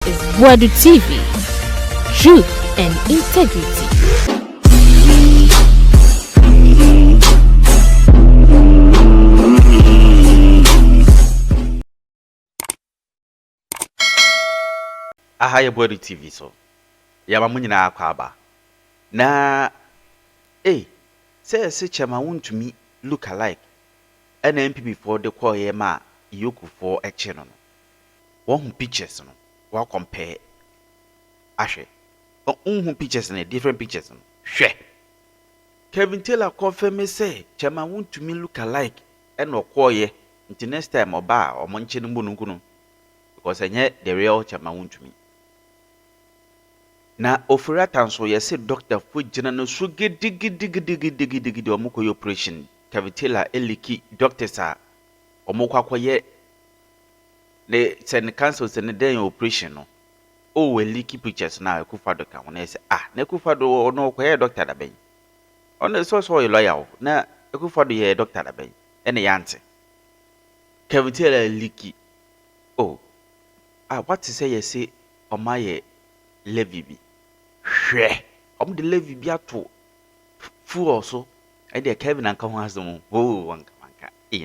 is Boadu TV. Truth and integrity. Ahaya Boadu TV so. Yamamu nyina akwaba. Na say Chairman Wontumi look alike. NPP for the call ye ma EOCO for action no. One pictures no. Wa compare. Ashe. On pictures and different pictures no. Shwe. Kevin Taylor confirm say Chairman Wontumi look alike and no call ye until next time oba or monche no because enye the real Chairman Wontumi. Na Ofori Atta so ye say doctor fu gina no so digi omoko yo operation Kevin Taylor eliki doctors a omoko akoye le sen cancel sen den operation no o we leaky pictures na Akufado ka wona say na Akufado no koye doctor da ben on so lawyer na Akufado ye doctor da ben ene yante Kevin Taylor leaky what to say ye say omaye levy bi hwe the levy bi ato fu also e dey Kevin anka ho asem wanka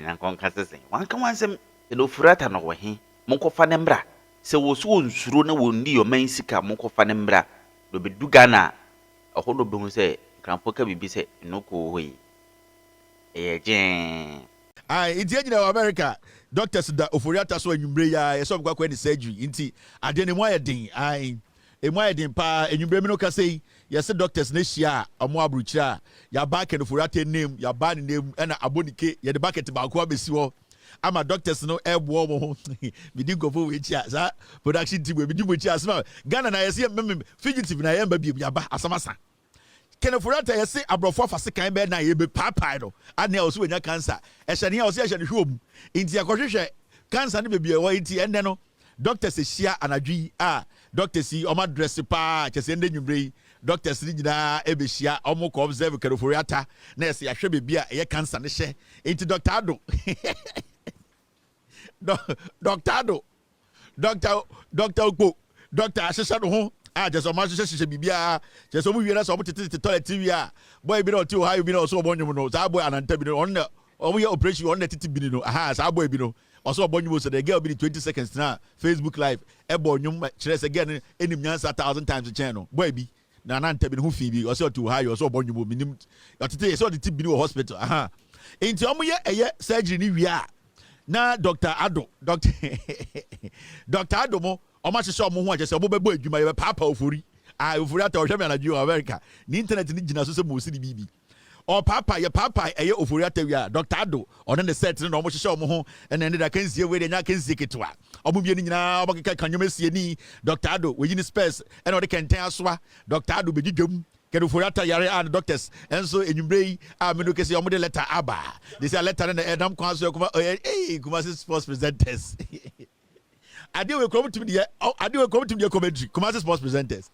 na konka sesen wanka wansem e no Ofori Atta no wo he monkofa ne mbra se wo so nsuro na wo ndi yo man sika monkofa ne mbra do be duga na ohodo be hu se krampo ka bibi se no ko hoyi jen iti nyina America doctors da Ofori Atta so anwumbre ya ye so kwa ni surgery inti ade ne mo ayedin emu ayedin pa anwumbre mi no ka sei ye se doctors na hia omo abruchira ya ba ke Ofori Atta name ya ba ne name na abonike ye de bucket ba ko abesi ho ama doctors no ebo mo bidi gofo we chia sa production team we bidi mo chia asma Ghana na ye se fugitive na ye mba bi ya ba asamasa Ken Ofori Atta ye se abrofo afase kan be na ye be papai no ane also wenya cancer e hye ne also hye ne hwom inti akohwehwe cancer ne be wo inti ende no doctors ehia anadwi doctors yi o ma dress pa chese ende nwumre doctors ni nyina ebehia o mo ko observe Ken Ofori Atta na ye se ahwe bebi a ye cancer ne hye inti Dr. Ado Dr. Ado Dr. Okpo Dr. Ashesha no ho just so much she bibia just so we na so tete toilet TV boy bi no ti o hayo bi no so obonwum no sa boy ananta bi no on we operation on tete bi no sa boy bi no so obonwum so the girl bi 20 seconds na Facebook live e bonwum kire se girl enim nyansa 1000 times channel boy bi na ananta bi no fi bi o so ti o hayo so obonwum minim tete so the tip bi no hospital enti omo ye eye surgery ni wi na Dr. Ado Dr. Ado mo Oma hye omo ho agese obo bebo adwuma ye papa Ofori Ofori Atta ohwe me anadwo America ni internet ni gina so se mo siri bibi o papa eye Ofori Atta wi Dr. Ado one ne set no omo hye omo ho ene ne da kansie we de nya kansie ketwa omo bi ni nyina omo keka kanwoma sie ni Dr. Ado we yi ni space ene o de kenten asoa Dr. Ado begidwam Ken Ofori Atta yare and doctors enso enwumbre me no kese omo de letter aba they say letter na edam kwan so kuma kuma sports presenters Ade we come to the commentary. Kumasi sports presenters.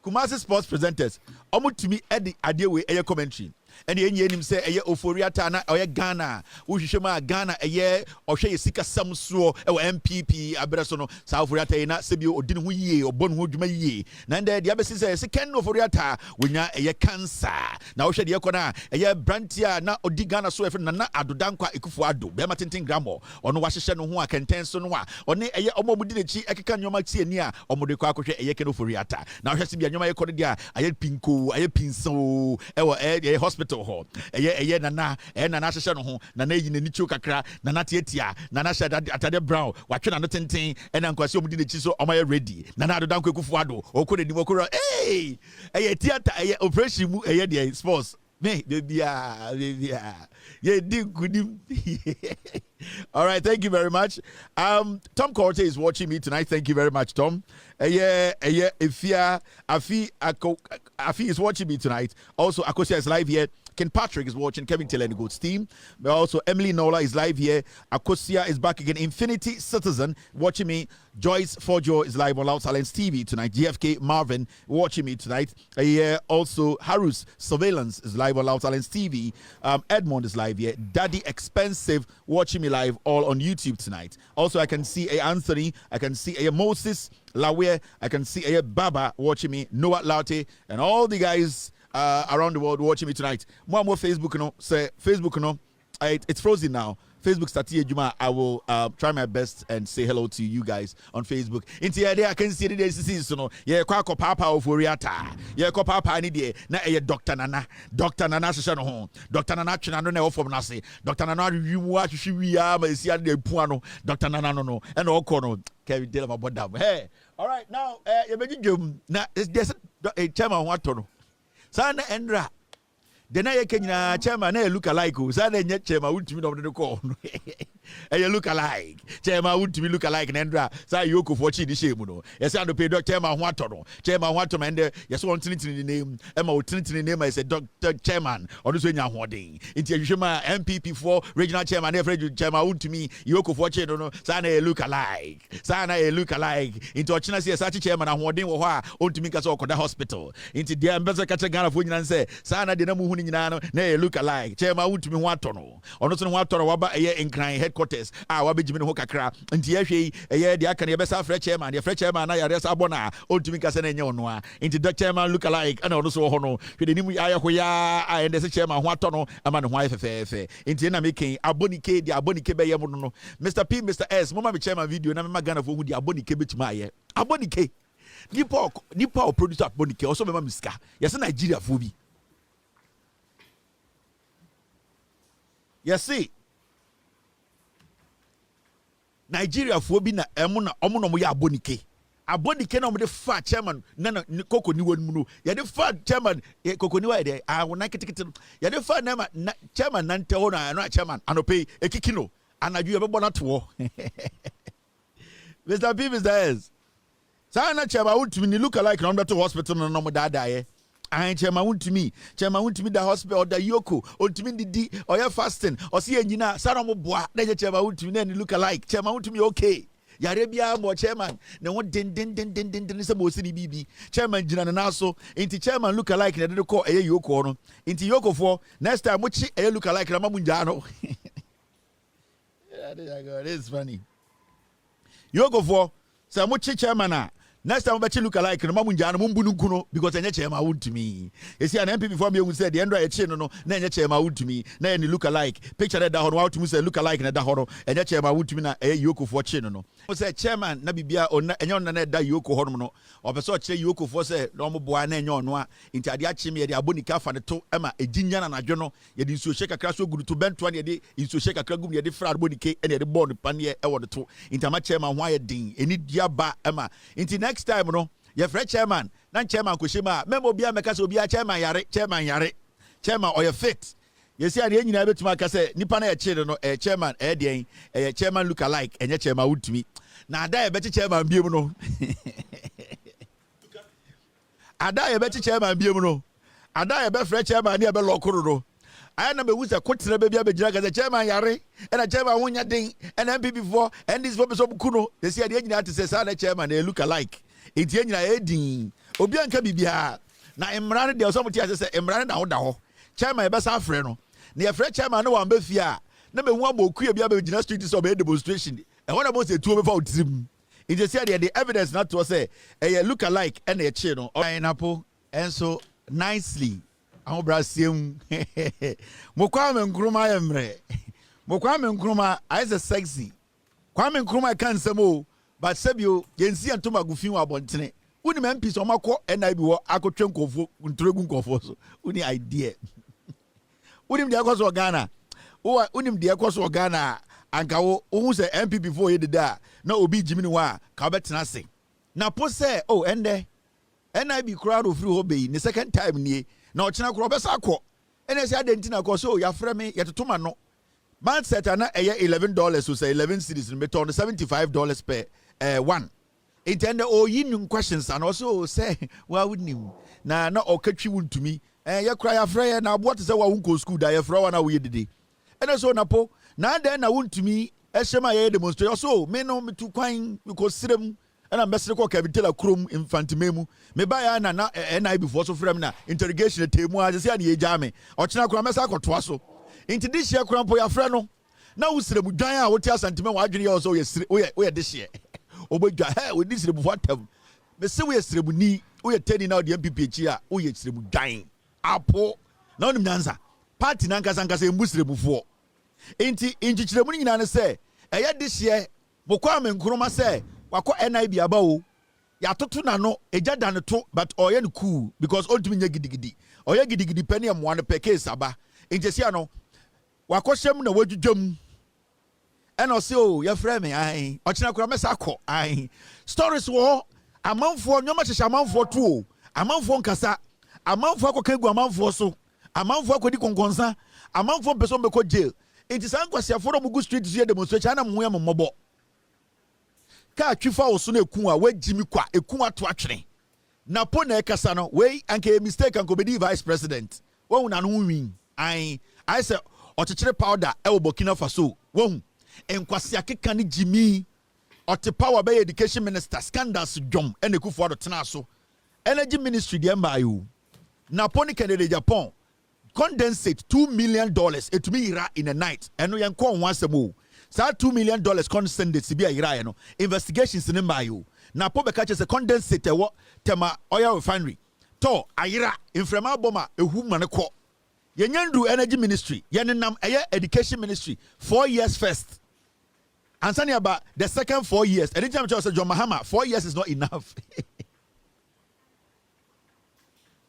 Kumasi sports presenters. Omo to me edi ade we eye commentary. And the enyim say eye Ofori Atta na oye Ghana. Wo hwehwe ma Ghana eye ohwe ye sika samso e NPP abreso no sa Ofori Atta na sebi odine ho yie obon ho dwuma yie. Na nda dia besi say Ken Ofori Atta wonya eye cancer. Na wo hwe de ekona eye brantia na odi Ghana so efe na adodankwa ekufu ado. Be ma tenten gramo. Ono wa hwehwe no ho akenten so no a. One eye omobudi na chi ekeka nyoma tie ni a omode kwa akohwe eye Ken Ofori Atta. Na hwehwe se bia nyoma ye kode dia aye pinko aye pinso ewo eye hospital ho eye nana hwehwe no ho nana yi nani chu kakra nana tietia nana shada atade brown watwe na no tenten ena nkwase omudi na chi so omaye ready nana adodankwa ekufu ado okode ni mokoro eye theater eye operation mu eye de sports me baby yeah good. All right, thank you very much. Tom Corte is watching me tonight. Thank you very much, Tom. Afi is watching me tonight. Also, Akosia is live here. Ken Patrick is watching. Kevin Taylor and the Goats team. But also Emily Nola is live here. Akosia is back again. Infinity Citizen watching me. Joyce Fojo is live on Loud Silence TV tonight. GFK Marvin watching me tonight. Also Harus Surveillance is live on Loud Silence TV. Edmond is live here. Daddy Expensive watching me live all on YouTube tonight. Also I can see Anthony. I can see Moses Lawe. I can see Baba watching me. Noah Laute and all the guys around the world watching me tonight. More Facebook, say Facebook, it's frozen now. Facebook started Juma. I will try my best and say hello to you guys on Facebook. Into there, I can see the disease. Yeah, Kwako Papa of Uriata. Yeah, Papa ni de na Dr. Nana. Dr. Nana Sano home. Dr. Nana Chinano never from Nasi. Dr. Nana, you watch we are my see the Puano. Dr. Nana no and all corner. Kevin Taylor about that. Hey, all right now. You now there's a chairman what to know. Sana Endra. Then I can chairman look alike. Sada net chairman would to me over the call. You look alike. Chairman would to me look alike Nendra. Say EOCO for Chidi Shemuno. Yes, I pay Dr. Chairman Watono. Chairman Watom and yes, one Trinity name. Emma Trinity name. I said Dr. Chairman or this way now hoarding. Into Yushima NPP for regional chairman. Every chairman would to me EOCO for Chino. Sana look alike. Sana look alike. Into China see a such chairman and hoarding or to me as the hospital. Into the ambassador Katagana for and say Sana didn't na look alike chairman would me watono ono so watono waba in crying headquarters wabe jimi ho kakra nti ehwe de aka ne besa fresh chairman na ya resa abona ontumi kase na enye ono a nti the chairman look alike ana ono so ho no hwede nimu ayehoya a ende se chairman ho atono ama ne ho ayefefefe nti na making abonike be yem no Mr P Mr S mama me chairman video na me magana fo hu di abonike betima aye abonike nipa producer abonike also mema miska yesi Nigeria fo bi. You see, Nigeria for be na emuna omuno mo ya abonike. Abonike na mo de fa chairman na koko ni won mu no. Ya de fa chairman koko ni wa de wona kitikiti. Ya de fa na chairman nante ho na chairman anope ekikino. Anaju be bona to. Mr. P Mr. S. Sana chairman would me look alike na to hospital no mo dada I chairman Wontumi the hospital or the EOCO Wontumi didi or your fasting or see engineer Saramo boa then chairman Wontumi then look alike chairman Wontumi okay Yarebia mo chairman no one den say mo city bibi chairman jina na so inti chairman look alike na de call EOCO no inti EOCO for next time mo chi look alike na mamunja no. Yeah, this is funny. EOCO for say mo chi chairman next time we look alike no mamunja no mbunu kuno because enye chairman Wontumi. You see an NPP before me we say the endra eche no na enye chairman Wontumi na any look alike picture that hono Wontumi say look alike na da hono enye chairman Wontumi na EOCO for che no we say chairman na bibia enye on na da EOCO hono no opeso che EOCO for say no mo boa na enye ono a nti ade ache me de abonika fa ne to ema ejinya na nadwo no ye de nsuo sheka kra so guru to bento ne de nsuo sheka kra gum ye de fra abonike ene de board pan ye e wo de to nti ama chairman ho aye din eni dia ba ema nti next time no your fresh chairman nan chairman ko shema memo bia meka so bia chairman chairman or your fit you see ade nyina betuma ka say nipa na ye chire no chairman den chairman look alike enye chairman Wontumi na ada ye beti chairman biem no ada ye beti chairman biem no ada ye be fresh chairman ne ye be lokoro no I na be wusa kotere be bia be gira ka say chairman yare and chairman wonya den and NPP for and this for so kuno you see ade nyina to say sa na chairman they look alike enti nyina edin obi anka bibia na emrane de so mutia say emrane na woda ho chairman be sa frɛ no na ye frɛ chairman no wan be fia na be hu aboku e bia be gina street so be demonstration e wona mo say tuo be fa otrim enti say the evidence na to say look alike and e che no pineapple enso nicely ahobrasiem mo Kwame Nkrumah yemre mo Kwame Nkrumah I say sexy Kwame Nkrumah kan samo but sebio yensi antoma gufin wa bontene uni MP so makọ NIB wo akotwe nkofo ntregu nkofo so uni idea uni mde akọso Ghana uni mde akọso Ghana anka wo hu se MP before ye deda na obi jimini wa ka betena se na po se ende NIB crowd ofri ho be ni second time nie na ochina kro besa akọ ene se adentina akọ so ya frɛ me yetotoma no man set na $11 so say 11 cedis in beton $75 per one. Intend yinum questions and also say well wouldn't na okatwi Wontumi ye cry afraid na what is our unko school da ye fra na we didi ene so na po na den na Wontumi ehema ye demonstrate so me no me tu kwan because sirem na mesre ko Kevin Taylor krom infantime me ba ya na NI before so frem na interrogation temu a se na ye jame o chena kura mesa akoto so inti this year kura po ya fra no na usirem dwan a wote asantime wa adwene ye so ye this year obedwa he we this sirem for tem me se we sirem ni we teni na the NPP chi a we sirem dwan apo na onim nyansa party na nkasa embu sirem fo inti chiremu ni nyina ne se eye this year bokwa me nkroma se wako NI bi aba o ya toto na no eja dan to but oye no cool because ultimate nya gidigidi oye gidigidi pani am one per case aba inti sia no wako hyem na wadwudwam ena o se o ye frɛ me ai o kina kura mesa akɔ ai stories wo amanfo nyoma hyehye amanfo to o amanfo nkasa amanfo akɔka gu amanfo so amanfo akɔdi konkonsa amanfo person be ko jail inti san kwasiafo no mugu street so ye demonstration na mo ye mmobɔ ka twifa wo so na eku a wagimi kwa eku ato atwene na po na ekasa no we anke mistake anko be vice president wo na no win ai say okyekere powder e wo Burkina Faso wo enkwase akeka ne jimi ote power be education minister scandals dwom ene kufu ado tena so energy ministry de mbayo na po ni Canada Japan condensate $2 million etumi ira in a night eno yenko onwasemo sa $2 million condensate sibi ayira no investigations in mbayo na po beka che se condensate wo tema oil refinery to ayira inframa boma ehu mane ko yenyandu energy ministry yenenam eye education ministry 4 years first ansani about the second 4 years anytime I say John Mahama 4 years is not enough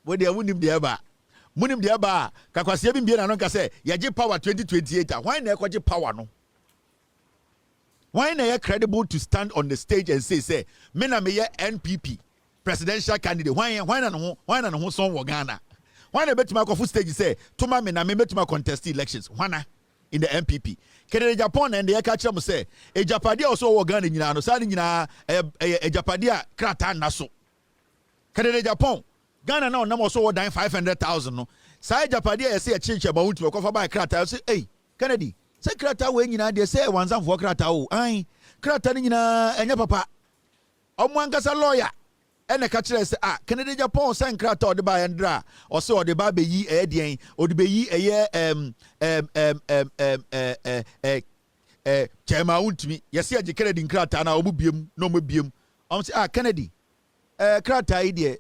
what they wunim de aba munim de aba kakwase bi mbie na no ka say ye power 2028 why na ekoje power no why na you credible to stand on the stage and say me na me ye NPP presidential candidate why na no so wo Ghana why na betima ko stage say to ma me na me betima contest elections why in the NPP Canada Japan and the catch am say e Japadia also wo Ghana nyina no sa nyina e Japadia krata na so Canada Japan Ghana now na also wo dan 500,000 no sa Japadia e say e chinche ba Wontumi ko fa ba krata say hey Kennedy say krata we nyina de say wanzam for krata o ai krata ni nyina enya papa omo ankasa lawyer ene ka kire say Canada Japan say krata o de ba yandra o say o de ba be yi edien o de be yi eye chema Wontumi yes ye Kennedy krata na obubiem no mobiem say Kennedy krata yi de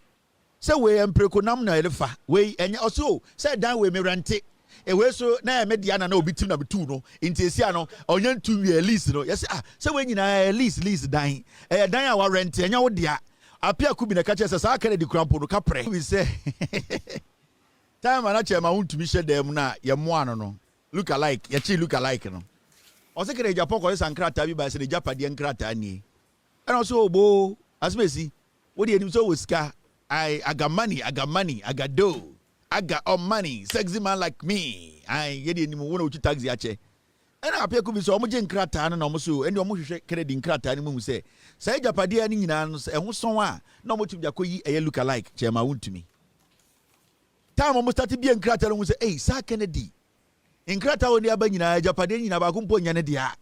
say we empreko nam na elefa we enya o so say dan we me rente we so na me dia na obitim na betu no intiesia no onye ntu we lease no yes say we nyina lease dan dan a wa rent enya wo dia apia kubi na ka che say sa Kennedy krampo no ka pre we say time na chema Wontumi she dem na ye mo ano no look alike ye chi look alike no o say Kennedy Japan ko sankrata bi ba say Japade nkrata ni and also obo asmesi wo de enim so wo sika I got money, I got dough. I got all money, sexy man like me. I yedi ni mu wona uchi taxi ache. And I could be so much in krata and almost so, and you almost credit in krata and mu say. Say Japade and Nina and who so no much of Jakoyi a look alike, Chema Wontumi. Time almost started being krata and we say, hey, Sir Kennedy. In krata on the Abanina, Japade in Abakumpo Yanedia.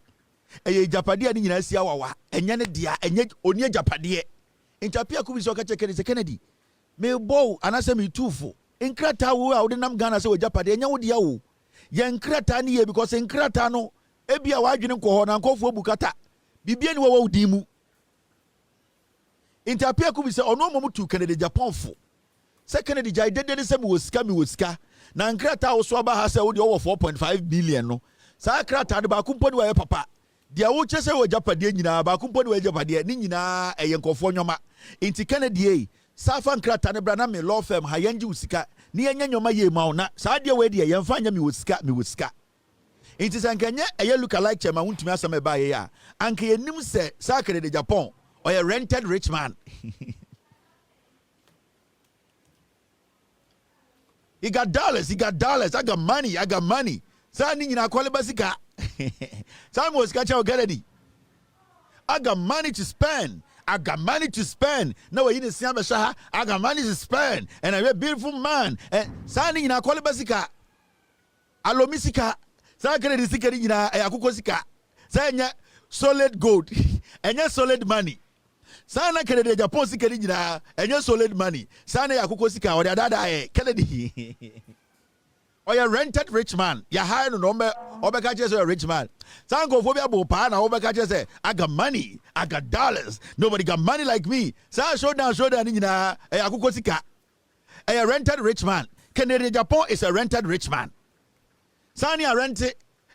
A Japade and Nina Siawa, and Yanedia, and yet only Japade. Interpia could be so Kennedy. Me bow anase me tufo enkrata wo a wo nam Ghana se wo Japade enya wo dia wo ye enkrata ni ye because enkrata no ebia wa adwene nko ho na nkofo bukata bibia ni wo di mu interpia ku bi se ono momu tu Canada Japan fo se Kennedy jai dede se me wo sika na enkrata wo so aba ha se wo de wo 4.5 billion no sa enkrata de ba kumpo ni wa ye papa dia wo che se wo Japade nyina ba kumpo ni wa Japade ni nyina eye nkofo nyoma inti Kennedy Safan krata ne brana me law firm ha yenji usika ni enya nyoma ye ma na saa de we de ye mfa nya me wosika inti sankanya eye look alike Chema Wontumi asama ba ye ya anka ye nim se sa Canada Japan or a rented rich man he got dollars I got money sa ni nyina kwale basika sa mo sika cha Kennedy I got money to spend I got money to spend. No, you didn't see I got money to spend. And I'm a beautiful man. And signing in a qualibasika. Alomisika. Sakere di sikeri jina akukosika. Sanya solid gold. Enya solid money. Sana kere de Japan sikeri jina enya solid money. Sana akukosika odi adada Kennedy. Or you rented rich man. You hire no number. Obeka just a rich man. Sangophobia bopana. Obeka just say, I got money. I got dollars. Nobody got money like me. Sa show down. Nina. Akukosika. A rented rich man. Kennedy Japan is a rented rich man. Sani a rente.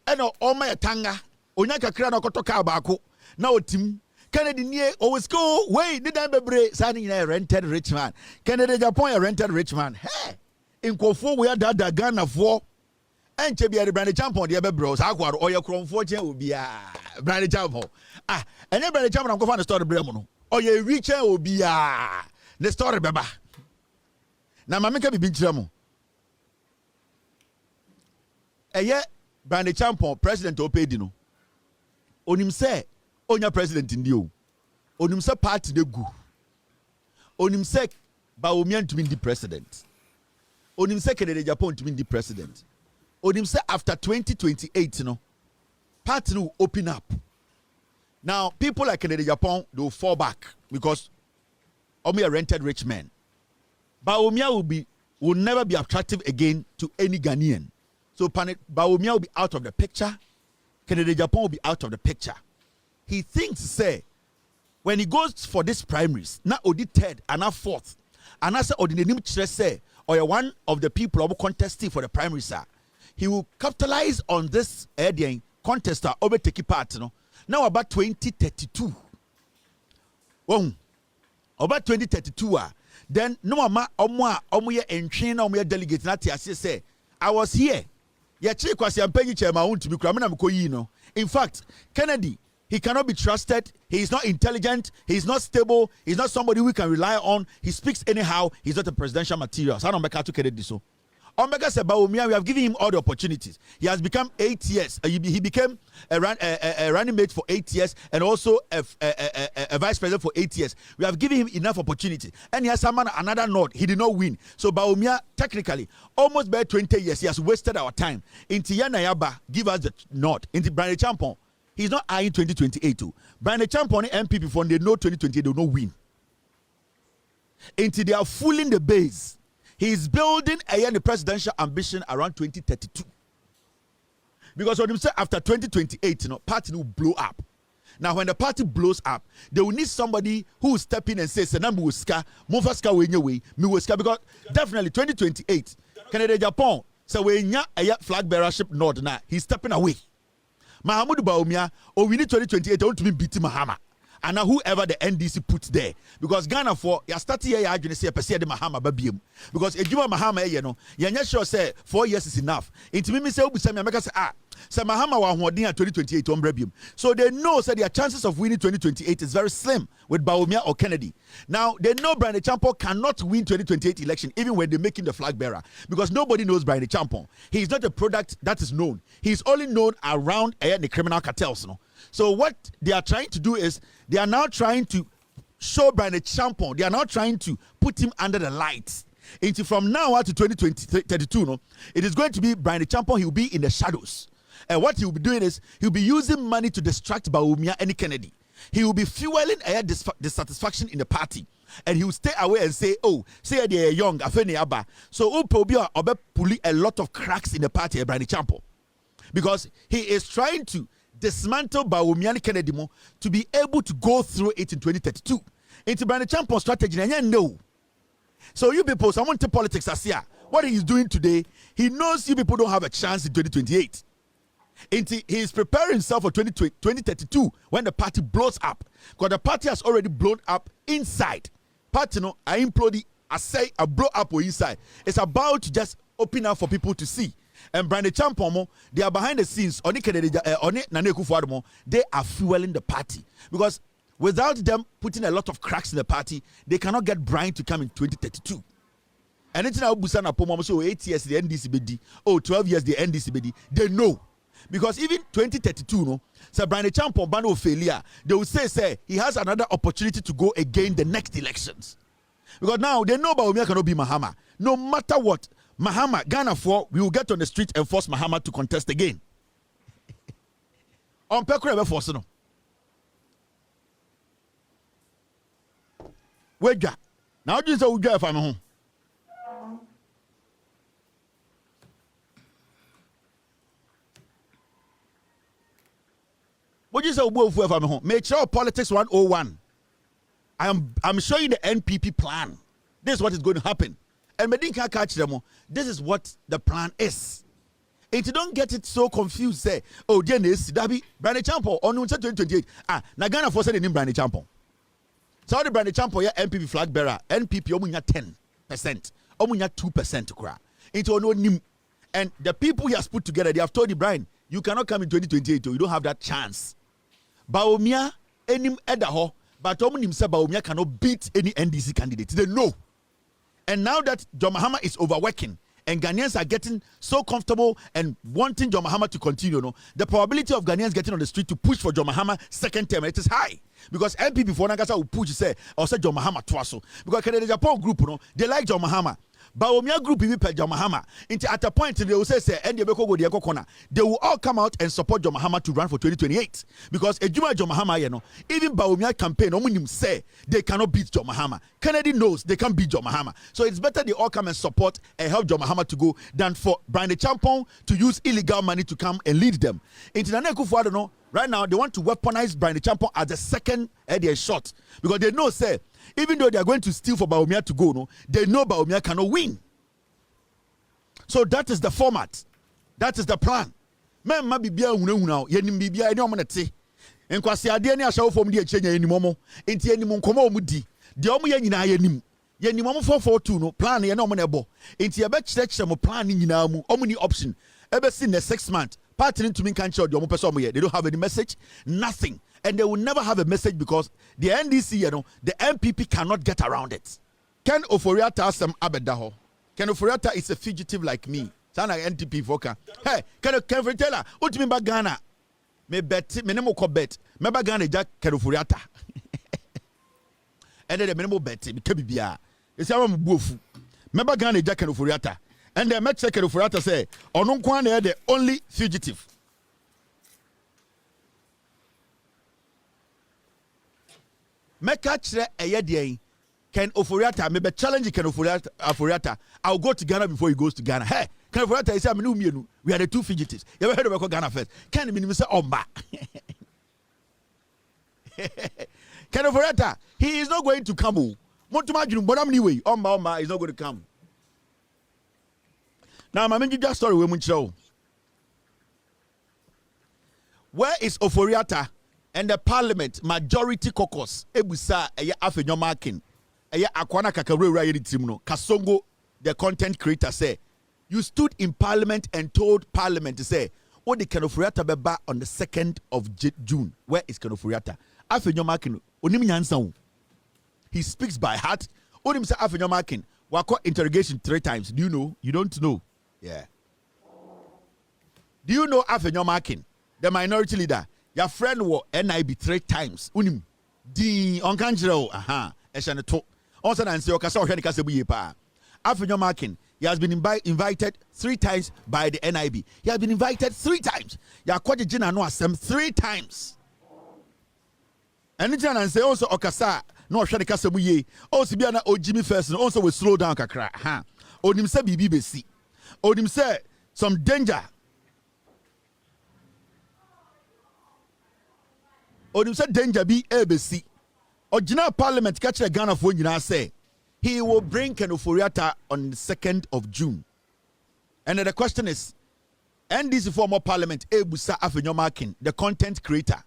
Eno oma tanga. Onyaka kira na kotoka abako. Na otim. Kennedy near always go. Wait, did I be Sani a rented rich man. Kennedy Japan a rented rich man. Hey. In Kofo, we are that Ghana for and Chebia the Brandy Champion, the other bros. I got all your chrome fortune will be a Brandy Champion. And then Brandy Champion, I'm going to start the Bremono. Or your richer will be the story, Baba. Now, Mamma can be big trouble. A year, Brandy Champion, President Opedino. On him say, on your president in you. On him say, party the goo. On him say, Baumian to be the president. Onim say Kennedy Japan to be the president. Onim say after 2028, party will open up. Now, people like Kennedy Japan, they will fall back because Omi a rented rich man. But Baumia will never be attractive again to any Ghanaian. So Baumia will be out of the picture. Kennedy Japan will be out of the picture. He thinks, say, when he goes for these primaries, not Odi third and not fourth, and I say Odi say, or one of the people who contesting for the primary, sir, he will capitalize on this contester over take part. Now about 2032. Oh, about 2032. Then no ama omuye entry na omuye delegate na tiase say I was here. Ya chi kwasi ampenyi chema Wontumi kura me na mko yi no. In fact, Kennedy, he cannot be trusted. He is not intelligent. He is not stable. He is not somebody we can rely on. He speaks anyhow. He's not a presidential material. So I don't make to Kennedy so. Omega said, we have given him all the opportunities. He has become 8 years. He became a running mate for 8 years and also a vice president for 8 years. We have given him enough opportunity. And he has another nod. He did not win. So Baumia, technically, almost by 20 years, he has wasted our time. Inti Yanayaba, give us the nod. Inti Brandy Champion, he's not eyeing 2028 too. Brandy Champion, NPP, for they know 2028, they will not win. Inti they are fooling the base. He is building the presidential ambition around 2032. Because when you say after 2028, party will blow up. Now, when the party blows up, they will need somebody who will step in and say, Senambu Wuska, Mofaska Wenyewe, Miwaska, because definitely 2028, Canada Japan, so when a flag bearership nod now, he's stepping away. Mahamudu Baumia, we need 2028, I want to be beating Mahama. And now whoever the NDC puts there, because Ghana for ya start here ya adwene say pese de Mahama babiem, because ejuma Mahama you not sure say 4 years is enough. Inti me say obusa me make say say Mahama wa hoden 2028 ombrabiem. So they know say their chances of winning 2028 is very slim with Baumia or Kennedy. Now they know Brandy Champion cannot win 2028 election even when they're making the flag bearer, because nobody knows Brandy Champion. He is not a product that is known. He is only known around the criminal cartels. So what they are trying to do is they are now trying to show Brandy Champion. They are now trying to put him under the lights. Into from now on to 2032, it is going to be Brandy Champion. He will be in the shadows. And what he will be doing is he will be using money to distract Baumia and Kennedy. He will be fueling dissatisfaction in the party. And he will stay away and say, oh, say they are young, so Upobia Obe pulling a lot of cracks in the party, Brandy Champion. Because he is trying to dismantle Baumia Kennedy to be able to go through it in 2032. It's Brandy Champion strategy, and you know. So you people, someone to politics as here. What he is doing today, he knows you people don't have a chance in 2028. He is preparing himself for 2032 when the party blows up. Because the party has already blown up inside. Party, I implode, I say, I blow up inside. It's about to just open up for people to see. And Brandy Champion, they are behind the scenes. They are fueling the party. Because without them putting a lot of cracks in the party, they cannot get Brian to come in 2032. And it's now Busana Pomo, so 8 years the NDC BD, 12 years the NDC BD. They know. Because even 2032, no, Sir Brian Champon Bano failure, they will say he has another opportunity to go again the next elections. Because now they know Bawumia cannot be Mahama. No matter what, Mahama, Ghana for, we will get on the street and force Mahama to contest again. On Pekure force no. Wega. Now do you say Uja if I'm home? What do you say Ubu if I'm home? Make sure politics 101. I'm showing the NPP plan. This is what is going to happen. And Medinka catch them. This is what the plan is. If you don't get it so confused, say, oh, Dennis, Dabi, Brandon Champo, on 2028. Nagana for saying Brandon Champo. So the Brandon Champo, yeah, NPP flag bearer, NPP, omunya 10%, omunya 2% kura. Into no nim. And the people he has put together, they have told the Brian, you cannot come in 2028, you don't have that chance. Baumia, enim edaho, but omunim say Baumia cannot beat any NDC candidate. They know. And now that John Mahama is overworking, and Ghanaians are getting so comfortable and wanting John Mahama to continue, no, the probability of Ghanaians getting on the street to push for John Mahama second term, it is high. Because NPP for Nagasa will push, say, or say John Mahama twaso. Because the Japan group, no, they like John Mahama. Baumia group will be John Mahama. At a point, they will say, and they will all come out and support John Mahama to run for 2028. Because Ejuma John Mahama, you know, even Baumia campaign, say they cannot beat John Mahama. Kennedy knows they can't beat John Mahama. So it's better they all come and support and help John Mahama to go than for Brian Champon to use illegal money to come and lead them. Right now, they want to weaponize Brian Champon as the second shot. Because they know, say, even though they are going to steal for Baumia to go, no, they know Baumia cannot win. So that is the format. That is the plan. Men ma bibia hunahuna yenim bibia ene omonete. Enkwase ade ne ahyawo fom de echenya enimomo. Enti enimo nkoma omudi. De omo ye nyina yenim. Yenimomo 442 no plan ye na omo na ebo. Enti ye be kyerɛkyerɛ mo plan ni nyina mu. Omo ni option. Ebe si ne 6 months. Party to me can't show the person here. They don't have any message, nothing. And they will never have a message because the NDC, you know, the NPP cannot get around it. Ken Oforiata has some abedaho. Ken Oforiata is a fugitive like me. Sana NPP voka. Hey, Kevin Taylor, Wontumi ba Ghana. Me bet, me nemo ko bet. Me ba Ghana Jack Ken Oforiata. And then the minimum bet, me kebibia. It's our bufu. Me ba Ghana Jack Ken Oforiata. And the Met Secretary for Atta say, Onunkwane the only fugitive. Meka chere eyedie Ken Oforiata me be challenge Ken Oforiata. I'll go to Ghana before he goes to Ghana. Hey, Ken Oforiata is say we are the two fugitives. You ever heard of Ghana first? Ken me say omba. Ken Oforiata, he is not going to come. Montuma junu bodam ni way. Omba is not going to come. Now, I'm just story we muncho. Where is Oforiata and the Parliament Majority Caucus? Ebusa eye afenyo marking. Eye akwana kakawura yedi timno. Kasongo, the content creator, say, you stood in Parliament and told Parliament to say, oh, the Oforiata beba on the 2nd of June. Where is Oforiata? Afenyo marking. Onim nyansa. He speaks by heart. Onim say afenyo marking. Wako interrogation 3 times. Do you know? You don't know. Yeah. Do you know Afenyo Markin, the minority leader? Your friend was NIB 3 times. Unim. Di onkanjiro. Aha. Eshane to. Also nansi okasa ohwe nikase buye pa. Afenyo Markin, he has been invited 3 times by the NIB. He has been invited 3 times. Ya kwaje jina no asem 3 times. And jina nansi also okasa no ohwe nikase buye. Also bia na ojimi first also will slow down kakra. Ha. Onim se bibi besi. Odim say some danger. Odim say danger be ABC. Original Parliament catch the Ghana for nyina say he will bring Ken Oforiata on the 2nd of June. And the question is, NDC former Parliament Ebusa Afenyo Markin, the content creator.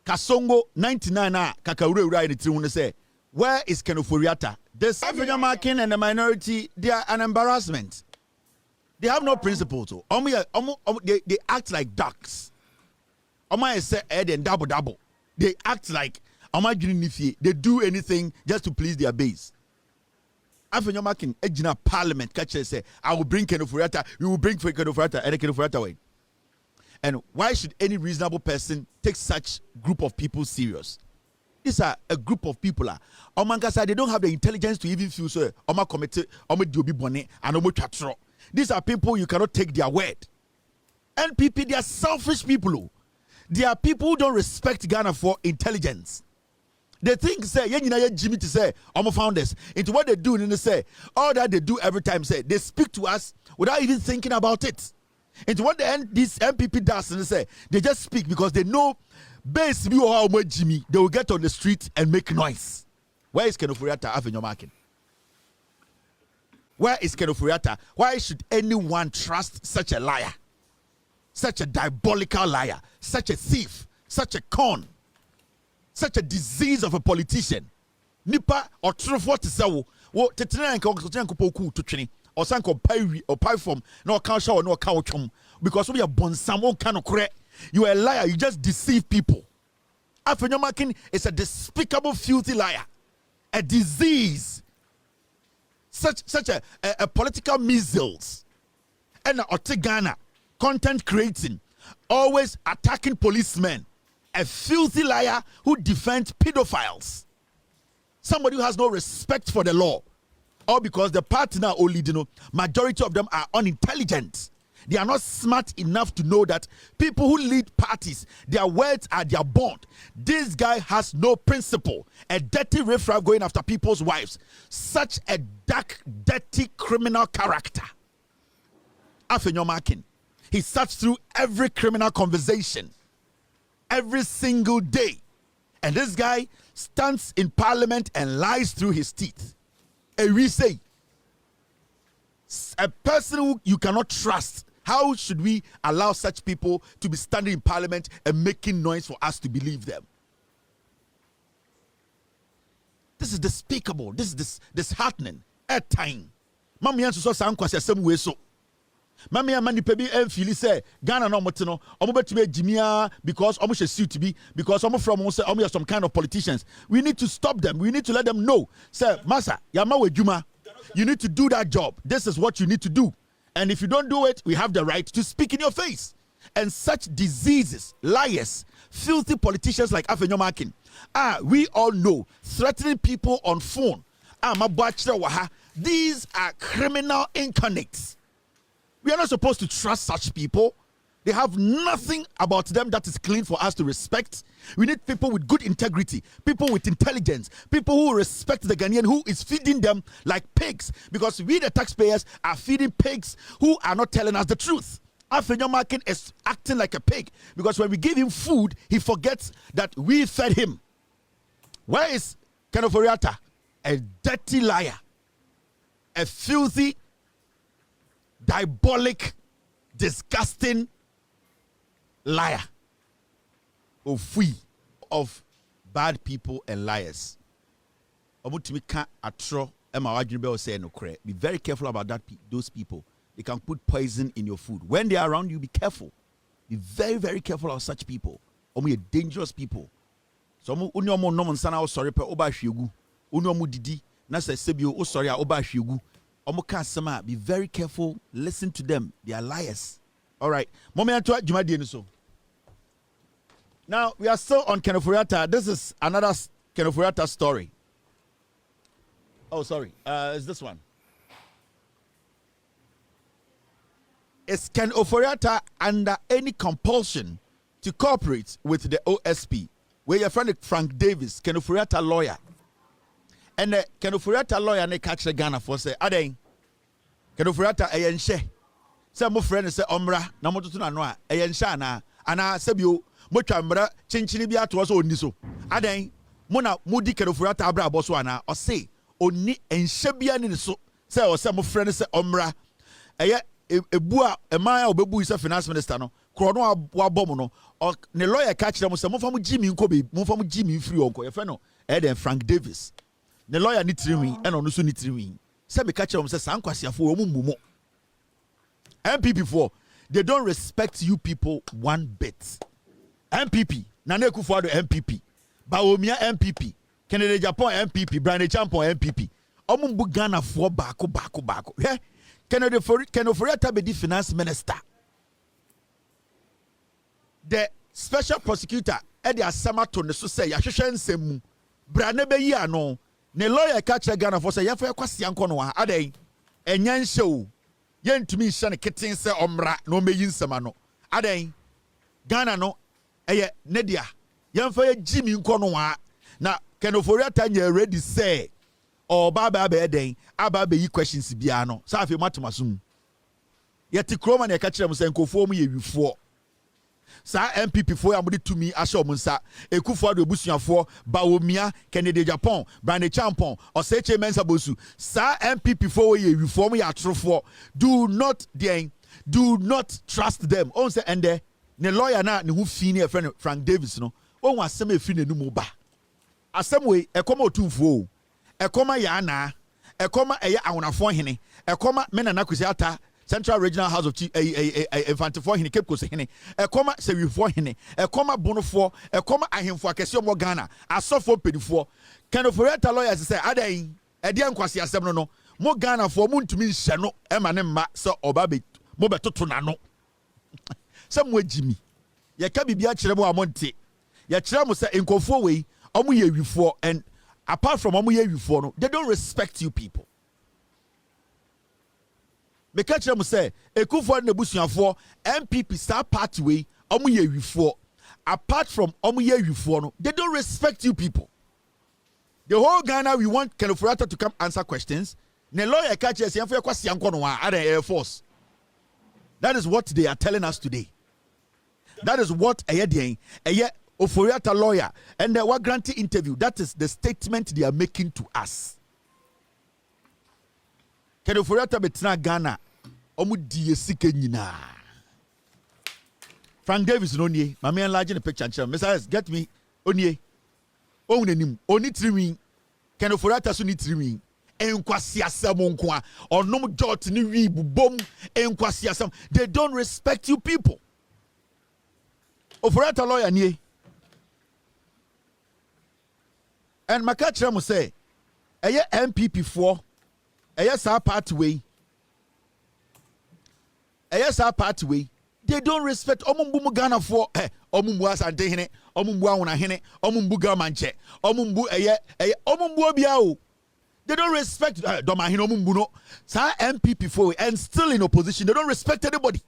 Kasongo 99 kakawure ura in the tribune say, where is Ken Oforiata? This Afenyo Markin and the minority, they are an embarrassment. They have no principles. They act like ducks. Double. They act like they do anything just to please their base. Afenyo Markin, Ejina Parliament, catch say, I will bring Ken Oforiata, we will bring Ken Oforiata, and Ken Oforiata way. And why should any reasonable person take such group of people serious? These are a group of people. They don't have the intelligence to even feel so. These are people you cannot take their word. NPP, they are selfish people. They are people who don't respect Ghana for intelligence. They think say Jimmy to say founders into what they do and they say all that they do every time say they speak to us without even thinking about it. Into what this NPP does and they say they just speak because they know base be or how Jimmy they will get on the street and make noise. Where is Kenofuriata having your marking? Where is Kenofuriata? Why should anyone trust such a liar? Such a diabolical liar, such a thief, such a con, such a disease of a politician. Nipa or truth what is so what to training or sanko pay or pie from no count show no count because we are born someone kind of correct. You are a liar, you just deceive people. Afenyomakin is a despicable, filthy liar, a disease, such a political measles, and Otegana. Content creating, always attacking policemen, a filthy liar who defends pedophiles, somebody who has no respect for the law, all because the partner only, majority of them are unintelligent. They are not smart enough to know that people who lead parties, their words are their bond. This guy has no principle, a dirty riffraff going after people's wives, such a dark, dirty criminal character. Afenyomakin. He searched through every criminal conversation every single day. And this guy stands in parliament and lies through his teeth. And we say, a person who you cannot trust, how should we allow such people to be standing in parliament and making noise for us to believe them? This is despicable. This is disheartening. At time. Mami yansu so sa nkwase asem we so. Mami amani pebi enfili say Ghana no motino omo betime jimia because omo she suit be because omo from omo say omo some kind of politicians. We need to stop them. We need to let them know. Say masa yama we juma. You need to do that job. This is what you need to do. And if you don't do it, we have the right to speak in your face. And such diseases, liars, filthy politicians like Afenyomakin, we all know, threatening people on phone. These are criminal incarnates. We are not supposed to trust such people. They have nothing about them that is clean for us to respect. We need people with good integrity, people with intelligence, people who respect the Ghanaian who is feeding them like pigs, because we the taxpayers are feeding pigs who are not telling us the truth. Afenyomakin is acting like a pig because when we give him food, he forgets that we fed him. Where is Kenoforiata? A dirty liar, a filthy, diabolic, disgusting liar of bad people and liars. Be very careful about those people. They can put poison in your food. When they are around you, be careful. Be very, very careful of such people. Are dangerous people. So sorry pe oba hwegu. Didi na se sebio sorry oba hwegu. Be very careful. Listen to them. They are liars. All right. Now, we are still on Kenoforiata. This is another Kenoforiata story. Oh, sorry. It's this one. Is Kenoforiata under any compulsion to cooperate with the OSP? Where your friend Frank Davis, Kenoforiata lawyer. And the Kenoforiata lawyer ne catch the Ghana for say, Aden, Kenoforiata ayenshe. Say mo friend say omra na mo tutu na no a ayensha na ana sebio mo twamra chinchini bi ato so oni so. Aden mo na mudi Kenoforiata abra aboso ana o say oni enhye bia ne so. Say o say mo friend say omra eye ebua emaya obebu is finance minister no kro no abom no ne lawyer catch them say mo fa mo jimi nko be mo fa mo jimi free onko ye fe no Eden Frank Davis the lawyer ni triwi and ono so ni triwi say me catch them say sankwasiafo o mummumo NPP for they don't respect you people one bit. NPP Nana Akufo-Addo NPP Bawumia NPP Kennedy Japan NPP Brian Champon NPP omumbu Ghana for bako Kenoforiata be the finance minister. the special prosecutor e de asama to ne so say yahwehwe nsem mu bra ne be yi ano ne lawyer ka kire Ghana for say yefo yakwase anko no ha adai enya nhye o yentumi nhye ne keten se omra na o meyi nsem ano adai Ghana no eye ne dia yemfa ye jimi nko no ha na Kenofori Atta nya ready say o baba be den aba be yi questions bia no sa afi matomasum yeti kroma na ka kire mu se nkofo mu ye wifo sa NPP fo ya mudi tumi ahye omunsa ekufo ado busuafo Bawomia Kennedy Japan Brande Champon Oseche Mensa Bosu sa NPP fo ye wifo mu ya trofo do not trust them on say ende ne lawyer na ne hu fi ne friend Frank Davis no on asem efi ne numu ba asem we ekoma otumfo ekoma ya na ekoma eye awonafo hene ekoma mena na kusi Atta Central Regional House of Chief Infantifo hene Cape Coast hene ekoma sewifo hene ekoma bonofo ekoma ahemfo akese mo Ghana asofo pedifo Kenofori Atta lawyers say adan ede nkwase asem no mo Ghana fo mo ntumi nhye no e ma ne mma se oba be mo betoto na no se mo agimi ye ka bibia kire mo amonte ye kire mo se nkofo we omo ye wifo and apart from omo ye wifo no they don't respect you people. Me catch them say ekufo na busuafo NPP star party way omo ye wifo apart from omo ye wifo no they don't respect you people. The whole Ghana we want Kenofori Atta to come answer questions. Ne lawyer catch us yamfa kwasi anko no at the Air Force. That is what they are telling us today. That is what Ofori Atta lawyer and they were granting interview. That is the statement they are making to us. Kenofori Atta betina Ghana omu die sike nyina Frank Davis no nie mama enlarge the picture and Messiah get me onie onunim oni triwi Kenofori Atta so ni triwi enkwasi asem nko a onom jot ni wi bubom enkwasi asem. They don't respect you people. Ofori Atta lawyer nie and makachira mo say eye NPP 4 yes, our pathway. Yes, our pathway. They don't respect Omumbu Ghana for Omumbu Asante Hene, Omumbu Auna Hene, Omumbu Gamanche, Omumbu Omumbu Biao. They don't respect Domahino Mumbuno, Sa NPP for and still in opposition. They don't respect anybody.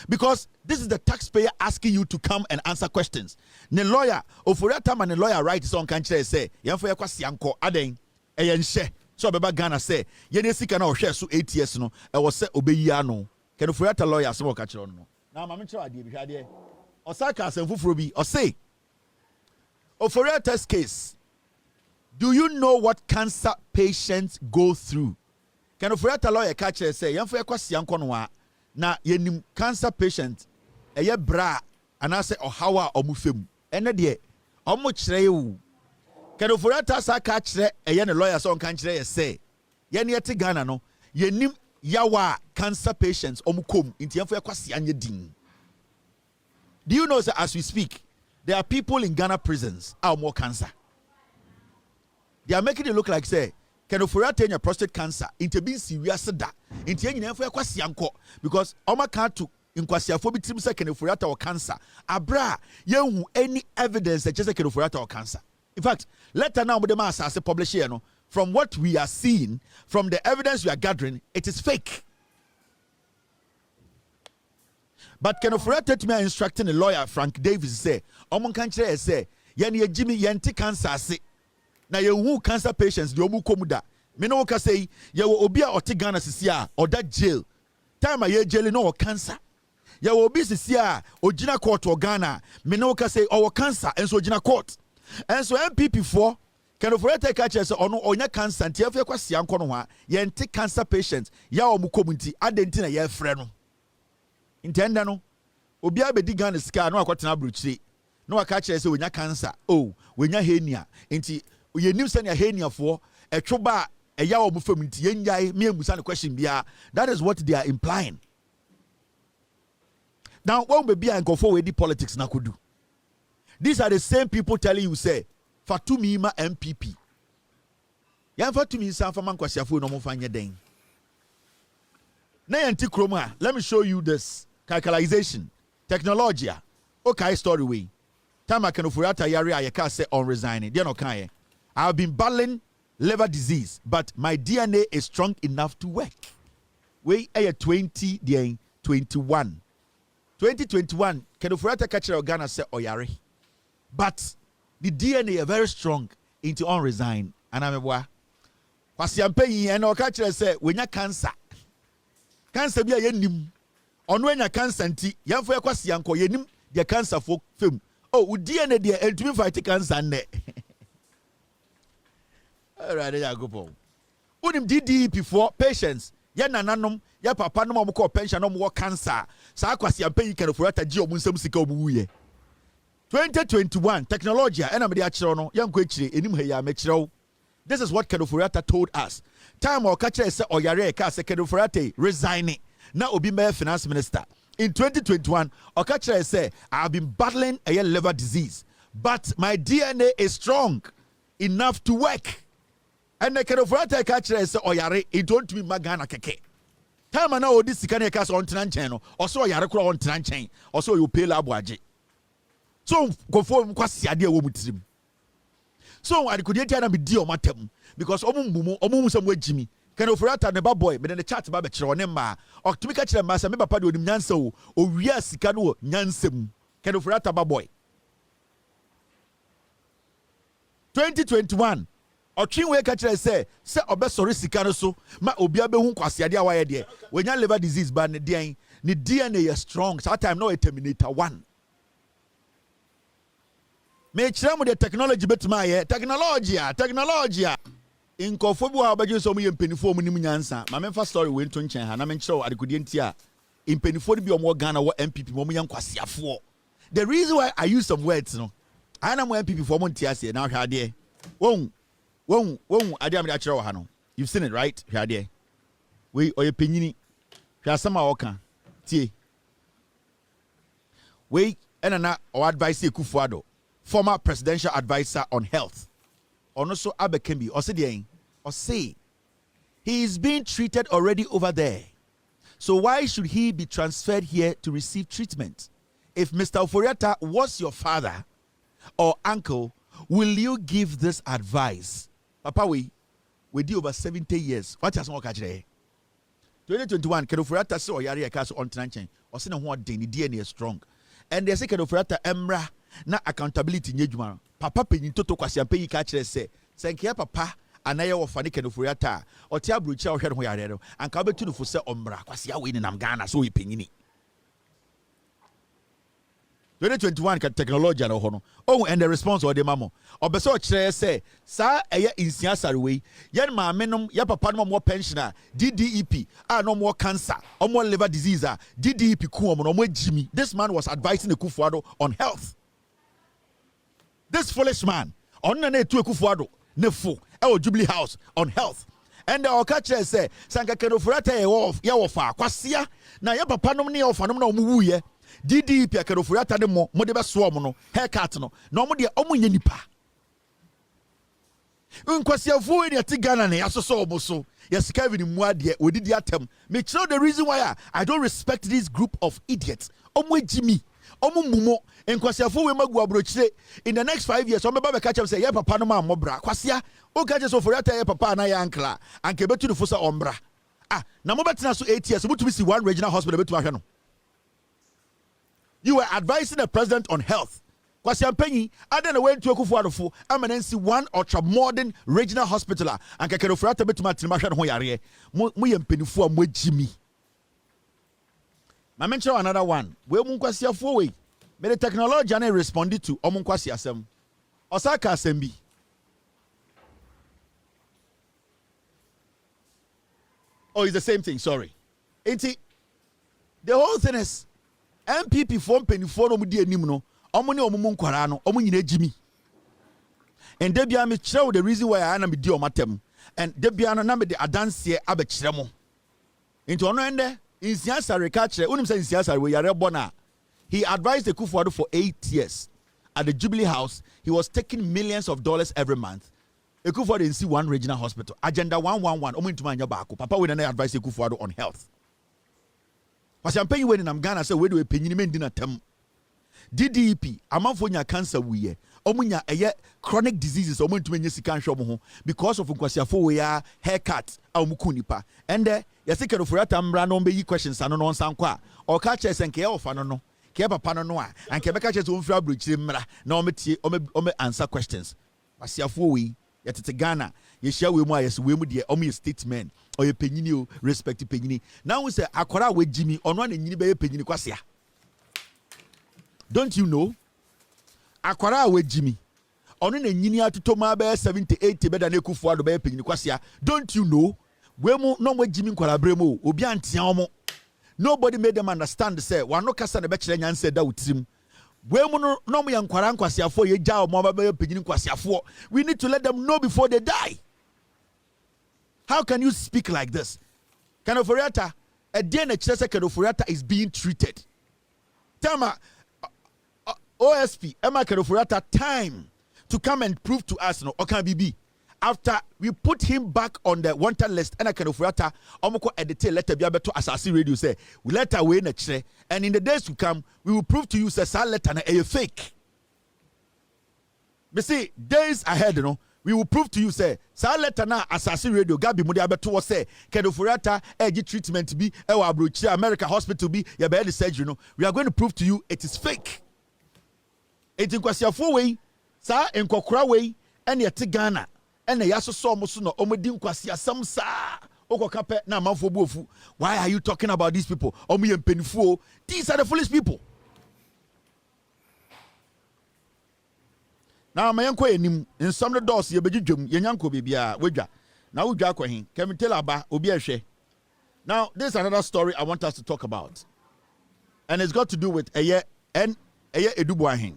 Because this is the taxpayer asking you to come and answer questions. Ne lawyer, Ofori Atta man the lawyer writes on country say, Yanfo Yakwasi Anko Aden, Eyenche. So beba Ghana say yene sika na ohwe so 8 years no e wo se obeyi ano Kenofori Atta lawyer so ka kire no na ma me kire ade bi hwade osaka asem fufuro bi o say Ofori Atta's case, do you know what cancer patients go through? Kenofori Atta lawyer ka kire say yemfo yakwasi anko no a na yenim cancer patient eye bra anase ohawa omufem ene de omo kire you. Kenofori Atta sa ka kire eye ne lawyer so kan kire ye say ye ne yete Ghana no yenim yawa cancer patients omukom inti yemfo yakwasi anye din. Do you know that as we speak there are people in Ghana prisons are more cancer? They are making it look like say Kenofori Atta nya prostate cancer inti be serious da inti yen yemfo yakwasi anko because oma kan to inkwasiafo bi trim say Kenofori Atta or cancer abra yehu any evidence that just Kenofori Atta or cancer. In fact, let us now publish here. No, from what we are seeing, from the evidence we are gathering, it is fake. But Kenofori Atta to me instructing a lawyer, Frank Davis, say, Omon country say, Yeni Jimmy Yenti cancer say, na ye cancer patients, the Omu Komuda. Minoka say, ye will obia or Tigana Sisia or that jail. Time a year jail no cancer. Ye will be Sisia or Gina Court or Ghana. Minoka say, our cancer, and so Gina Court. And so NPP 4 Kenofori Atta catches on onya cancer and tiafia kwasi anko no ha ye nte cancer patients ya omukomunti adenti na ye frɛ no intenda no obi abedi Ghana sika no akwatena abrochire no aka catches say onya cancer wonya hernia nti ye nim sɛ ne hernia fo etwoba eya omufamunti ye nyai me emusa ne question bia. That is what they are implying. Now when we be ankofo we di politics na kodu. These are the same people telling you say Fatumi ma NPP. Yan Fatumi san fa man kwasiafo no mo fanye den. Na yanti kroma, let me show you this calculation. Technology. Okay, story way. Time I can afford Atta yari I can't say on resigning. They no can. I've been battling liver disease, but my DNA is strong enough to work. We are 21. 2021, can afford Atta catch Ghana say oyare. But the DNA is very strong into on resign. And I'm a boy. Kwasi ampeyi and catch say when you cancer. Cancer be a yenim. On when you cancer nti yamfo yakwasi yanko yenim the cancer for film. Oh, DNA there and to me fight cancer ne. Alright, there you go. Unim DDP for patients. Ya nananom, ya papa no mo call pension no mo cancer. Sa kwasi ampeyi can for ata gi omunsam sika obuye. 2021 technology and I'm the no young kwechire enim he ya mechiro. This is what Kedoforiata told us. Time or catcher say oyare ka say Kedoforiata resigning. Now obi me finance minister. In 2021, Okacha say I've been battling a liver disease, but my DNA is strong enough to work. And the Kedoforiata catcher say oyare it don't mean magana keke. Time now this sikane cast on Trancheno, also oyare kura on Tranchen, also you pay labwaje. So go for kwasi ade wo mutrim. So I could get be deal matem because omu some way Jimmy. Can offer at the boy, but then the chat about Chronema or to make a master member party with Nyanso or yes, Cano Nyansem. Can offer at a boy. 2021 or Chinwe catcher say, Sir Obesori Sicanoso, ma Obiabe Hunquasia, why dear. When you liver disease, but the DNA is strong, so time no terminator one. Me chira mo the technology betuma technology in kofobu abaje so mo yempenifo mo nim nyansa ma memfa story we nto nchen ha na me chira adekodi ntia impenifo bi omo Ghana wo NPP mo yankwasiafo. The reason why I use some words no I na mo NPP for mo ntia se na hwa de won ade am de chira wo ha no you've seen it right hwa de we oyepenyini hwa sama oka tie we enana o advice Ekufuado, former presidential advisor on health. Also Abekembi, or say he is being treated already over there. So why should he be transferred here to receive treatment? If Mr. Oforiata was your father or uncle, will you give this advice? Papa, we do over 70 years. What has more catch there? 2021, Oforiata saw Yari Akaso on Tranchen, or seen what DNA is strong. And they say Oforiata Emra. Na accountability nyejuma papa penyin toto kwase ampeyi ka kire se senkia papa anaye wo fane Kedoforiata o tia brucha o hwe ho yare no anka obetu no fo se omra kwase awe ni nam Ghana so yepenyini 2021 ka technology na ho no oh and the response o de mamo obese o kire se sa eye insia sarwe yen maame nom ya papa no mo pensioner DDEP no more cancer or more liver disease DDEP ku no mo agimi. This man was advising Ekufuado on health. This foolish man on na etu Ekufuado ne fo e Jubilee House on health. And the okache say sanka Kedoforiata ye wo fa kwasea na ye papa nom ne ye ofa nom na omu wuye DDP Kedoforiata de mo de be so mo no haircut no na omo de omo nya nipa nkwasea fu e de ti Ghana ne asoso omo so yes Kevin Muade odidi atem me know the reason why I don't respect this group of idiots omo ejimi omo mumo nkwasiafo we magu abrochire in the next 5 years omo ba catch am say ye papa no ma mobra kwasea o catch so Oforiata ye papa na ye ankla anke betu no fosa ombra na mo betina so 8 years mutumi si one regional hospital betu ahwe no. You were advising the president on health. Kwasi ampenyi ada na went to Ekufuado fo amanensi one ultra modern regional hospital anke Kedoforiata betu matima hwe no ho yare mo yempenifo a mo agimi. I mention another one. We munkwasi afo but the technology and responded to omunkwasi asem. Osaka asembi. Oh, it's the same thing, sorry. The whole thing is NPP form penifo no mudi anim no. Omo ne omo munkwara no, omo nyina gimi. And debia me kire the reason why I na me di omatem. And debia no na me de adanse abekire mo. Into ono ende in Siasare catcher, unim say in Siasare we are bona. He advised Ekufuado for 8 years at the Jubilee House. He was taking millions of dollars every month. Ekufuado in see one regional hospital. Agenda 111. Omuntuma bako. Papa we na advise Ekufuado on health. Parce I'm paying when in Ghana say we do a penny men dinner tem. DDEP amanfo nya cancer wiye omunya eye chronic diseases omuntumi nya sika nhwe ho because of nkwasiafo we ya haircut amuku nipa ende yesi kedofurata mbra no be questions ano no nsanko a o ka che senke ye ofa no no ke papa no no a anke be ka che so mfra brochire mmra na ome answer questions asiafo we yetete Ghana ye share we mu a yes we mu de omo ye statement o ye penyini o respect penyini now we say akora we jimi ono na nyini be ye penyini kwasia. Don't you know? Akwara we Jimmy. Ono na nyini atoto ma be 70-80 be da na ekufu ado be penyini kwasia. Don't you know? We mu no we Jimmy nkwara bremo obi antia omo. Nobody made them understand say wano kasa na be kire nyanse da utirim. We mu no mo ya nkwara nkwasiafo ye ja omo ba be penyini nkwasiafo. We need to let them know before they die. How can you speak like this? Kanoforiata, a day na kire say Kanoforiata is being treated. Tama OSP Emma Kanoforiata time to come and prove to us no Okan after we put him back on the wanted list and Kanoforiata omoko edit letter bi abeto asasi radio say we let away na kire and in the days to come we will prove to you say sa letter na a fake. Me see days ahead no we will prove to you say sa letter na asasi radio gabi mu de abeto say Kanoforiata egi treatment bi e wa abrochi America hospital bi ya be the surgery no we are going to prove to you it is fake. Eti nkwasiafo wei sa enkokora wei ene yete Ghana ene yasoso omoso no omodi nkwasiasam sa okokape na amanfo buofu. Why are you talking about these people? Omo ye mpenifu. These are the foolish people. Now mayenko enim in some the doors ye begidwom ye nyanko bibia wedwa na wodwa akwahin Kevin Taylor ba obi ehwe. Now this is another story I want us to talk about, and it's got to do with eye edubuahin.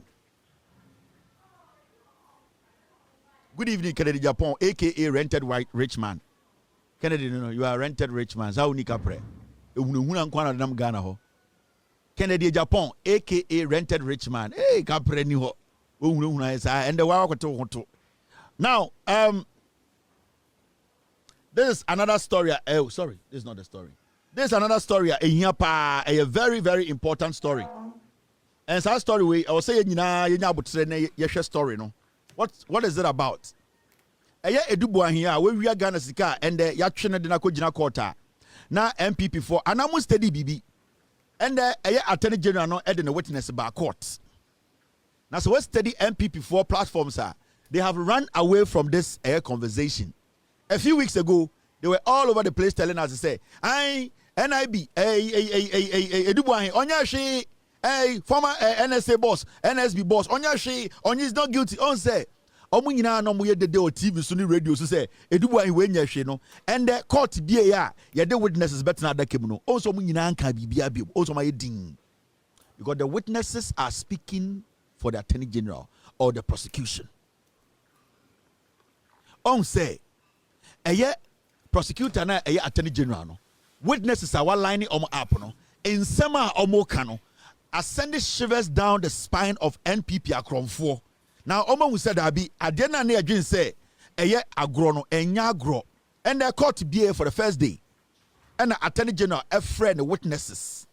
Good evening, Kennedy Japan, aka rented white rich man. Kennedy, no, you are rented rich man. How unika pre? Ghana ho. Kennedy Japan, aka rented rich man. Hey, kapre ni ho. And the wa to. Now, this is another story. Oh, sorry, this is not the story. This is another story. A very, very important story. And that story we I will say yenya story no. What is it about? Eye edubuahin a we wia Ghana sika and ya twene de na kogina quarter na NPP for anamu steady bibi and eye attorney general no e de the witness ba court. Now so we study NPP for platforms they have run away from this conversation. A few weeks ago they were all over the place telling us to say NIB edubuahin onya hwe former NSA boss, NSB boss, Onya is not guilty. On say, Omu nyina no mo ye dede o TV so ni radio so say, Edubuahin we nya hwe no. And the court bia ya, ye the witnesses better na adakem no. Also omu nyina anka bibia bi. Also ma ye din. Because the witnesses are speaking for the attorney general or the prosecution. On say, prosecutor na attorney general no. Witnesses are one lining omo up no. In sema omo kano. Ascending shivers down the spine of NPP Akromfo. Now, Omo said, Abi, Adena ne adwin say, eye agro no, enya agro. And the court BA for the first day. And the attorney general, a friend, witnesses.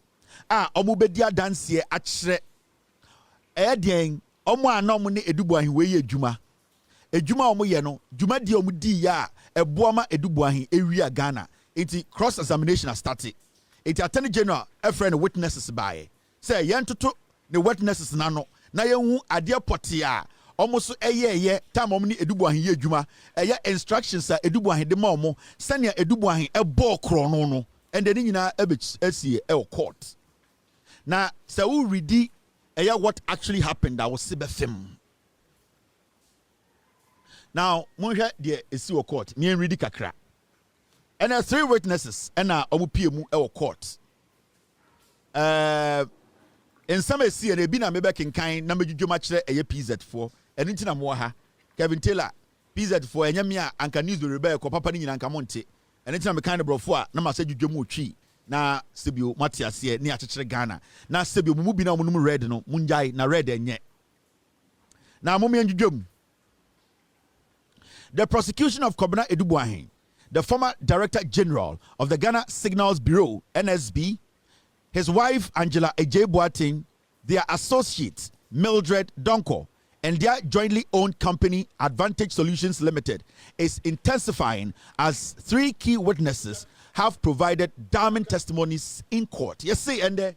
Omo bedia dance here at Shre. Dien, Omo anomu ne edubuahin weye juma. Ejuma omo ye no, juma di omo di ya, ebuama edubuahin area Ghana. Iti cross examination has started. Iti attorney general, a friend, witnesses by. Say yentutu the witnesses nano na yehu ade potia almost eye time omni edubuahin ye adwuma instructions edubuahin de ma omo senia edubuahin ebo kro no and then nyina esie court na say we ready what actually happened that was sibefim. Now monhwe de esi court me ready kakra and there 3 witnesses and na omo pie mu court. In some see and be na me back in kind na medwudwoma kire PZ4 and ntina mo ha Kevin Taylor PZ4 enya me a anka news do rebel ko papa ni nyina anka monte and ntina me kind brofo a na ma se dwudwom otwi na sebio matiase ne akekere Ghana na sebio mu bi na mo num red no munjai na red enye na mo me dwudwom. The prosecution of Kobina Edubuahin, the former Director General of the Ghana Signals Bureau, NSB, his wife Angela Ejeboating, their associate, Mildred Donko, and their jointly owned company, Advantage Solutions Limited, is intensifying as 3 key witnesses have provided damning testimonies in court. Yes, see, and the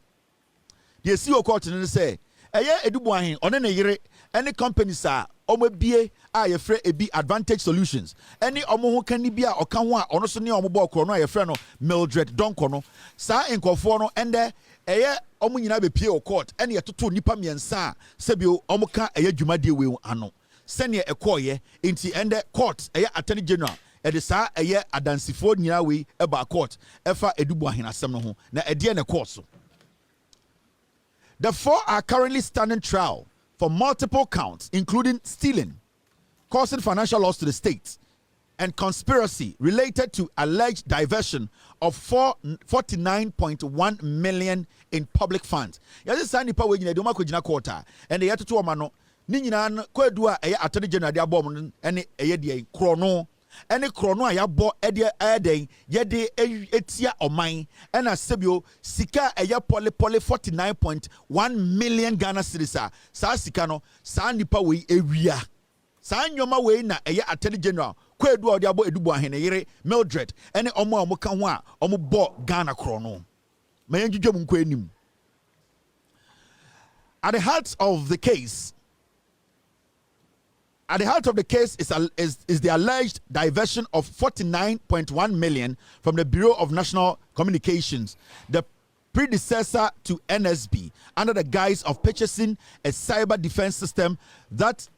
EOCO court and say, edubuahin on an yere any companies are omebie a yefre ebi Advantage Solutions any omo ho kan bia okanwa ono so ne omo bo krono yefre no Mildred Donko no sa enkofo no ende omo nyina be pie o court ene yetoto nipa miensa sebio omo ka dwumade we ano sene ekoye nti ende court Attorney General ede sa adansifo nyina we eba court efa edubuahin asem no ho na ede ne court so. The 4 are currently standing trial for multiple counts, including stealing, causing financial loss to the state, and conspiracy related to alleged diversion of 49.1 million in public funds. Yes, Sandy Power in the Dumakujina quarter, and the Yatu Amano, Nina Kodua, Attorney General, the Abom, and a chrono. Any chrono ya bo edia eden yede etia omai and a sebio sika pole 49.1 million Ghana cedis sa sika no sa nipa we ewia sa nyoma we na Attorney General kwedu odi abo edubu ahene yere Mildred ene omo ka ho a omo bo Ghana chrono mayenjudwam nko anim. At the heart of the case is the alleged diversion of 49.1 million from the Bureau of National Communications, the predecessor to NSB, under the guise of purchasing a cyber defense system that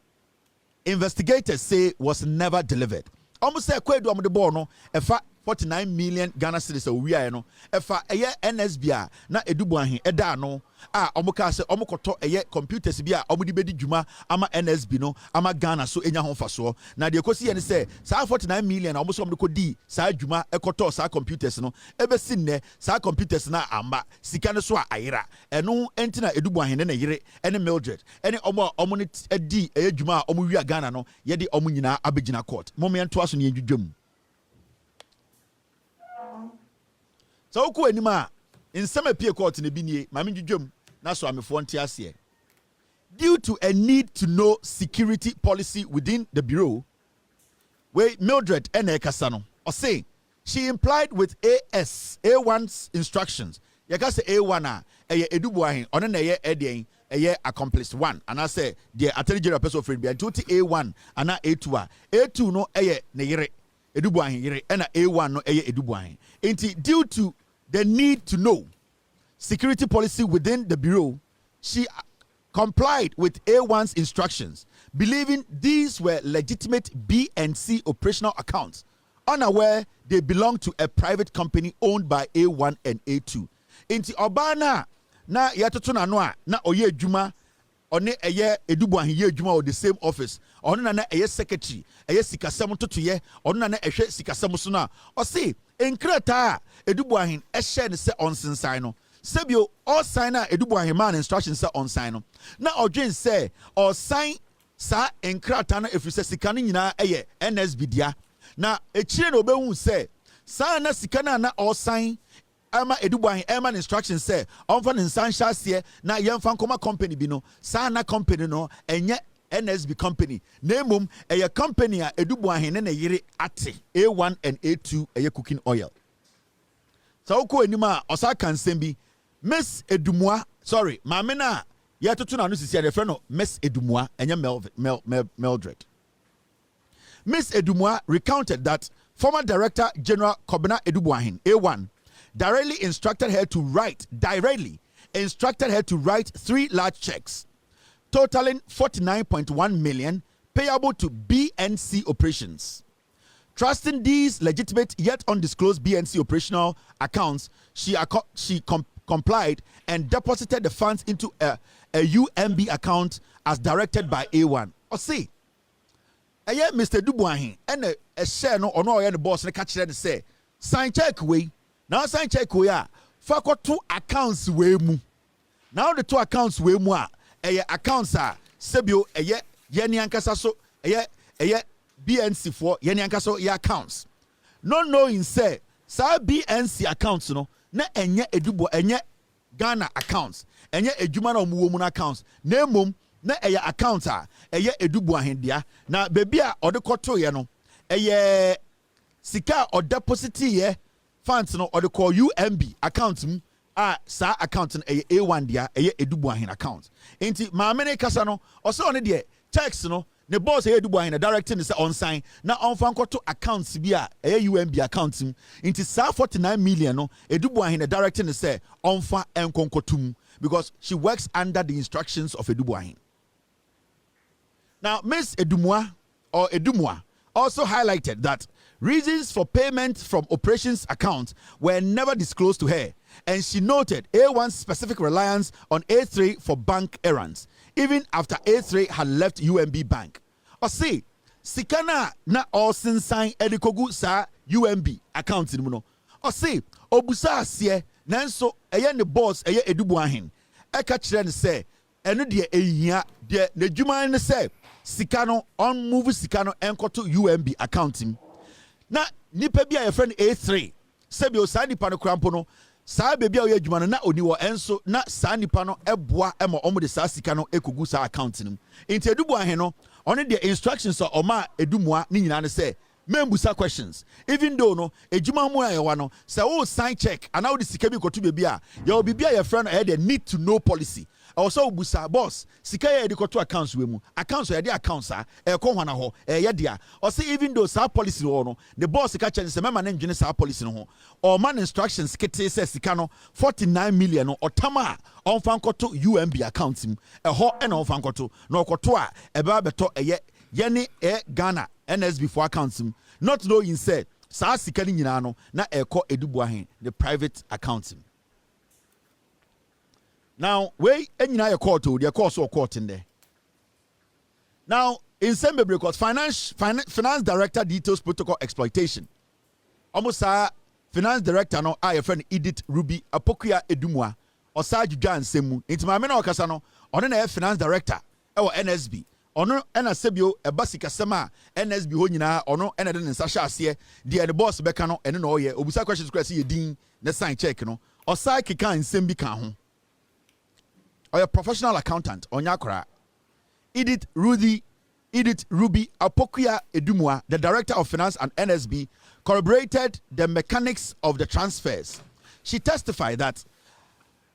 investigators say was never delivered. Almost say kwedu amu de bono efa 49 million Ghana cedis we are no efa NSB na edubuahin eda no omuka se omukoto computers bi omudi bedi dwuma ama NSB no ama Ghana so enya ho faso na de ekosi ye ne se sa 49 million omuso omde kodi sa dwuma ekoto sa computers no ebesi nne sa computers na amba sika ne so ayira eno entina edubuahin ne yire ene Mildred ene omo ne edi dwuma omu wi Ghana no ye de omu nyina abegina court momento aso ne yedwum. So ku anima in some appeal court in the binie mami dwum na so amefo ntiase. Due to a need to know security policy within the bureau, where Mildred kasa no or say she implied with A1's instructions. Yaka say A1 edubuahin ono na accomplice 1 and I say the Attorney General person friend be A1 and A2 A2 no ne yere edubuahin yere and A1 no edubuahin. Due to the need to know security policy within the bureau, she complied with A1's instructions, believing these were legitimate B&C operational accounts, unaware they belong to a private company owned by A1 and A2. Inti obana na yatoto na noa na oye adwuma one edubuahin ye adwuma of the same office ono na secretary sikasem totoye ono na ehwe sikasem so na o se enkrata edubuahin ehye ne se onsensan no sebio all sign na edubuahin man instruction se on sign no na odwen se all sign sa enkrata na efrise sika no nyina NSB dia na echire na obehu se sa na sika na all sign ama edubuahin man instruction say onfa ne nsan hyase na yemfa nkoma company bi no sa na company no enye NSB company nemum company a edubuahin ne yire ate A1 and A2 cooking oil. So ko enima osa kan sembi Miss Edumua sorry maame na yetoto na no sisi de friend no Miss Edumua enye Mildred. Miss Edumua recounted that former Director General Kobina Edubuahin A1 directly instructed her to write 3 large checks totaling 49.1 million payable to B&C operations. Trusting these legitimate yet undisclosed B&C operational accounts, she complied and deposited the funds into a UMB account as directed by A1. Or see, Mr. Dubuahin and a share no or no boss and catch them say sign check way. Now sign check we are for 2 accounts we mu. Now the 2 accounts we mu accounts are sebio yeni ankasa so BNC for yeni ankasa so accounts. No knowing say sa BNC accounts no na enye edubo enye Ghana accounts ɛnyɛ adwuma na ɔmo wɔ mu accounts na emom na ɛyɛ account a ɛyɛ edubuahen dia na beebi a ɔde kɔto yɛ no ɛyɛ sika or deposit yɛ funds no ɔde kɔ UMB account mu a saa account no ɛyɛ A1 dia ɛyɛ edubuahen account enti maame ne kasa no ɔsɛ ɔne deɛ checks no ne boss ɛyɛ edubuahen na directing ne sɛ ɔnsan na ɔnfa nkɔto accounts bi a ɛyɛ UMB account mu enti saa 49 million no edubuahen na directing ne sɛ ɔnfa ɛnkɔnkɔtum because she works under the instructions of edubuahen. Now Miss Edumua or Edumua also highlighted that reasons for payment from operations account were never disclosed to her, and she noted A1's specific reliance on A3 for bank errands, even after A3 had left UMB Bank. Or say, Sikana na osinsan edikogu sa UMB account in muno. Or say, Obusa asiye, nanso eye ne boss eye Edubuahen. Eka chire ne say, eno de ehia de ne dwuma ne say, Sikano on move Sikano enko to UMB account him. Na nipa bi a your friend A3 sebio saa nipa no krampo no saa bebi a oyɛ adwuma no na oni wɔ enso na saa nipa no ɛboa ɛma ɔmo de saa sika no ekogu saa account nim nti Edubuahen no ɔne the instructions a ɔma Edumua ne nyina ne sɛ membusa questions even though no adwuma mu a yɛwa no sɛ wo sign check ana wo de sika bi koto bebi a yɛ obi bi a your friend ɛyɛ the need to know policy. Also busa boss sika ye de koto accounts we mu accounts ye de accounts a e ko hwana ho ye dia o say even though sa policy no the boss ka chen se mema na ndwene sa policy no ho o man instructions kete se sika no 49 million no otama on fan koto UMB accounts mu e ho e na on fan koto na okoto a e ba beto ye ne Ghana NSB for accounts mu not knowing say sa sika ni nyina no na e ko Edubuahen the private accounts mu. Now, we enyina ye court o, the course or court in there. Now, in Sembe because finance director details protocol exploitation. Almost finance director no a friend Edith Ruby Apokuya Edumua or Saju Jan Semu. Into my mena okasa no, on na finance director or NSB. Ono ena sebio e basika sema NSB ho nyina ono ena de nsa hya ase de the boss beka no ene no ye obusa questions kwesi ye din na sign check no. Osai kika nsem bi kan ho. Or a professional accountant on Yakora. Edith Ruby Apokuya Edumua, the director of finance and NSB, corroborated the mechanics of the transfers. She testified that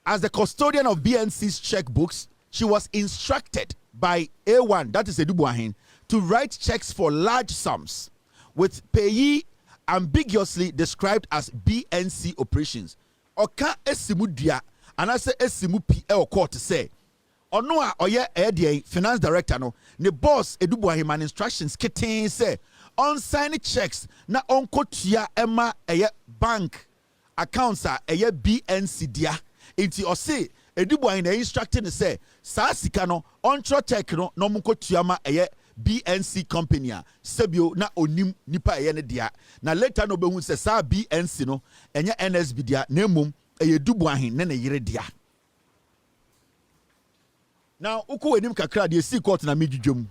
as the custodian of BNC's checkbooks, she was instructed by A1, that is Edubuahen, to write checks for large sums, with payee ambiguously described as BNC operations. Oka esimudia. And I say esimu PL court say ono a oye finance director no ne boss Edubuahen man instructions keten say on sign checks na on kotua ema bank accounts a BNC dia enti o say Edubuahen na instructing say saa sika no on check no no mo kotua ma BNC company a sebio na onim nipa ne dia na later no be hu say saa BNC no enye NSB dia na emom Edubuahen ne yire dia. Now uko wenim kakra de see court na medjudwom.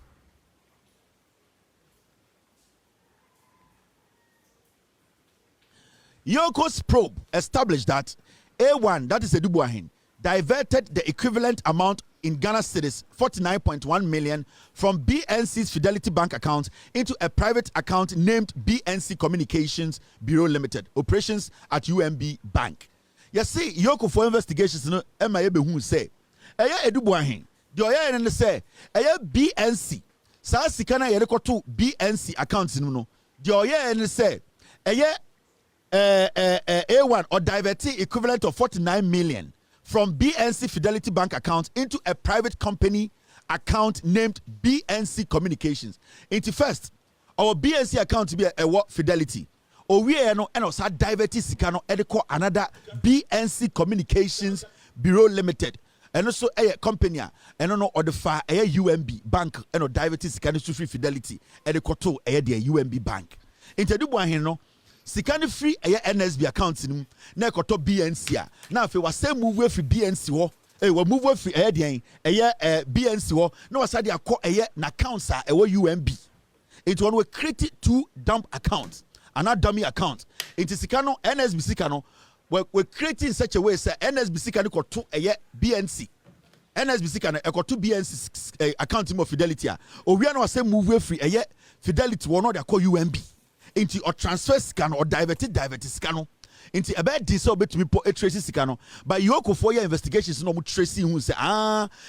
EOCO's probe established that A1, that is Edubuahen, diverted the equivalent amount in Ghana cedis 49.1 million from BNC's Fidelity Bank account into a private account named BNC Communications Bureau Limited, operations at UMB Bank. You see, EOCO for investigations no MIA who say, Eya Edubuahen, the Oya and say, Eya BNC, Sa Sikana Yereko to BNC accounts no, the Oya and say, Eya A1 or diverting equivalent of 49 million from BNC Fidelity Bank account into a private company account named BNC Communications. Into first, our BNC account to be a what Fidelity. Or we are no and also diverting Sikano Edeko another BNC Communications Bureau Limited. And also a company and no or the far a UMB bank and diverting Sikano to free Fidelity Edeko to a UMB bank. Into Edubuahen no Sikani free a NSB account in na koto BNC a na fe wase move we free BNC ho we move we free a BNC ho na wasa de akọ na accounts a UMB it one we create two dump accounts and a dummy account it is Sikano NSB Sikano we're creating such a way say NSBC can go to BNC. NSBC can go to BNC accounting of Fidelity. Or we are not saying move free Fidelity will not call UMB into or transfer scan or diverted scan. Into about this or to me a tracy sicano, but EOCO for your investigations no tracy who say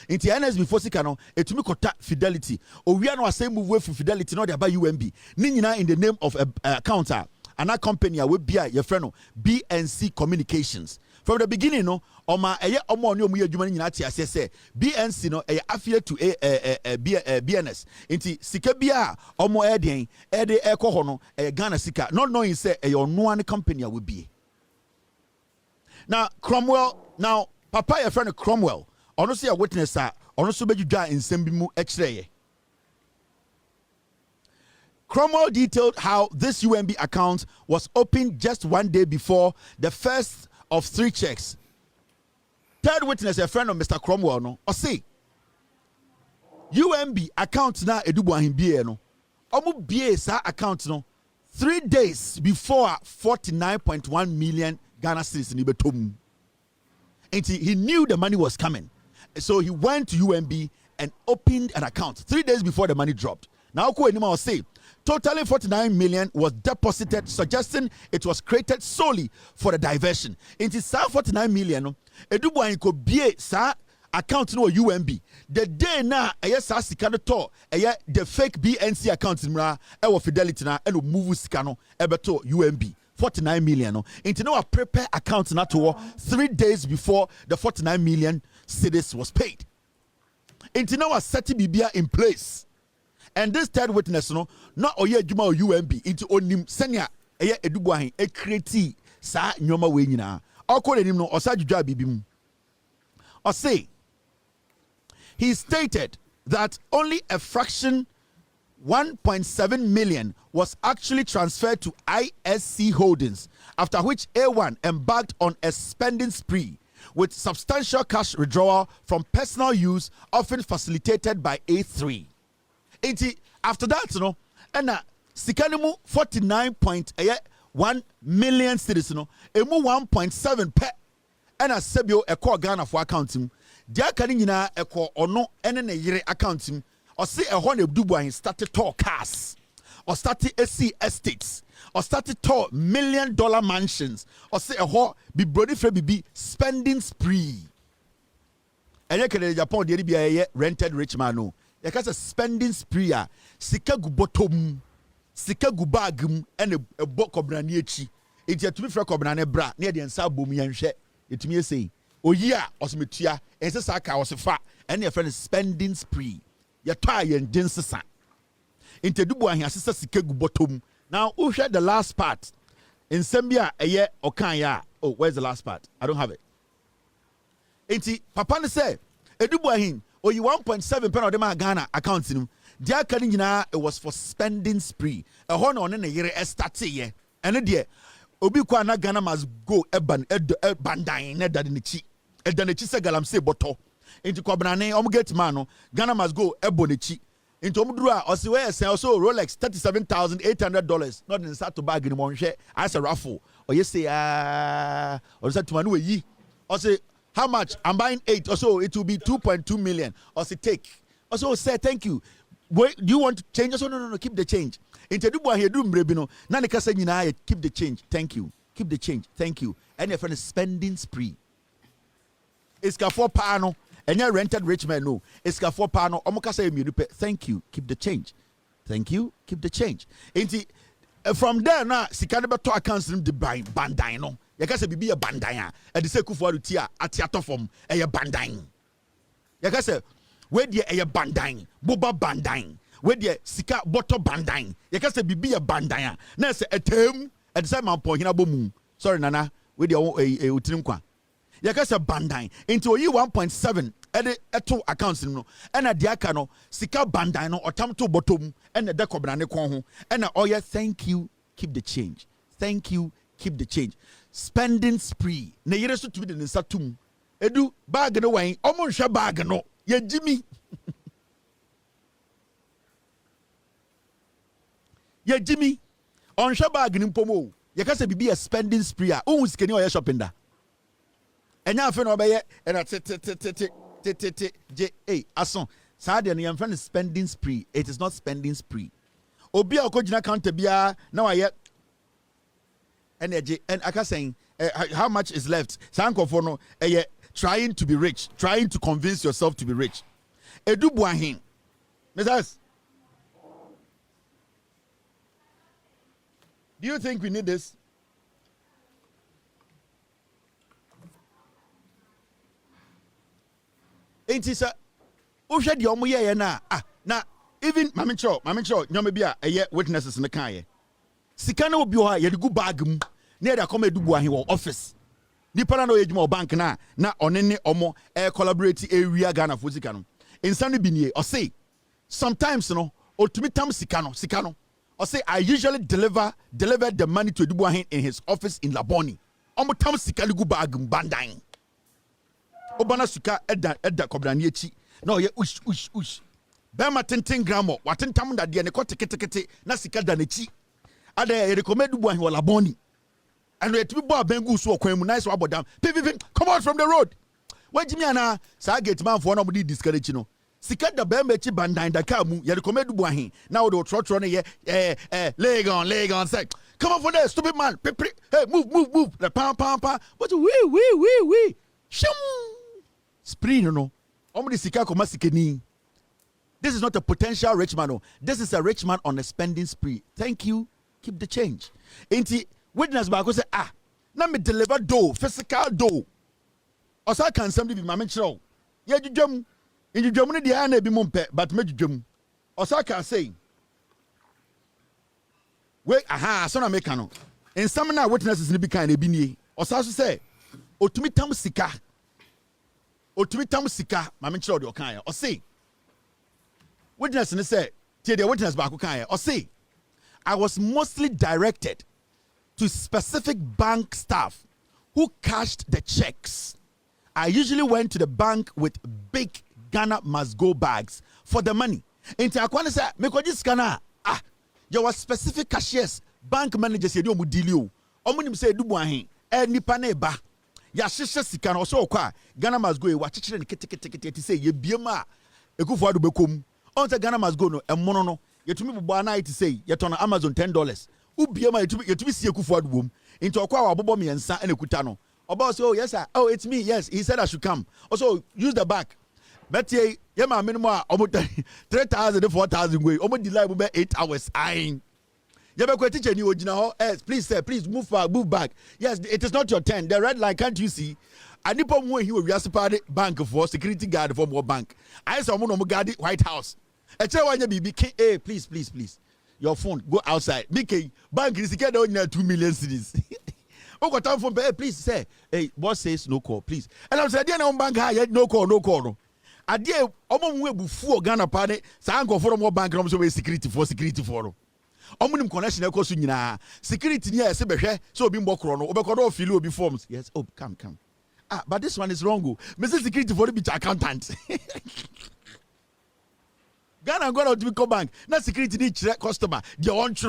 into NS before sicano, it to me contact Fidelity, or we are not saying move away from Fidelity, not about UMB. Nina in the name of a counter, and that company will be your friend BNC Communications. From the beginning, no, Oma no mu adwuma nyina tia say BNC no affiliate to BNS. Into sika bia omo eden ede ekọ no Ghana sika, not knowing say no one company will be. Now, Papa, your friend Cromwell, honestly, a witness, honestly, be judged in Sembimu X-ray. Cromwell detailed how this UMB account was opened just 1 day before the first of 3 checks. Third witness, a friend of Mr. Cromwell, no, or say, UMB account na edubu ahimbiye no, omu biye sa account no 3 days before 49.1 million Ghana cedis in Ibetom. And he knew the money was coming. So he went to UMB and opened an account 3 days before the money dropped. Now, Koenima will say, totally 49 million was deposited, suggesting it was created solely for the diversion. And it's 49 million, Edubu and could be sa account no UMB. The day na sa sikano to the fake BNC account in Fidelity na and move sikano ebeto UMB. 49 million. No? Into now a prepare account na to 3 days before the 49 million cedis was paid. Into now a setting bibia in place. And this third witness, no, not oye juma or UMB into onim senya edubuahin e create sa nyoma we nyina. Akọ enim no osa jujua bibim. Or say he stated that only a fraction 1.7 million was actually transferred to ISC Holdings, after which A1 embarked on a spending spree with substantial cash withdrawal from personal use, often facilitated by A3. After that, you know, and Sikanimu 49.1 million citizens, emu 1.7 pe, and a Sebio Eko Ghana for accounting. Dia Kanina Eko or no, and a year accounting. Or say a honey dubu and started tall cars, or started SC estates, or started tall $1 million mansions, or say a ho be brody for be spending spree. And you can Japan the be rented rich man no. You can say spending spree sika gubotom, sika gubagum, and a book of braniechi. It's a to be for cobrane bra near the ensa boom yanche. It me say, oh yeah, osmetia, and says Saka was a fat, and your friend is spending spree. Your tie and dinsesa. Into Dubu and sister Sikegu bottom. Now, who shared the last part? In Sembia, a year or Kanya. Oh, where's the last part? I don't have it. Inti Papa say, Edubuahin, or you 1.7 pen of the Ghana accounting. Dear Kanina, it was for spending spree. A horn on a year estate. And a dear Obikwana Ghana must go bandine, Nedanichi. Edanichi Sagalam say bottle. Into Kobrane, get mano, Ghana must go ebonichi. Into Omudra, or see where also Rolex $37,800. Not in Sato bag in Monche as a raffle. Or you say, or said to Manu ye. Or say, how much? I'm buying 8 or so, it will be 2.2 million. Or say, take. Also, say, thank you. Wait, do you want to change? Also, no, keep the change. Into Dubois here, do Mbrebino. Nanika saying, keep the change. Thank you. Keep the change. Thank you. And your friend is spending spree. It's got 4 pano. And you rented rich man no. It's got 4 pano. Thank you. Keep the change. Thank you. Keep the change. From there now, Sikaniba to accounts the bandai no. You can say be a bandai. And the seku for tia at theater form a bandai. You can say where the a bandai, boba bandai, where the sika bottle bandai. You can say be a bandai. Now say a term at the same point in a boom. Sorry, Nana, with your utrimqua. You can say bandai into a 1.7 at 2 accounts no and a diakano sika bandai no or tam to bottom and a decobrane konho and a oya thank you keep the change. Thank you keep the change. Spending spree. Na yere so to be the satum. Edu bag no wine. Omonsha bag no. Ye Jimmy. Ye Jimmy. Onsha bag ni pomo. You can say be a spending spree. Who's can you shopping da? And now, friend, obey and hey, ason. Sad and your friend is spending spree. It is not spending spree. Obi a kojina counter bia now I yet energy and I can say how much is left. Sanko for no trying to be rich, trying to convince yourself to be rich. Edu buahin. Mrs. Do you think we need this? Ain't it, sir? Who said your moye na? Na even Mamicho, Nyomebia, a year witnesses in the car. Sikana will be a good bag near the Come Dubuahi office. Nipana no age bank na on any or air collaborating area Ghana Fuzikano. In Sunday Binie, or say, sometimes, or to me, Tam Sikano. Or say, I usually deliver the money to Dubuahin in his office in Laboni. Omo Tam Sikalugu bag bandang. Obana Suka Edda Kobraniechi. No, ye ush. Bema 10 gramo, waten tamu da dia ne ko teke na sika da nechi. Ada ye recommend Dubuahin wa Laboni. And we to be boy bengu so kwan mu nice wabodam. Come out from the road. Where Jimmy ana sa gate man for no be discourage no. Sika da bema chi bandan da ka mu ye recommend Dubuahin. Now do trotro ne ye leg on say. Come on for there stupid man. Hey move. The pam. What we. Shum. Spree no. Omudi sika koma sikeni. This is not a potential rich man. No. This is a rich man on a spending spree. Thank you. Keep the change. Ain't witness back say na me deliver dough, physical dough. Osa can somebody be mama chiro. Ye jujum. In jujum ne dia na bi mumpe, but me jujum. Osa can say wait so na make no. In some na witnesses ni bi kan e bi nie. Osa so say otumi tam sika. Mama chiro de okan ya. O say witness ni say tie the witness back kan ya. O say I was mostly directed to specific bank staff who cashed the checks. I usually went to the bank with big Ghana must go bags for the money. Into Akwana say, me ko this kana there was specific cashiers, bank managers ye omu deal omu nim say Dubuahin nipa na eba. Ya hyehyɛ sika no so kwa Ghana must go e wa kyekyere ne kete say ye biema Ekufu Ado bekom. On say Ghana must go no emono no yetumi bubo na it say yeton Amazon $10. Ubiema yetumi sie Ekufu Ado bom. Into okwa wa bobo miensa ene kuta no. Oba say, oh yes sir, oh it's me, yes, he said I should come. Also use the back. But ye ma minimum almost 3,000 to 4,000 way. Almost delay be 8 hours. Ain. Yabekwe teacher ni ojina ho. Yes, please sir, please move back. Yes, it is not your turn. The red line, can't you see? Anipo mu he we party bank for security guard for more bank. I saw mo guard White House. E che wanya bibi hey please. Your phone go outside. BK bank is secure only 2 million cedis. Oko time phone hey please sir. Hey boss says no call please. And I'm saying na bank ha no call no. Ade omo mu ebufu Ghana pa ne sa anko for mo bank no so we security for no. Omo nim connection e koso nyina. Security ni e se behwe so obi mbokro no obekọ do fill obi forms. Yes, oh come. But this one is wrong. Mr. Security for the accountant. Ghana go to the bank. Na security need customer. They want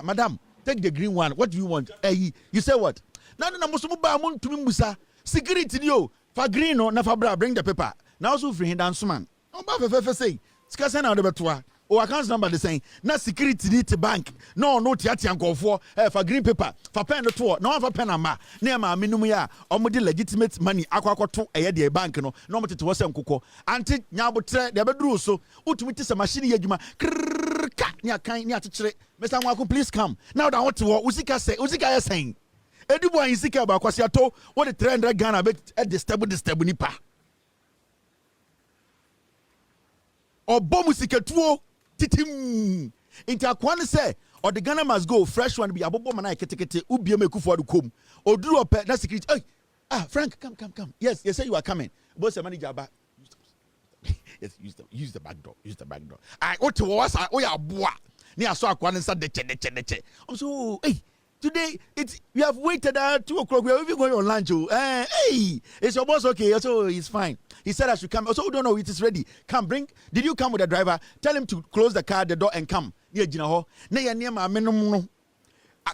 madam, take the green one. What do you want? You say what? Na musumu ba mun tumi musa. Security ni yo. For green no na fa bra bring the paper. Now so free dance man. On ba fe say. Sika say na de betua. O account number the saying. Na security need to bank. No tiati ankofo. For green paper. For pen the tour. No for pen ama. Na ma minimum ya. Omo de legitimate money akwakoto de bank no. No mo tete wo sem kokko. Anti nyabotre de bedru so. Utumi te se machine ye adwuma. Ka ni akan ni atechire. Mr. Nwako please come. Now that what wo usika ya saying. Edubuahin sika ba kwasi ato. What the 300 Ghana be at the stable nipa. Obo musiketuo titim into Akwana say or the Ghana must go fresh one be abobo mana ketekete ubiema Ekufu Ado kom oduru ope na security Frank come yes you say you are coming boss the manager ba yes use the back door what was ya boa ni aso Akwana nsa deche I'm so today we have waited 2 o'clock. We are even going on lunch. Hey, is your boss okay? So he's fine. He said I should come. Also, don't know it is ready. Come, bring. Did you come with the driver? Tell him to close the door and come. Yeah, Jinaho. Ne ya niema menomuno.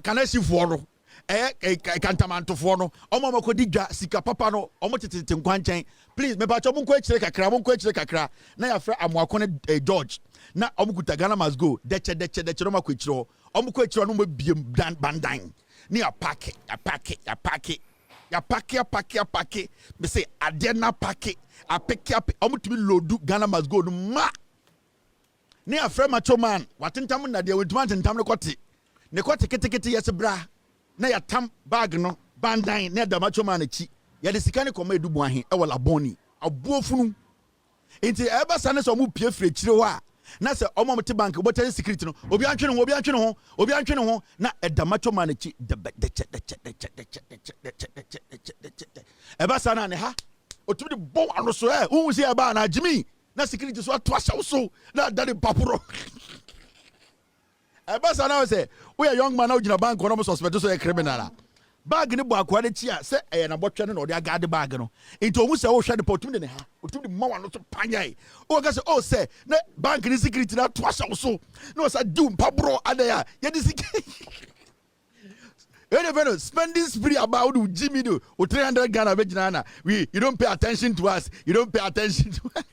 Can I see for? kantamantofo no omo makodi dwa sika papa no omo tete nkwanchen please me ba cho mo nko akire kakra na ya fra amoako ne George na omo kuta Ghana must go deche no makọ akire omo kọ akire no mo biem bandan ni ya pack me say adena pack omo timi lodu Ghana must go no ma ni ya fra macho man watentam na de wetuma tentam ne kote ne kote kete yes bra na ya tam bag no bandan na da macho man achi ya de sika ne koma edubu ahe e wala boni abuofunu enti eba sane so mu pie fre chire ho a na se omo mte bank botan security no obi antwe ne ho na e da macho man achi de eba sane ne ha otumi de bon ano so hu si eba na jimi na security so ato ashawo so na da de papuro Ebasa now say we a young man now in bank no suspect so a criminal. Bag ni bo akwa de chia say na botwe no de guard bag no. Into omu say wo hwe de potum de ne ha. Otum de mawa no so panyai. O ga say o say na bank ni security na to asha so. No say do pabro adaya. Ye di security. You spending spree about Jimmy do 300 Ghana bejina na. You don't pay attention to us. You don't pay attention to us.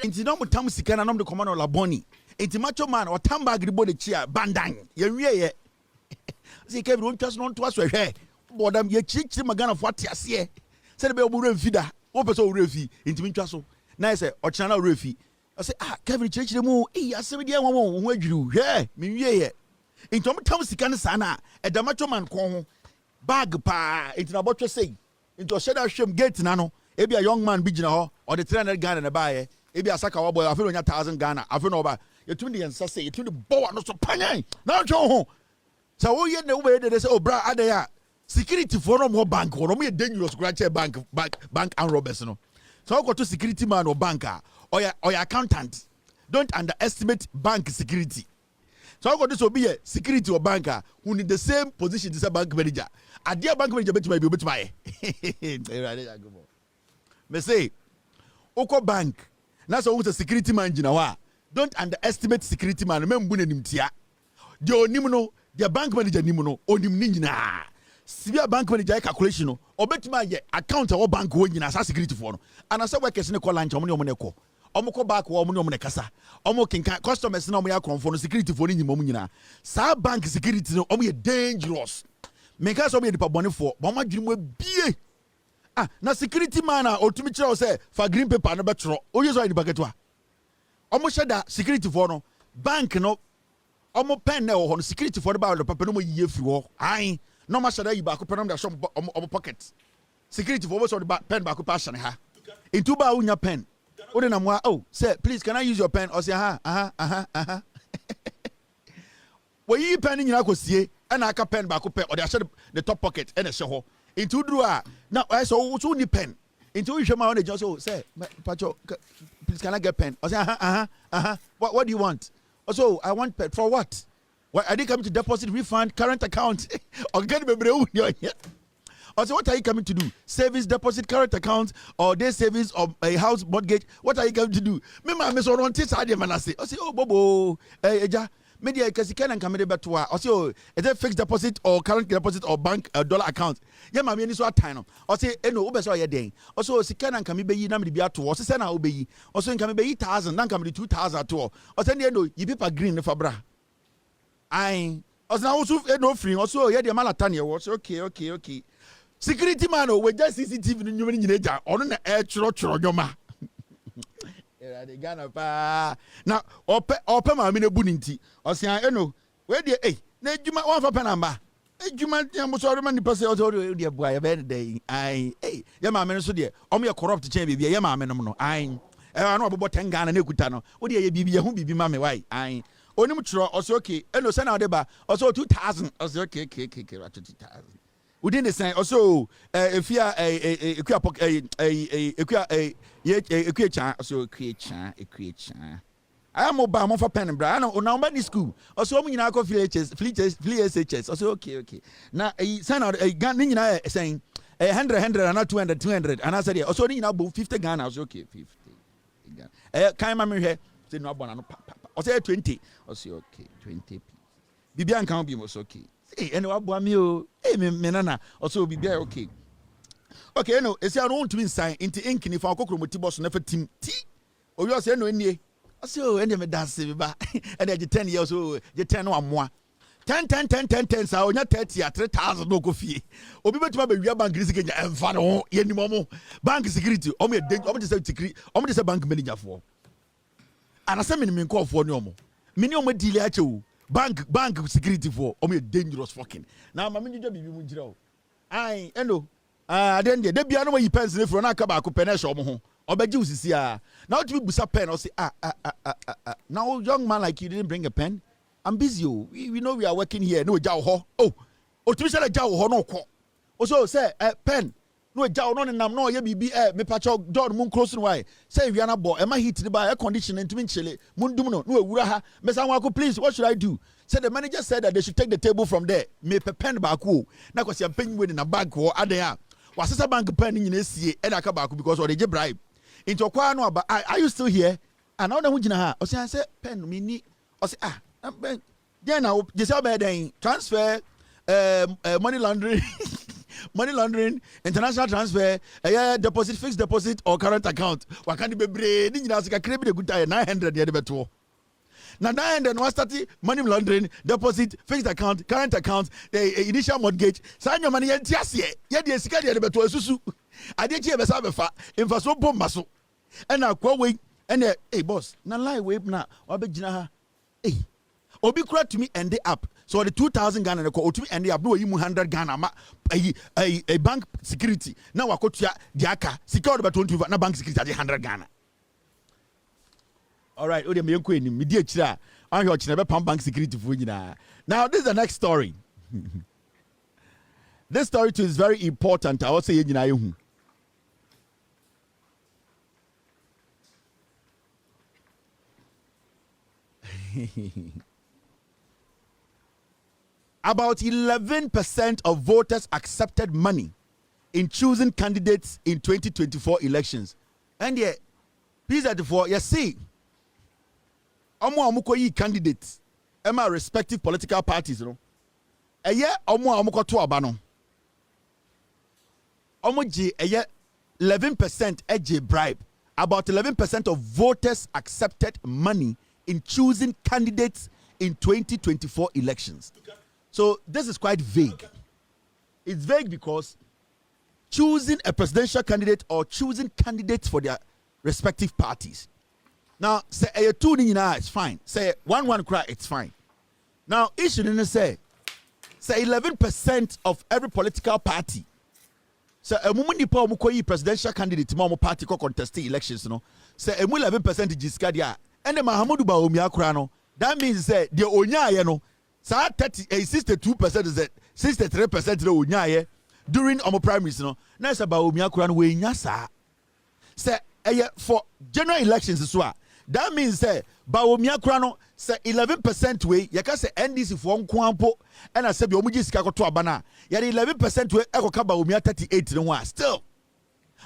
Inti no mutam sika na no de command laboni. Enti macho man or tamba gribo de chia bandan ye wie see Kevin won twas no to aso hwe bodam ye chichi magana fo atiase se be obu refida wo pese o refi enti mi twa so na say o chana o refi I say Kevin chichi mu asem de won ho adwuru hwe mi wie ye enti o tam sika ne sana e da macho man kon ho bag pa enti na botwe sei enti o sheda hwem gate na no e be a young man bi gina ho or the 300 Ghana na bae e be asaka wo boy afi no nya 1000 Ghana afi no ba you tune the answer say you tune the bow no so panyan na jo so wo ye na wo be dey say oh bra adaya security for no more bank or no dangerous bank and robbers no so go to security man or banker or your accountant don't underestimate bank security so go this will be a security or banker who need the same position as a bank manager a dear bank manager bet me say oko bank na so who's a security man jina wa. Don't underestimate security man. Membu ne nimtia. De onim no, de bank manager nim no, onim ni nyina. Sibia bank manager calculation no, obetima ye account wo bank wo nyina sa security for no. Ana se workers ne call lunch omo ne omo ne ko. Omo ko back wo omo ne omo ne kasa. Omo kinka customers na omo ya konfo no security for ni nyima omo nyina. Sa bank security no omo ye dangerous. Meka so omo ye dipa bone for, bo ma dwiri mo bie. Na security man a otumi kire o say fa green paper no betro. Oye so ye dipa ketwa. Omo sheda security for no bank no omo pen na ho no security for the ba papa no mo yie firi ho ai no ma sheda yi ba ko pen no da shop omo pocket security for so the pen ba ko passion ha into ba unya pen o de na mo say please can I use your pen or say we yi pen nyina ko sie na aka pen ba ko pe o de the top pocket and she ho into dru a na so ni pen into we shema on the just say pacho please can I get pen? I say What do you want? Also I want pen for what? What are they coming to deposit, refund, current account? Or get me also what are you coming to do? Savings, deposit, current account, or day savings, or a house mortgage? What are you coming to do? Me ma me so run this idea man I say bobo eja media kasi can come beto also is it fixed deposit or current deposit or bank dollar account yeah ma me ni so atime no say no wo be so ye den also sika na come be yi na me bi ato so say na wo be yi also come be yi 1000 na come be 2000 to also no yi paper green ne fabra ai also na also no free also ye de malata ne wo so okay security man we just CCTV no nyum ni nyina ja ono na e choro nyoma de Ghana pa na ope ma me ne bu ninti osia eno we de na adwuma wan fa penamba adwuma nyam so ma ni pese o de bua ye be de ai ye ma me no so de omo ye corrupt chen bibia ye ma me no no ai na obobo 10 Ghana na ekuta no wo de ye bibia hu bibi ma me wai ai onim chro oso okay eno se na o de ba oso 2000 oso okay 2000 within the same also if you equia so equia I am about more for pen and bra no na this school also me nyina ko flee SHS also okay now send out a gun nyina saying 100 and not 200 and I said also nyina bo 50 Ghana also okay 50 Ghana kan ma me hwe say no abona no papa also 20 also okay 20 bibia kan bi mo so okay Hey, and what boy me oh, hey me nana also be there okay. Okay, you know, it's your own to sign into ink if I cook with boss never team T. Or you say no any. I say oh, and me dance ba. And then 10 years old, you 10 or more. 10 sa onya 30 at 3,000 no go fee. Obi betima be wia bank risk nya emfa no ye ni momo. Bank security, o me dey, o me say security, o me say bank manager for. And asa me ni call for ni omo. Me ni omo deal ache o. Bank security for o me dangerous fucking. Now ma me njo bibi mu njira o. Ai, eno. Then de bia no yi pens ne fro na aka ba ko pen e show mo ho. Obeji usisi a. Now to be busa pen or say now young man like you didn't bring a pen. I'm busy. We know we are working here. No jaw ho. Oh, to be said jaw ho no ko. Also say pen. No jaw no nam no ye bibi me pacho door mun close no why. Say we are not bo. Am I hit the by air conditioning to me chile. Mun dum no ewura ha. Me say wan ko please what should I do? Say the manager said that they should take the table from there. Me pen back ko. Na ko say pen we na bag ko adan. Wasesa bank pen ni na sie e na ka back because or they bribe. Into kwa no aba are you still here? And now na hu gina ha. O say pen me ni. O say then now just then transfer money laundering money laundering international transfer deposit fixed deposit or current account wakandi bebre ni nyina sika krebi de guta 900 ye de beto na 900 no start money laundering deposit fixed account current account initial mortgage sa nyoma ne ye ntiase ye de sika de beto asusu ade chi e besa befa imfa so bomba so and akwa we and hey boss na lie we na wabegina ha hey obi kura to me end up so the 2,000 Ghana ko to me end up no yi mu 100 Ghana ma a bank security na wakotua diaka security about 20 na bank security at 100 Ghana. All right, odi me yenko enim me di akira an hwe ochine be pam bank security for nyina. Now this is the next story. This story too is very important. I also say nyina yehu. About 11% of voters accepted money in choosing candidates in 2024 elections. And yeah, please for you see, amuko candidates, my respective political parties, you know. A year amuko to abano. Omoji a year 11% edge bribe. About 11% of voters accepted money in choosing candidates in 2024 elections. So this is quite vague. It's vague because choosing a presidential candidate or choosing candidates for their respective parties. Now, say a two it's fine. Say one cry, it's fine. Now, it shouldn't say 11% of every political party. So a woman the presidential candidate party contest elections, you know. Say 11% jiskadia. And the Mahamudu Baumia Krano, that means that the Onya, you know, 62% is that 63% the Onya during our primaries, you know. That's about Baumia Krano, we nyasa. Say, for general elections as well. That means that Baumia Krano, say 11% way, you can say NDC for Kwampo, and I said, Yomuji Skako to Abana. Yet 11% way, Eko Baumia 38 no one. Still,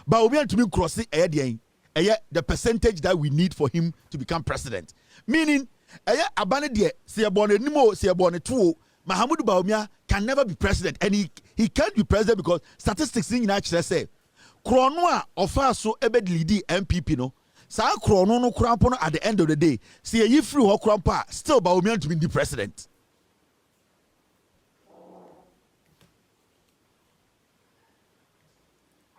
Baumia to me crossing the percentage that we need for him to become president. Meaning, abane de se born nimo se born two Mahamudu Baumia can never be president, and he can't be president because statistics in actually say Kronoa offer so ebed lead NPP no. Sa Krono no krampo at the end of the day. See ye free ho krampa still Baumia to be the president.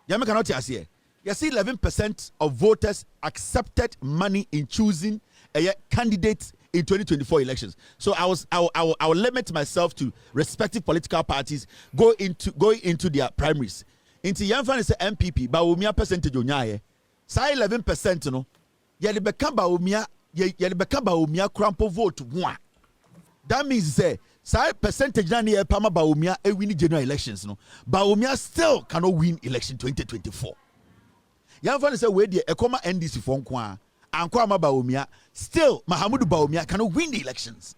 Yame cannot say. You see, 11% of voters accepted money in choosing a candidate in 2024 elections. So I will limit myself to respective political parties going into their primaries. Into Yanfan is NPP, Baumia percentage onyaye. Say 11%, no. Yali become Baumia crampo vote one. That means say percentage na near Pama Baumia a winning general elections, no. Baumia still cannot win election 2024. Yanfan say we the Ekoma NDC for Nkwa and Kwama Baumia still Mahamudu Baumia cannot win the elections.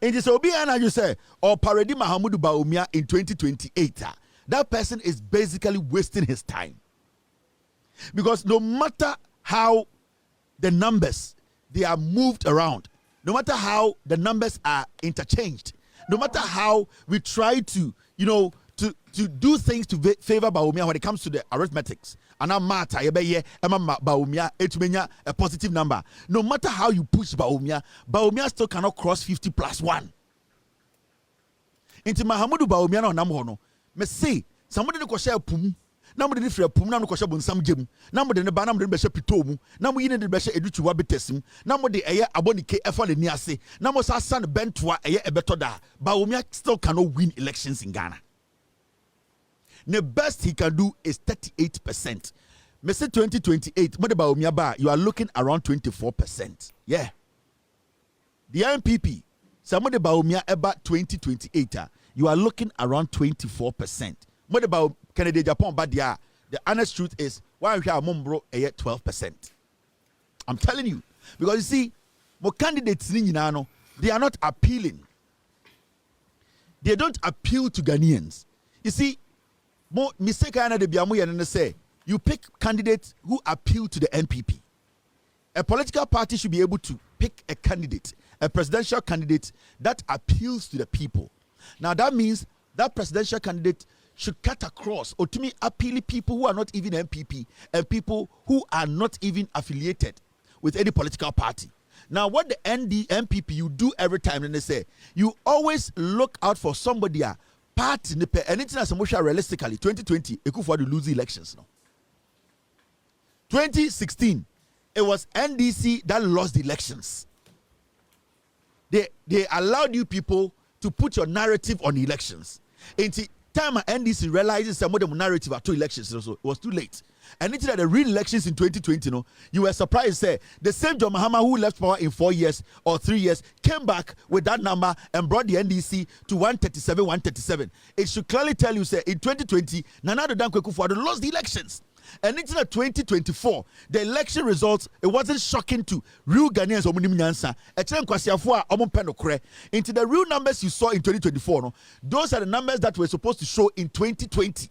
In this Obiana you say or parody Mahamudu Baumia in 2028. That person is basically wasting his time. Because no matter how the numbers they are moved around, no matter how the numbers are interchanged, no matter how we try to, to do things to favor Bawumia when it comes to the arithmetics, and I'm matter, Bawumia, a positive number. No matter how you push Bawumia still cannot cross 50 plus 1. Into Mahamudu Bawumia no namhono. Me say, somebody no share pum. Namudi de frɛ pum na no kɔhyɛ bonsam gyem namudi ne ba namudi be hyɛ pitomu namu yine de be hyɛ edutuwa betesim namudi ɛyɛ abonike ɛfa le ni ase namu sa san bentoa ɛyɛ ɛbɛtɔ da Bawumia still cannot win elections in Ghana. The best he can do is 38%. Me say 2028 mo de Bawumia ba you are looking around 24%. Yeah. The NPP some de Bawumia about 2028 you are looking around 24%. What about Canada, Japan, but the honest truth is, why we have Mumbro 12%. I'm telling you. Because you see, more candidates, they are not appealing. They don't appeal to Ghanaians. You see, more mistake and say, you pick candidates who appeal to the NPP. A political party should be able to pick a candidate, a presidential candidate that appeals to the people. Now that means that presidential candidate should cut across or to me appeal people who are not even NPP and people who are not even affiliated with any political party. Now, what the NPP you do every time, and they say you always look out for somebody party and international realistically 2020 Ekufuor lose the elections now. 2016 it was NDC that lost the elections. They allowed you people to put your narrative on the elections. Into time NDC realizes some of the narrative at 2 elections, so it was too late. And into the real elections in 2020, you were surprised. Say the same John Mahama who left power in 4 years or 3 years came back with that number and brought the NDC to 137. It should clearly tell you, say in 2020, Nana Addo Dankwa Akufo-Addo lost the elections. And into the 2024, the election results, it wasn't shocking to real Ghanaians. Into the real numbers you saw in 2024, those are the numbers that were supposed to show in 2020.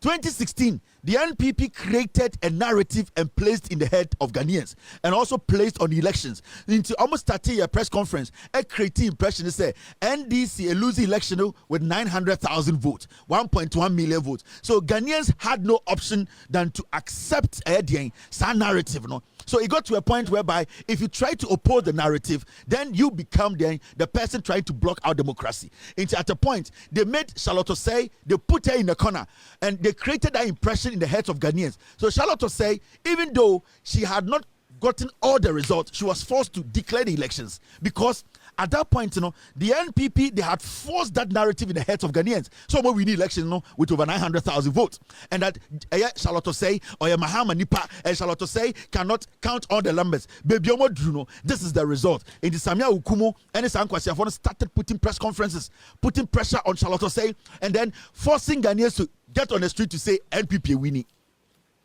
2016, the NPP created a narrative and placed in the head of Ghanaians and also placed on the elections. Into almost 30 a press conference, a creative impression is say NDC lose the election with 900,000 votes, 1.1 million votes. So Ghanaians had no option than to accept a narrative. So it got to a point whereby if you try to oppose the narrative, then you become the person trying to block our democracy. At a point, they made Charlotte Osei, they put her in the corner, and they created that impression in the heads of Ghanaians. So Charlotte Osei, even though she had not gotten all the results, she was forced to declare the elections because at that point, the NPP, they had forced that narrative in the heads of Ghanaians. So when we need elections, with over 900,000 votes, and that Charlotte Osei or Mahama Nipa and Charlotte Osei cannot count all the numbers. Baby Omo, this is the result. In the Samia Ukumo and the Sankwasi started putting press conferences, putting pressure on Charlotte Osei, and then forcing Ghanaians to get on the street to say NPP winning.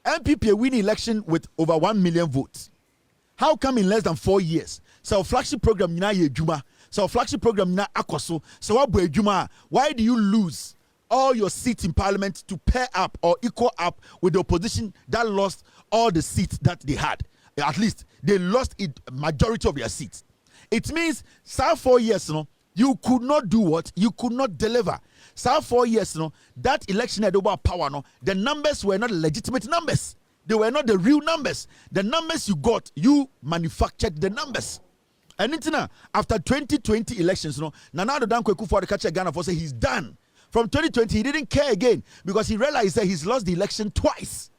NPP winning election with over 1 million votes. How come in less than 4 years? So flagship program na ye juma. So flagship program na akoso. So what juma? Why do you lose all your seats in parliament to pair up or equal up with the opposition that lost all the seats that they had? At least they lost it majority of their seats. It means so 4 years, you could not do what? You could not deliver. So 4 years, that election had over power, the numbers were not legitimate numbers. They were not the real numbers. The numbers you got, you manufactured the numbers. And after 2020 elections, Nana Addo Dankwa Akufo-Addo catch Ghana for say he's done. From 2020, he didn't care again because he realized that he's lost the election twice.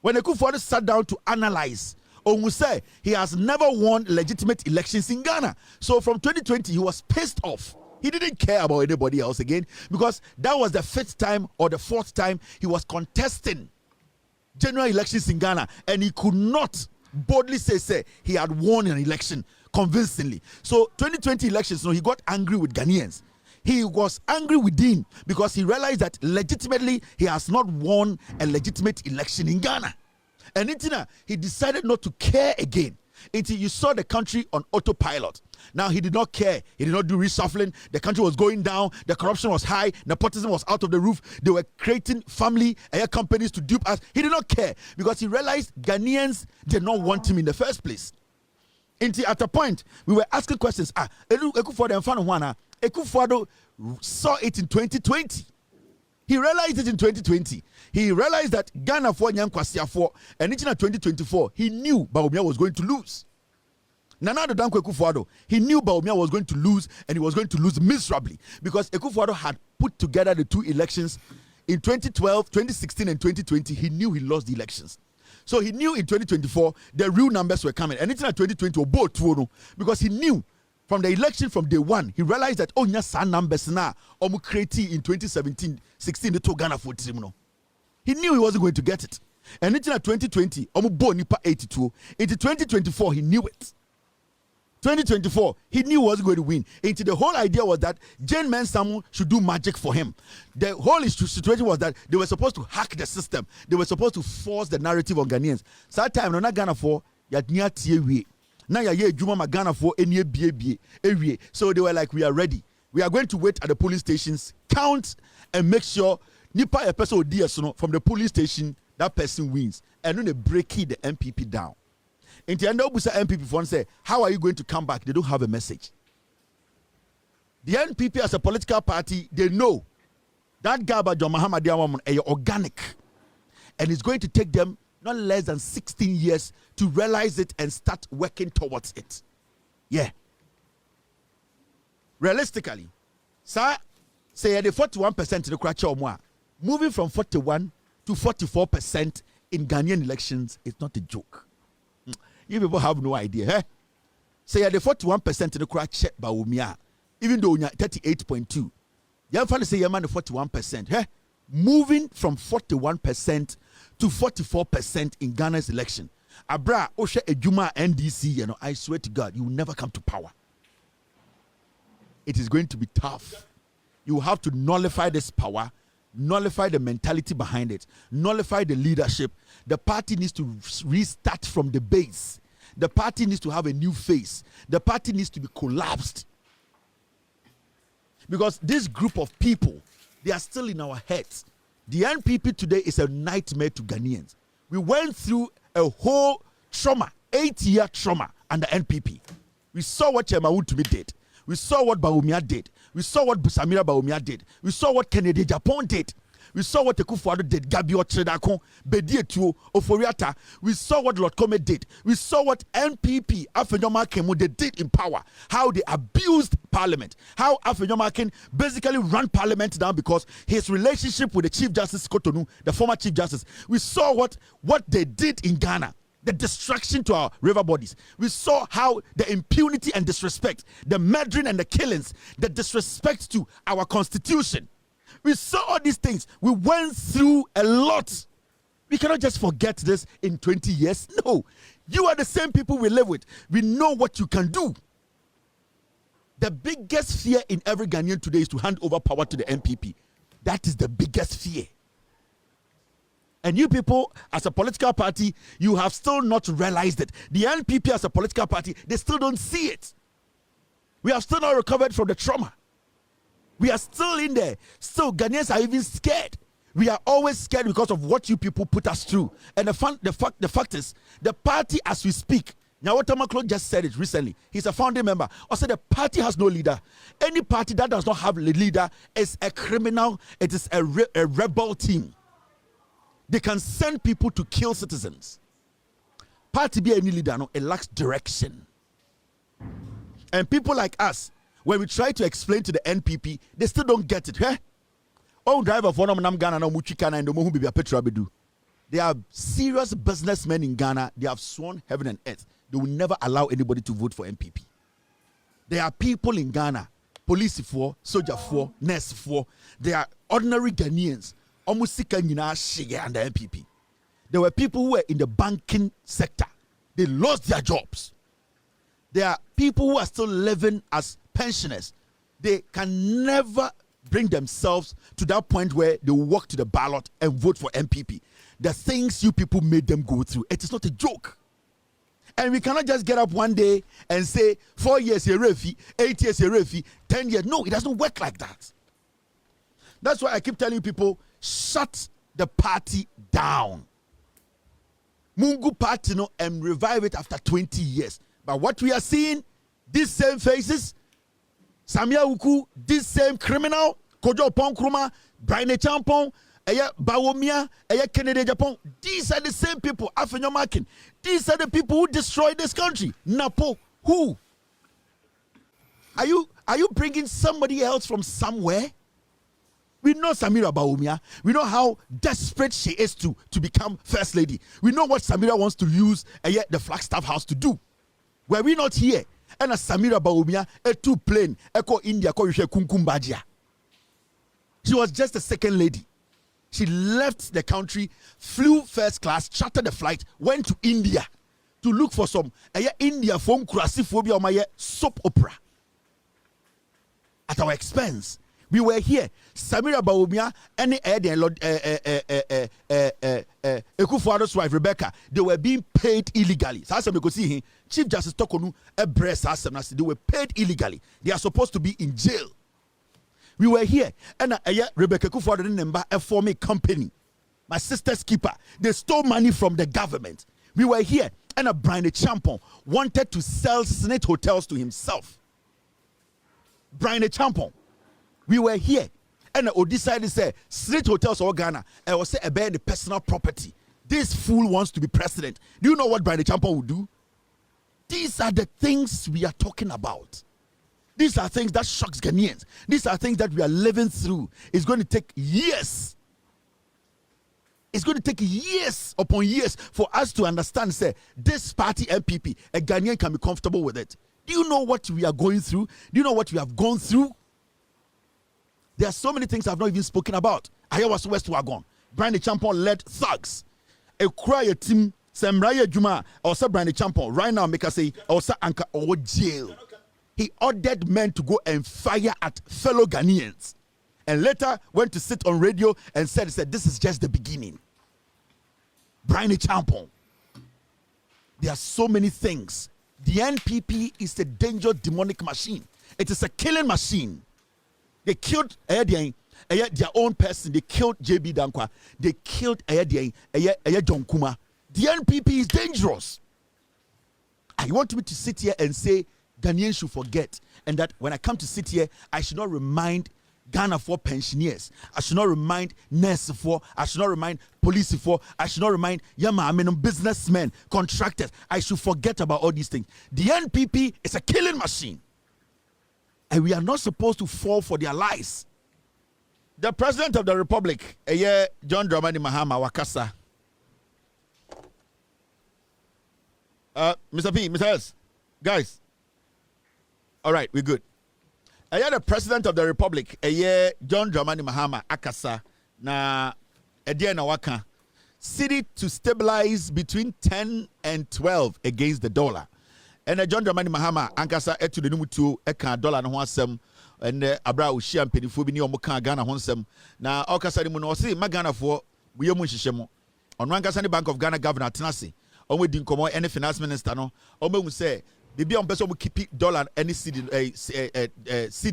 When Akufo-Addo sat down to analyze, Ongu say he has never won legitimate elections in Ghana. So from 2020, he was pissed off. He didn't care about anybody else again because that was the 5th time or the 4th time he was contesting general elections in Ghana, and he could not boldly say he had won an election convincingly. So 2020 elections, he got angry with Ghanaians. He was angry within because he realized that legitimately he has not won a legitimate election in Ghana. And he decided not to care again until you saw the country on autopilot. Now he did not care. He did not do reshuffling. The country was going down. The corruption was high. Nepotism was out of the roof. They were creating family companies to dupe us. He did not care because he realized Ghanaians did not want him in the first place. At a point, we were asking questions. Ekufuado and Fano Ekufuado saw it in 2020. He realized it in 2020. He realized that Ghana for Nyankwasiya for and in 2024, he knew Bawumia was going to lose. Nana Dankwa Ekufuado, he knew Bawumia was going to lose, and he was going to lose miserably because Ekufuado had put together the two elections in 2012, 2016, and 2020. He knew he lost the elections. So he knew in 2024 the real numbers were coming. And it's in 2020 because he knew from the election from day one, he realized that numbers now created in 2017, 16 to Ghana for Trimno. He knew he wasn't going to get it. And it's in 2020, nipa 82. Into 2024, he knew it. 2024, he knew he wasn't going to win. Into the whole idea was that Jane Mensamu should do magic for him. The whole situation was that they were supposed to hack the system. They were supposed to force the narrative on Ghanaians. So that time, no na Ghana for yadnia tiye na ya juma ma Ghana for enye biye. So they were like, we are ready. We are going to wait at the police stations, count and make sure nipa a person from the police station that person wins, and then they break the NPP down. In the end of NPP phone say, how are you going to come back? They don't have a message. The NPP as a political party, they know that garbage on Mahama Diawamon is organic. And it's going to take them not less than 16 years to realize it and start working towards it. Yeah. Realistically, sir, say the 41% to the crash moving from 41 to 44% in Ghanaian elections is not a joke. You people have no idea. Eh? Say the 41% to the crash check by Umia, even though you're 38.2. You have to say you're 41%. Eh? Moving from 41% to 44% in Ghana's election. Abra Osha Ejuma NDC, I swear to God, you will never come to power. It is going to be tough. You have to nullify this power, nullify the mentality behind it, nullify the leadership. The party needs to restart from the base. The party needs to have a new face. The party needs to be collapsed. Because this group of people, they are still in our heads. The NPP today is a nightmare to Ghanaians. We went through a whole trauma, 8-year trauma under NPP. We saw what Wontumi did. We saw what Bawumia did. We saw what Samira Bawumia did. We saw what Kennedy Japan did. We saw what Ekufuado did. Gabi Ochredakon, Bedietuo, Oforiata. We saw what Lord Kome did. We saw what NPP, Afenyoman Kemu, they did in power. How they abused parliament. How Afenyoman Ken basically ran parliament down because his relationship with the Chief Justice Kotonu, the former Chief Justice. We saw what they did in Ghana. The destruction to our river bodies. We saw how the impunity and disrespect, the murdering and the killings, the disrespect to our constitution. We saw all these things. We went through a lot. We cannot just forget this in 20 years. No. You are the same people we live with. We know what you can do. The biggest fear in every Ghanaian today is to hand over power to the NPP. That is the biggest fear. And you people, as a political party, you have still not realized it. The NPP as a political party, they still don't see it. We have still not recovered from the trauma. We are still in there. Still, Ghanaians are even scared. We are always scared because of what you people put us through. And the fact is, the party as we speak, Nyawotamaklo just said it recently. He's a founding member. Also, the party has no leader. Any party that does not have a leader is a criminal. It is a rebel team. They can send people to kill citizens. Party be any leader, no, it lacks direction. And people like us, when we try to explain to the NPP, they still don't get it. Eh? Oh, driver for them Ghana no muchikana and the mohu be a petrol bedu. They are serious businessmen in Ghana. They have sworn heaven and earth. They will never allow anybody to vote for NPP. There are people in Ghana, police for, soldier for, nurse for. They are ordinary Ghanaians. Almost under NPP. There were people who were in the banking sector. They lost their jobs. There are people who are still living as pensioners. They can never bring themselves to that point where they walk to the ballot and vote for NPP. The things you people made them go through, it is not a joke. And we cannot just get up one day and say 4 years a refi, 8 years a refi, 10 years. No, it doesn't work like that. That's why I keep telling people, shut the party down. Mungu party no and revive it after 20 years. But what we are seeing, these same faces, Samia Uku, this same criminal, Kojo Ponkruma, Brian Champon, Bawomia, Kennedy Japan, these are the same people, Afenyo Makin. These are the people who destroyed this country. Napo, who? Are you bringing somebody else from somewhere? We know Samira Bawumia. We know how desperate she is to become first lady. We know what Samira wants to use the Flagstaff House to do. Were we not here? And as Samira Bawumia, a two plane, Echo India, Kunkumbadia. She was just a second lady. She left the country, flew first class, chartered the flight, went to India to look for some India from Kurasiphobia or soap opera at our expense. We were here. Samira Bawumia, any Ekufuado's wife Rebecca, they were being paid illegally. So as we see him, Chief Justice Tokonu they were paid illegally. They are supposed to be in jail. We were here, and Rebecca Ekufuado number form a company. My sister's keeper. They stole money from the government. We were here, and Brian Champon wanted to sell Senate hotels to himself. Brian Champon. We were here, and I decided to say, Street Hotels or Ghana, I will say about the personal property. This fool wants to be president. Do you know what Brian Champa will do? These are the things we are talking about. These are things that shocks Ghanaians. These are things that we are living through. It's going to take years. It's going to take years upon years for us to understand, say, this party NPP, a Ghanaian can be comfortable with it. Do you know what we are going through? Do you know what we have gone through? There are so many things I've not even spoken about. I was West Wagon. Brian Champon led thugs. A cry team, Semraya Juma, or Brian Champon. Right now, make us say, or Anka or jail. He ordered men to go and fire at fellow Ghanaians. And later went to sit on radio and said, this is just the beginning. Brian Champon. There are so many things. The NPP is a dangerous demonic machine. It is a killing machine. They killed their own person. They killed JB Dankwa. They killed John Kuma. The NPP is dangerous. I want me to sit here and say Ghanaians should forget, and that when I come to sit here, I should not remind Ghana for pensioners. I should not remind nurses for. I should not remind police for. I should not remind businessmen, contractors. I should forget about all these things. The NPP is a killing machine. And we are not supposed to fall for their lies. The President of the Republic, John Dramani Mahama Wakasa. Mr. P, Mr. S, guys. All right, we're good. The President of the Republic, John Dramani Mahama Akasa, na Ediana Waka, city to stabilize between 10 and 12 against the dollar. And John Dramani Mahama ankasa etu de numu tuo eka dollar no ho asem and abra wo hia mpedifo bi ne omo kan Ghana ho nsem na okasa ni mu no se magana fo wo yemu hyehyem ono ankasa ni Bank of Ghana governor tenase omo di nkomo ene finance minister no omo hu se bibia on person keep dollar any cedi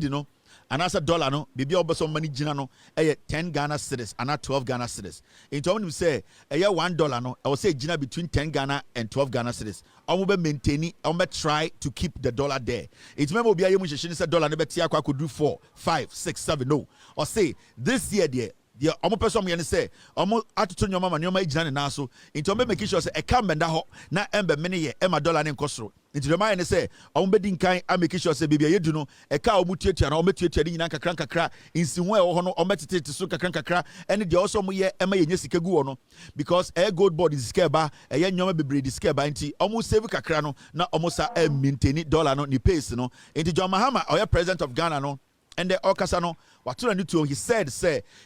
no anasa dollar no bibia on person money gina no 10 Ghana cedis and 12 Ghana cedis into omo say $1 no I will say gina between 10 Ghana and 12 Ghana cedis omo be maintain omo try to keep the dollar there. It remember obi ayemu hyehyɛ say dollar no be tia kwa could do 4 5 6 7 no or say this year there the omo person me say omo atoto nyoma ma nyoma gina ne na so into omo make sure say e ka mbenda ho na embe mene ye e ma dollar ne nkosoro into the man say omo be din kan a make sure say bibia yedu no e ka omo tuatua na omo tuatua ni nyina kakra insihu e wo ho no omo tete so kakra ene de also omo ye e ma ye nya sika gu wo no because air gold board is sika ba e ye nyoma bebre di sika ba nti omo save kakra no na omo sa maintain dollar no ni pace no into John Mahama or president of Ghana no and the Okasano, he said,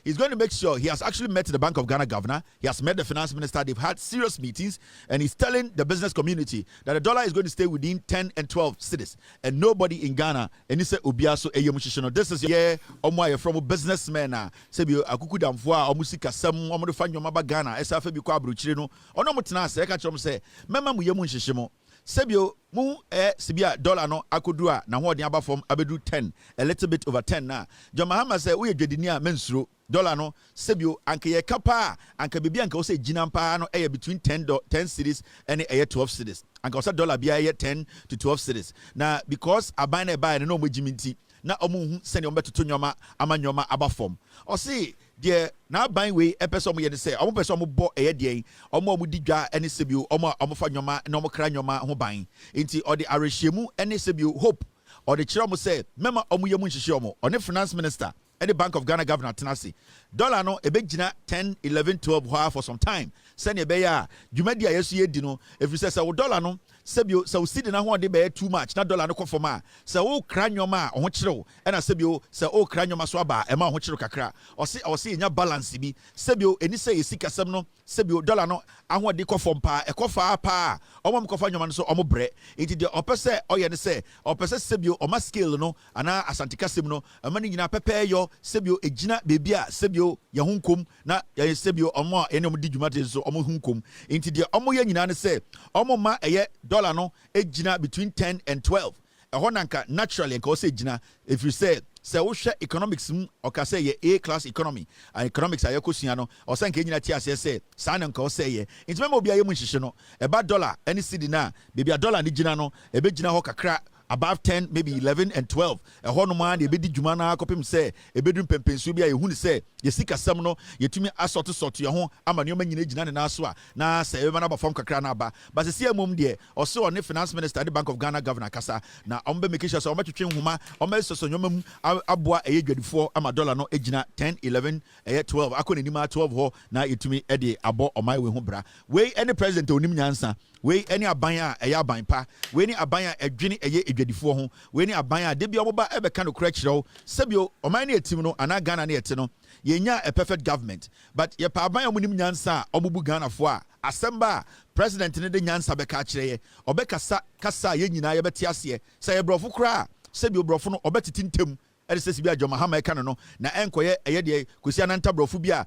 he's going to make sure he has actually met the Bank of Ghana governor, he has met the finance minister, they've had serious meetings, and he's telling the business community that the dollar is going to stay within 10 and 12 cities, and nobody in Ghana, and he said, Ubiaso, this is from a businessman, Sebio, Akukudamfua, Omusika, some Omofan Maba Ghana, SFB Quabruchino, or no Mutana, Sekachom say, Mamma Muyamushimo. Sebio mu sibia dollar no akodua na ho ode aba from abedu 10 a little bit over 10 na John Mahama say we dwedinia mensuro dollar no sebio anka ye kapa anka bibia anka wo say ginampa no between 10 cities and 12 cities anka wo say dollar bia 10 to 12 cities na because aban na buy no mo giminti na omo hu sene ombeto nyoma ama nyoma aba form o say de na aban we epeso mo ye de say omo peso mo bo de omo di dwa ene sebio omo fa nyoma na omo kra nyoma ho ban enti o de arehyiemu ene sebio hope or the chiro mo say mema omo yemu nhihye omo one finance minister and the Bank of Ghana governor tenasi dollar no e begina 10 11 12 for some time send be ya dwumadi ayesu ye di no if you say dollar no sebio so see na ho de be too much na dollar no kofo ma se wo kra nyoma ho kyerɛw ɛna sebio se o kra nyoma so aba e ma ho kyerɛw kakra o se nya balance bi sebio eni se yesi kasɛm no sebio dollar no aho de kofo mpa e kofa pa omom kofa nyoma no so omo bre enti de opese oye ne se opese sebio o ma scale no ana asantikasem no amani nyina pepe yo sebio egina bebia sebio ya hunkom na ya sebio omo ene di dwumate so omo hunkom enti de omo ya nyina ne se omo ma eye dollar no egina between 10 and 12 ehonanka naturally nka o se gina if you say wo hwe economics o ka say ye A class economy and economics ayekosua no o say nka nyina ti ase say sa na nka o say ye enti memo bia ye mu nhihye no eba dollar any cedi na bebia dollar ni gina no ebe gina ho kakra above 10 maybe 11 and 12 ehonu ma de be di dwuma na akopem say ebedun pempensu bia ye hu ni say ye sika sam no yetumi asort ye ho ama ne nyina gina ne na so a na say ebe na ba form kakra na aba but se amom de o se on finance minister the Bank of Ghana governor kasa na ombe make sure so ometwetwe nhoma omesoso nyoma mu aboa eyedwadifo ama dollar no egina 10 11 12 akoni nima 12 ho na yetumi e de abo omai we ho bra we any president onim nyansa we any aban a eya aban pa we any aban a edwene eye edwadifo ho we any aban a de bia omoba ebe ka no kura kireo sebio oman na etim no ana Ghana na ete no yenya a perfect government but ye pa aban omunim nyansa omubu Ghana fo a asemba president ne de nyansa be ka kireye obekasa kasa ye nyina ye beti ase se ye brofo kura sebio brofo no obetitintem ede sesi bia Mahama eka no na enkoye eye de kosi ananta brofo bia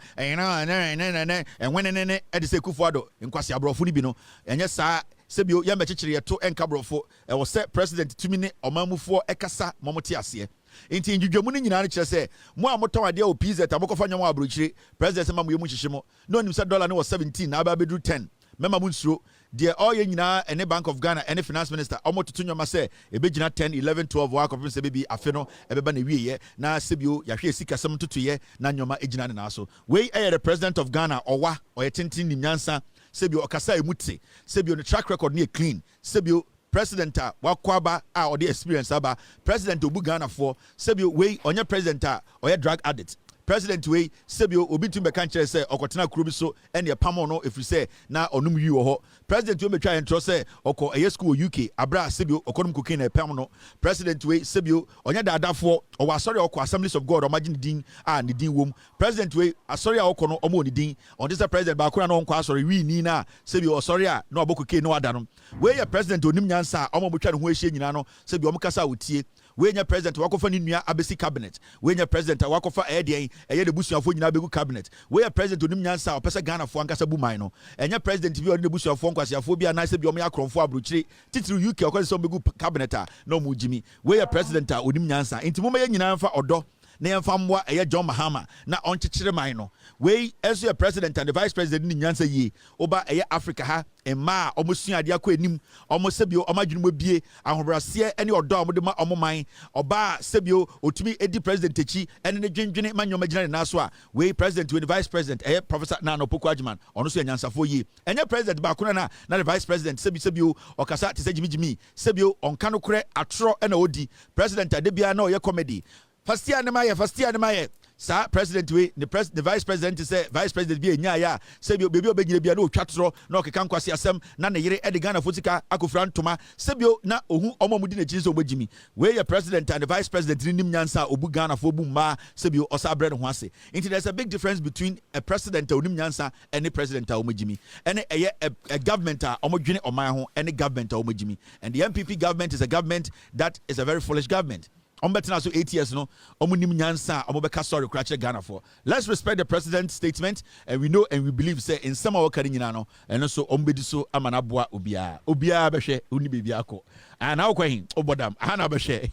enwenene ede se Kufuado nkwasi abrofo ni bi no enye saa sebio ya mechichere yeto enka brofo e wo se president tumi ne omamufo ekasa momote ase enti ndwudwamu ni nyina ne kire se mo a moton ade o PZ amokofa nyamu abrochire president ma mo yemu hyehyemo no nim se dollar ne was 17 na aba bedru 10 mema mu nsuro de oye nyina ene Bank of Ghana ene finance minister omototo nyoma se ebegina 10 11 12 wa kopem se bebi afe no ebeba na wieye na sebio yahwe sika sem totoye na nyoma egina ne na so we the president of Ghana owa oyetintin ni nyansa sebio okasa emuti sebio ne track record ne clean sebio president wakwaba or the experience aba president obu Ghana for sebio we onye president or drug addict president we sebio obi tumbe kan kire se okotena kuro bi so ene pamo no if you say na onum yi wo ho president we betwa entro se okọ eye school UK abra sebio okonum kokin na pam no president we sebio onye dadafo o wa sorry okọ Assemblies of God o magine din ne din wom president we asori a okọ no omo ni din on this president ba kura no nkọ asori wi ni na sebio osori a na obokokin no ada no we ye president onim nyansa omo betwa ne ho ehye nyina no sebio omo kasa wotie we nya president wakofa ni nua abesi cabinet we nya president wakofa eye de busuafo nyina begu cabinet we president onim nyansa opesa Ghana fo ankasa bu man no enya president bi odi busuafo nkwasiafo bi anase bi omo yakromfo aburuchiri titiri UK okwese so begu cabinet a no mu jimi we president a onim nyansa enti mo nyina mfa odo na yemfa mwa John Mahama na onkyekere man no we as your president and the vice president ni nyansa yi oba Africa ha emma omosua ade akọ enim omosebio omadwunu bie ahobrase ene odo omode ma omoman oba sebio otumi edi president echi ene ne dwendwene manyoma gina na so a we president we the vice president professor Nana Opoku-Agyeman ono so nyansafo yi enye president ba kono na the vice president sebio okasa te se jimi sebio onka no kore atro ena odi president adebia na oye comedy First year na maye sa president we the vice president say vice president bi enya ya sebio bebi obegyire bia na otwatro na okeka nkwase asem na ne yere Ghana fotika akofra ntoma sebio na ohu omomudi na chiri so obegyimi we ye president and the vice president nim nyansa obu Ghana fo bu ma sebio osabre ne ho ase into there's a big difference between a president onim nyansa and a president omegyimi and a government omodwene oman ho and a government omegyimi and the NPP government is a government that is a very foolish government. So 8 years no omunim nyansa omobeka sorry krache Ghana for. Let's respect the president's statement and we know and we believe say in some of our nyina no and so ombedi so amana boa obia behwe uni bibia akọ ana okwahin obodam ana behwe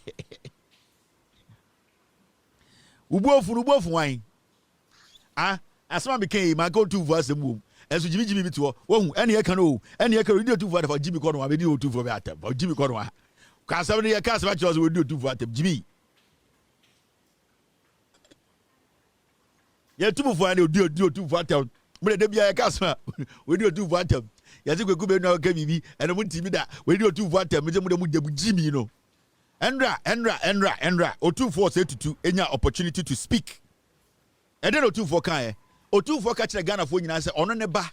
ubofu wan asama became my go-to for us move. As Jimmy to any canoe, any do to for Jimmy Cornwall, we do to for that, or Jimmy Cornwall. Cause somebody a cast matches will do to for Jimmy. Yeah, two for any do to for them. But there be a cast, we do to for them. Yes, we could now give me, and I won't see that we do to for them, Jimmy, you know. Endra, or 2482, any opportunity to speak. And then 24 Kai. O2 catch the Ghana for you and say, on the bar.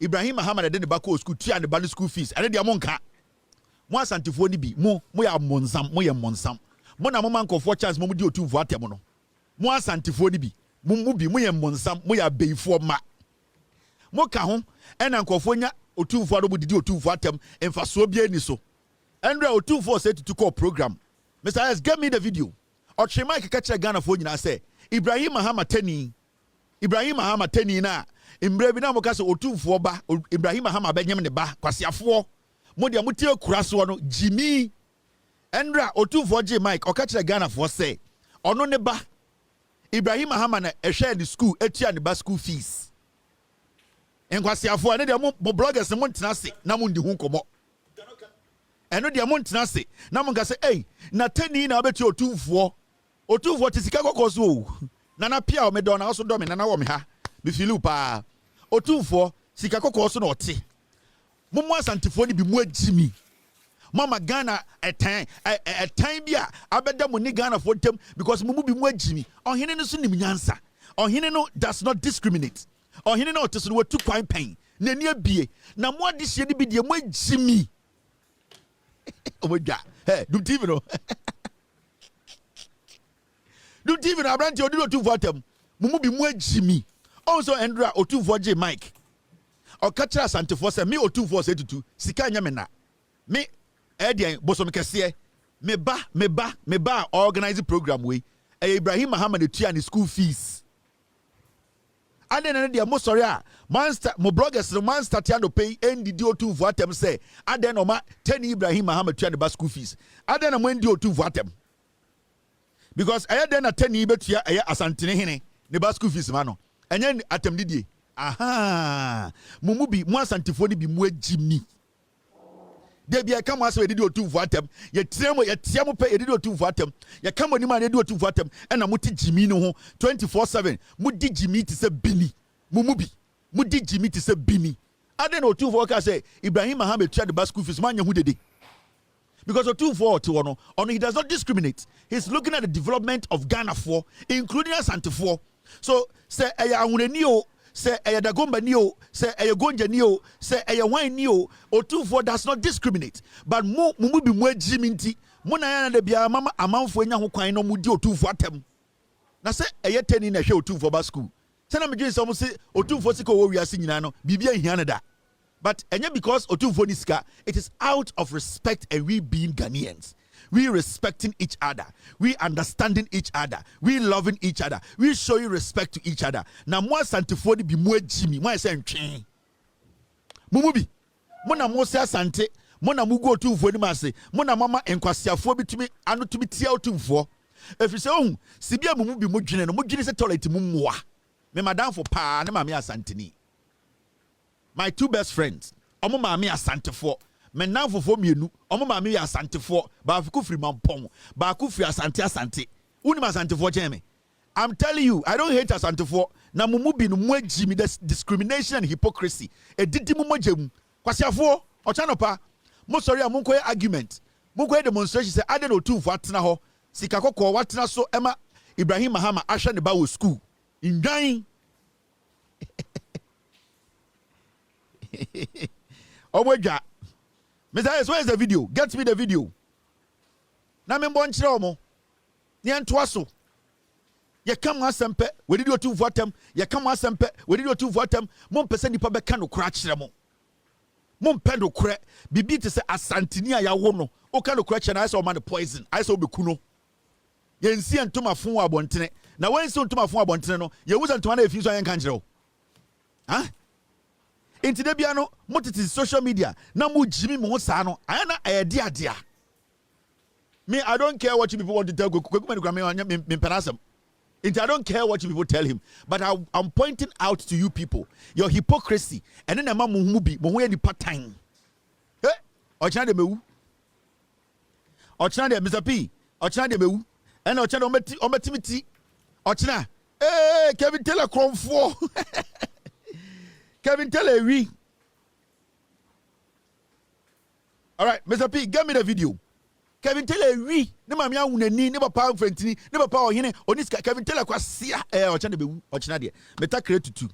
Ibrahim Mahama and then the Bako school, tea and the Bali school fees. And then the Amonka. Once and to 40 be more, moya monsam. Mona Momanko 4 chance, Momudio 2 for Temono. Once and to 40 be, Mumubi, moya monsam, moya bay for ma. Moka home, and Uncle Fonia, or 2 for the do 2 for them, and for so be any so. Andra O2 for said to call program. Mr. S, get me the video. Or she might catch a Ghana for you and say, Ibrahim Mahama Tenny. Ibrahim Mahama Tenny na Imbrebe na mokasa O2 ba Ibrahim Mahama benyem ne ba kwasiafo modia mutie kuraso no Jimmy Endra O2 J Mike okache Ghana for say ono ne ba Ibrahim Mahama na ehwe ni school etua ne ba school fees enkwasiafo ne de mo bloggers mo ntena se na mo ndi hu nkomo eno de mo ntena se na mo nkase na Tenny na obeti O2 tisika kokoso Nana Pia o me do na also do me nana wo me ha me filu pa O2 sika kokko so na ote mumu asantifo ni bi mu agimi mama Ghana etan bia abeda mu ni Ghana for tem because mumu bi mu agimi ohene no so nim nyansa ohene no does not discriminate ohene no oteso no tu kwan pen na ni abie na mo adehye ni bi de mu agimi omoja du TV no do TV na branch odi O2 for them mumu bi mu agimi also Endra O2 for J Mike o catch us antifo say me O2 for say tutu sika nya me na me edian bosom kese me ba organize program we Ibrahim Mahama etua ni school fees ade na dia mo sorry a monster mo bloggers no man start and pay ndi O2 for them say ade no ma 10 Ibrahim Mahama etua ni school fees ade na mo ndi O2 for them because I had then a 10 betua aya asantene hene ne ba school fees ma no enye atem didie aha mumu bi mu asantifo ni bi mu agimi de bia ka mo ase didi O2 for atem ye tiamo pe didi O2 for atem ye ka mo ni ma didi O2 for atem na mo ti jimi no ho 24/7 mu di jimi ti se bini mumu bi mu di jimi ti se bini ade na O2 for ka say Ibrahim Mahama tua the school fees ma nya hu dede. Because O2 for to he does not discriminate. He's looking at the development of Ghana for, including Asante for. So say aya ahuneni o, say aya dagomba ni o, say aya gonja ni o, say aya wine ni o. O2 for does not discriminate. But mumu bi mu agimi nti, mo na ya na de bia mama amanfo enya ho kwan no mu di O2 for atem. Na say aya teni na hwe O2 for ba school. Say na me dwen some say O2 for sika wo wiase nyina no, bibia hia na da. But because O2 for niska, it is out of respect and we being Ghanaians. We respecting each other. We understanding each other. We loving each other. We showing respect to each other. Na mo asantefo ni bi mo agimi. Mo say ntwen. Mumubi. Mo na mo say asante. Mo na mo go O2 for ni ma se. Mo na mama enkwasiafo bitumi anu tumi tia O2 for. Efise ohun, sibia mumubi mo dwene no. Mo dwene se toilet mu mmoa. Me madam for pa na ma me asanteni. My two best friends, omo maami asante for. Me nan fofo mienu, omo maami asante for. Ba afiku free mampong, ba aku free asante. Uni asante for cheme. I'm telling you, I don't hate asante for. Na mumu bi no mu agimi, there's discrimination and hypocrisy. E didi mu mogem. Kwasiafo, ochano pa. Mo sorry a monkoye argument. Monkoye demonstration say ade no O2 for atena ho. Sika kokko watena so ema Ibrahim Mahama ahwe ne ba wo school. Indwan Omoja. Mr. S, where is the video? Get me the video. Na me mbon chire omo. Ni antoa so. Ye kam asempe, we did O2 for atem. Ye kam asempe, we did O2 for atem. Mom pese nipa be kan okra chire mo. Mom pendo kre. Bibi te se asantini a ya wo no. O kan okra chire na I say o man poison. I say obeku no. Ye nsi antoma fon wa bontene. Na wen nsi antoma fon wa bontene no. Ye wuza antoma na efi so yan kan chire o. Huh? Inti de bia no motiti social media na mo jimi mo sa no ayana dia me I don't care what you people want to tell go me penasem I don't care what you people tell him, but I'm pointing out to you people your hypocrisy. And then a man who be any part time. Eh? Ochina de mewu. Ochina de Mr. P. Ochina de mewu. And Ochina ometimiti. Ochina. Hey, Kevin Taylor come for. Kevin Taylor we. All right, Mr. P, give me the video. Kevin Taylor we. Ne mami awunani, ne papa frentini, ne papa ohene, oniska Kevin Taylor kwasia ochana be ochana de. Meta create tu.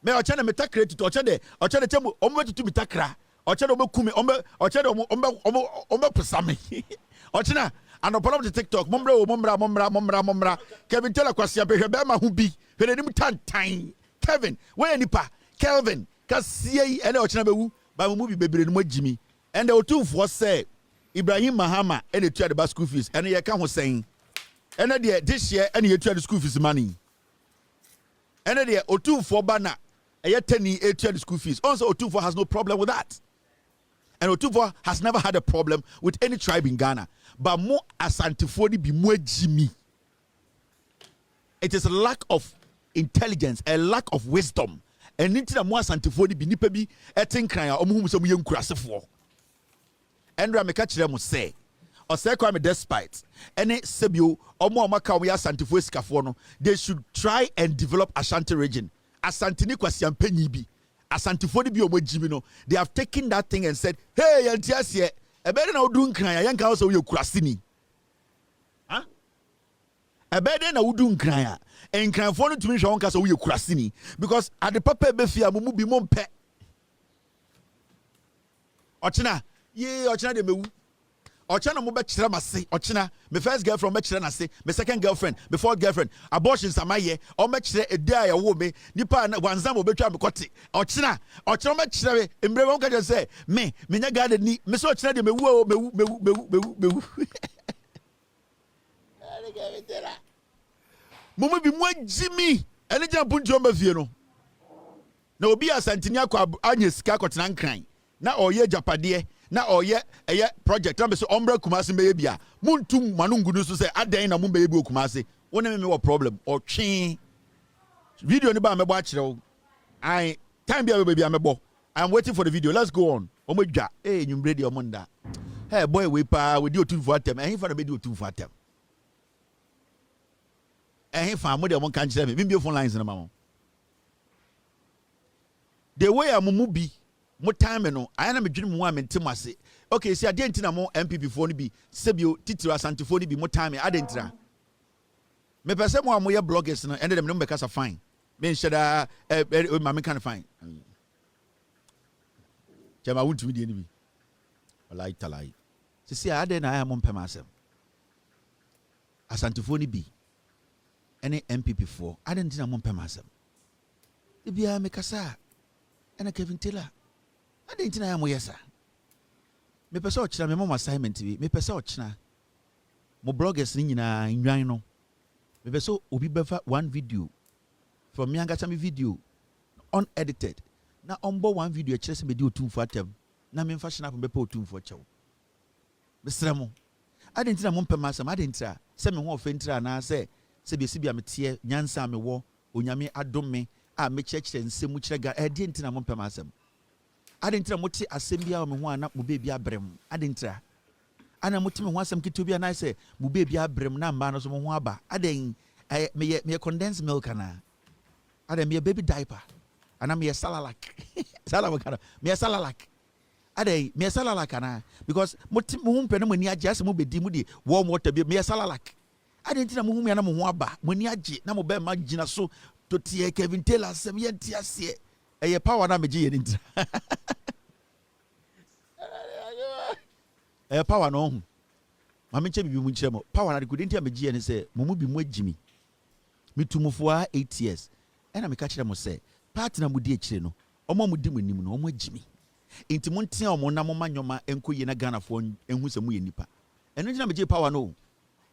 Me ochana meta create tu ochana chemu omo tutu meta kra. Ochana omo kume ochana omo pesame. Ochana anopolo the TikTok momra Kevin Taylor kwasia be hwebe ma hu bi. Hwede nim tantan. Kevin, where nipa? Kelvin, kasia ene ochana be wu. Ba mu bi bebre no magimi. And the otumfo say Ibrahim Mahama and the two the school fees and you can't saying and this year and you the school fees money and the Otumfo banner a year 10 year the school fees. Also Otumfo has no problem with that, and Otumfo has never had a problem with any tribe in Ghana, but more Asantifodi be more Jimmy. It is a lack of intelligence, a lack of wisdom, and into more Asantifodi be nipa bi etin kran ya omo hu so mo yem kurasefo. Andra me catch them say or say kwame despite any sebio omo amaka we asantifo sikafo no, they should try and develop Ashanti region. Asante ni kwasiam panyi bi asantifo ni bi omo jimi no, they have taken that thing and said hey yantiasie e be na odu nkran ya yanka so we kurase ni ha e be na odu nkran ya enkranfo no tumi hwe wonka so we kurase ni, because at the papa be fia mo mu bi mo mpe ochina ye ochina de mewu ochina mo be kire mase ochina me first girlfriend be kire na se, me second girlfriend, me fourth girlfriend, abortion samaye o me kire edi a wo me nipa wanzam mo betwa me kote ochina me kire embre won ka say me nya garden ni me so ochina de mewu mewu mo bi mo jimi ene jam punjo ma fie no na obi asantini akwa anya sika kotena nkran na oye japade na oye project na be so ombra kumase meye bia muntum manungudu so say adan na mumbe bi okumase woni me wo problem o twen video ni ba mebo a kire wo I time bia be bia mebo. I'm waiting for the video. Let's go on. Omodwa nyumbre de omonda hey boy we pa we di otu for atem ehin fa na be di otu for atem ehin fa mo de omon kan kire me bi phone lines na mamo the way amumu bi mo time no ayana me dwene mu a mentem ase. Okay, see adenti na mo NPP fo no bi sebio titiro asantifo no bi mo time adentira me pese mo amoye bloggers no ende dem no be kasa fine me nsheda ma me kan fine chama Wontumi die ni bi wallahi talai see ade na ayamo mpem asem asantifo no bi ene NPP fo adenti na mo mpem asem e bia me kasa ena Kevin Taylor adenti na ayamo yesa me pese o kira me mom assignment bi me pese o kira mo bloggers ni nyina nwan no me pese obi befa one video from me angata me video unedited na ombo one video kire se me di otumfo atem na me mfa snap be pa otumfo chew me sremo adenti na mo mpem asem adenti a se me ho ofentira na se be sibia me tie nyansa me wo onyame adom me a me chekire nsemu kire ga adenti na mo mpem asem adentira moti asem bia me ho ana mo bebi abrem adentira ana moti me ho asem kitu bia na say mo bebi abrem na mba no so mo ho aba aden me condensed milk ana aden me baby diaper ana me salalak salalak ana me salalak aden me salalak ana because moti mo ho pɛ na mo ni agye asem mo bedi mo di warm water bi me salalak adentira mo ho me ana mo ho aba mo ni agye na mo be ma gina so to tie Kevin Taylor asem ye ntia se eye power na meji ye ntia power no hu mama nche bibi mu nkyere mo power na de kudi ntia meji ye ne se mo mu bi mu agimi mitumufo a 8 years ena me ka kire mo se partner mu di akire no omo mu di mu nim no omo agimi enti mo ntia omo na mo manyoma enkoye na Ghana fo enhu se mu ye nipa eno ntina meji power no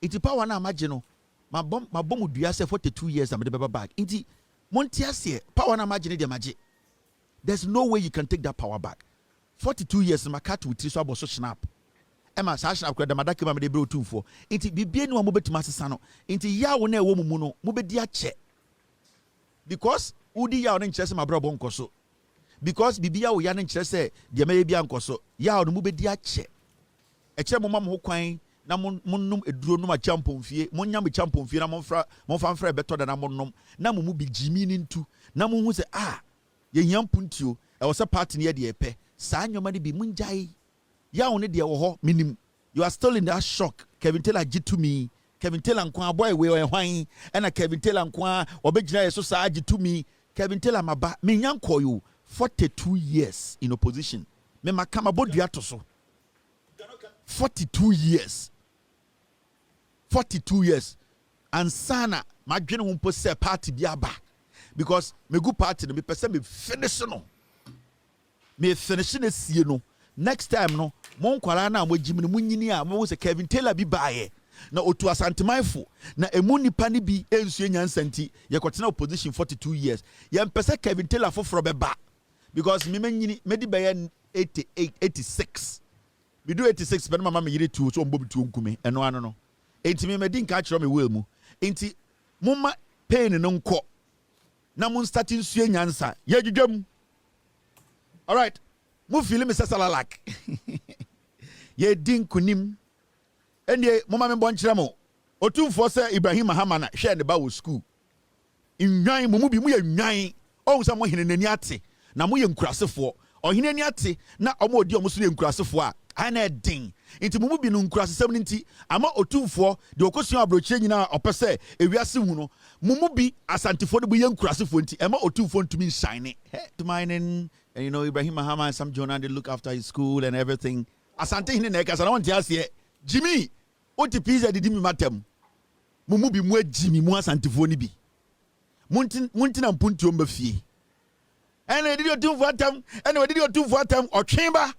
enti power na amaje no mabom mu dua se 42 years am de beba back enti mo ntia se power na amaje ne de amaje. There's no way you can take that power back. 42 years, my cat will so snap. Emma Sasha akwa da madaka ma me de bro tumfo enti bibie ni wa mo betima sesa no enti ya wo na ewo mu no mo bedi ache because udi ya wo nkyere se mabro bon koso because bibia wo ya nkyere se de maye bia nkoso ya wo no mo bedi ache ekyere mo ma mo kwan na monnom eduro no ma champomfie monyam champomfie na monfa mfra beto da na monnom na mo mu bi jimi ni ntu na mo hu se ye hiam puntio e wo se party ne de epe saa nyoma ne bi munjai ya wo ne de wo ho minim you are still in that shock. Kevin Taylor to me. Kevin Taylor nkwa boy we hwan na Kevin Taylor nkwa obegina yeso saa to me. Kevin Taylor maba me nyanko you 42 years in opposition me makama bodua to so 42 years and sana madwene ho mpo se party bia ba because me good party no me pese me finish no me finish na sie no next time no mon kwara na mo jimi no munyini a mo se Kevin Taylor bi baaye na otu asantemanfo na emu nipa ni bi ensu nyansanti ye kwetena opposition 42 years ye mpese Kevin Taylor foforo be ba because me manyini me di baye 88 86 me do 86 but mama me yire tu so mbo bitu nkume eno ano no enti me medi nka kiro me wel mu enti mumma pain no nko na mun starting nsu nyansa ye dwedwam all right mu feel me salalak ye din kunim ene mama me bon kire mo otumfo se Ibrahim Mahama na hwe ne ba wo school nwan mu bi mu ye nwan o hu se mo hene nani ate na mo ye nkurasefo o hene nani ate na o mo odi o mo so ye nkurasefo a ana din nti mu bi no nkurasesem nti ama otumfo de okosu abrochire nyina opese ewiase hu no mu bi asantifo de bu ye nkurasefo nti ema otumfo ntumi shine to mining. And you know, Ibrahim Mahama and some Jonah, they look after his school and everything. Asante hine na ekasa na wonte ase Jimmy oti pizza didi mi matem mumu bi mu Jimmy mu asantefo ni bi munti na mpunti omba fie ene didi otumfo atam ene didi otumfo atam otwenba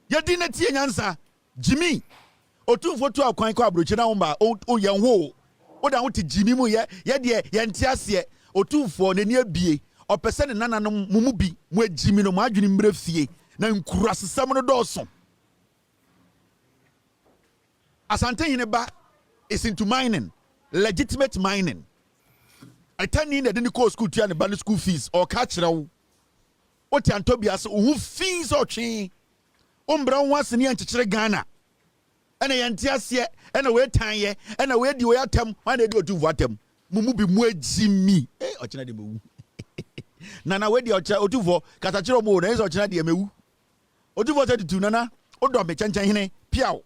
yedi na tie nyansa Jimmy otumfo to akwan ko abrochi na womba o yenwo o da woti Jimmy mu ye de ye nte ase otumfo na ni abie opese ne nananom mumu bi mu Jimmy no mu adwene mbre fie na nkurasesam no dɔɔso Asante Hineba is into mining, legitimate mining. I tell you that the co school to the school fees or catch row. What Antobias who fees or chain Umbra once near to Ghana. And I antias yet, and a wait time ye, and a way do you attempt when they do to what them. Mumubi mwe Jimmy, or Chinadi. Nana, where the Otuvo, Catachero Mones or Chinadi Mew. Otuvo said to Nana, Odo me Chanchine, Piao.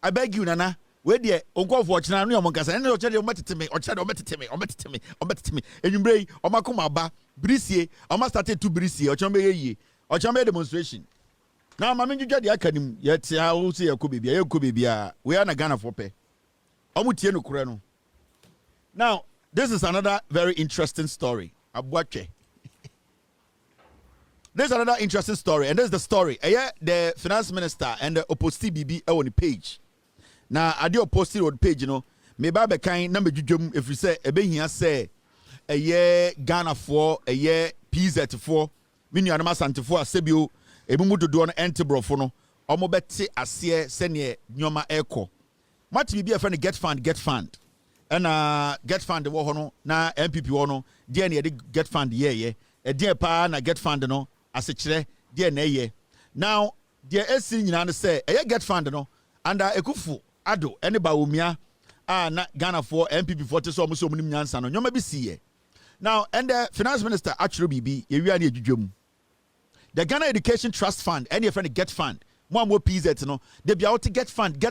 I beg you, Nana. Where dear, Uncle Fortuna, no one can say, no, tell you met to me, or shadow met to me, or met to me, or met to me. And you bray, or Macumaba, Brissier, or must start to Brissier, or Chambe ye, or Chambe demonstration. Now, Mamma, you get the academy, yet I will say a Kubibia, we are in a Ghana for pay. Omutieno Kurano. Now, this is another very interesting story. Abuache. There's another interesting story, and there's the story. The finance minister and the opposite BB on the page. Now, I do post it on the page, you know. Maybe I kind number jujum if you say a be here say a year Ghana for a year PZ for meaning anama sante for asebio ebumu to do on entebro for no omo beti asie sene nyoma eko. What be a friend get fund and get fund wo no na NPP wo no dey na get fund ye e dey pa na get fund no asechire dey na ye. Now there is nyina no say e get fund no under ekufu ado ene ba omia na Ghana for NPP for te so omo nim nyansa no nyoma bi siye. Now and the finance minister actually BB ye wi na edwudwam. The Ghana Education Trust Fund any friend get fund mo PZ no they be out to get fund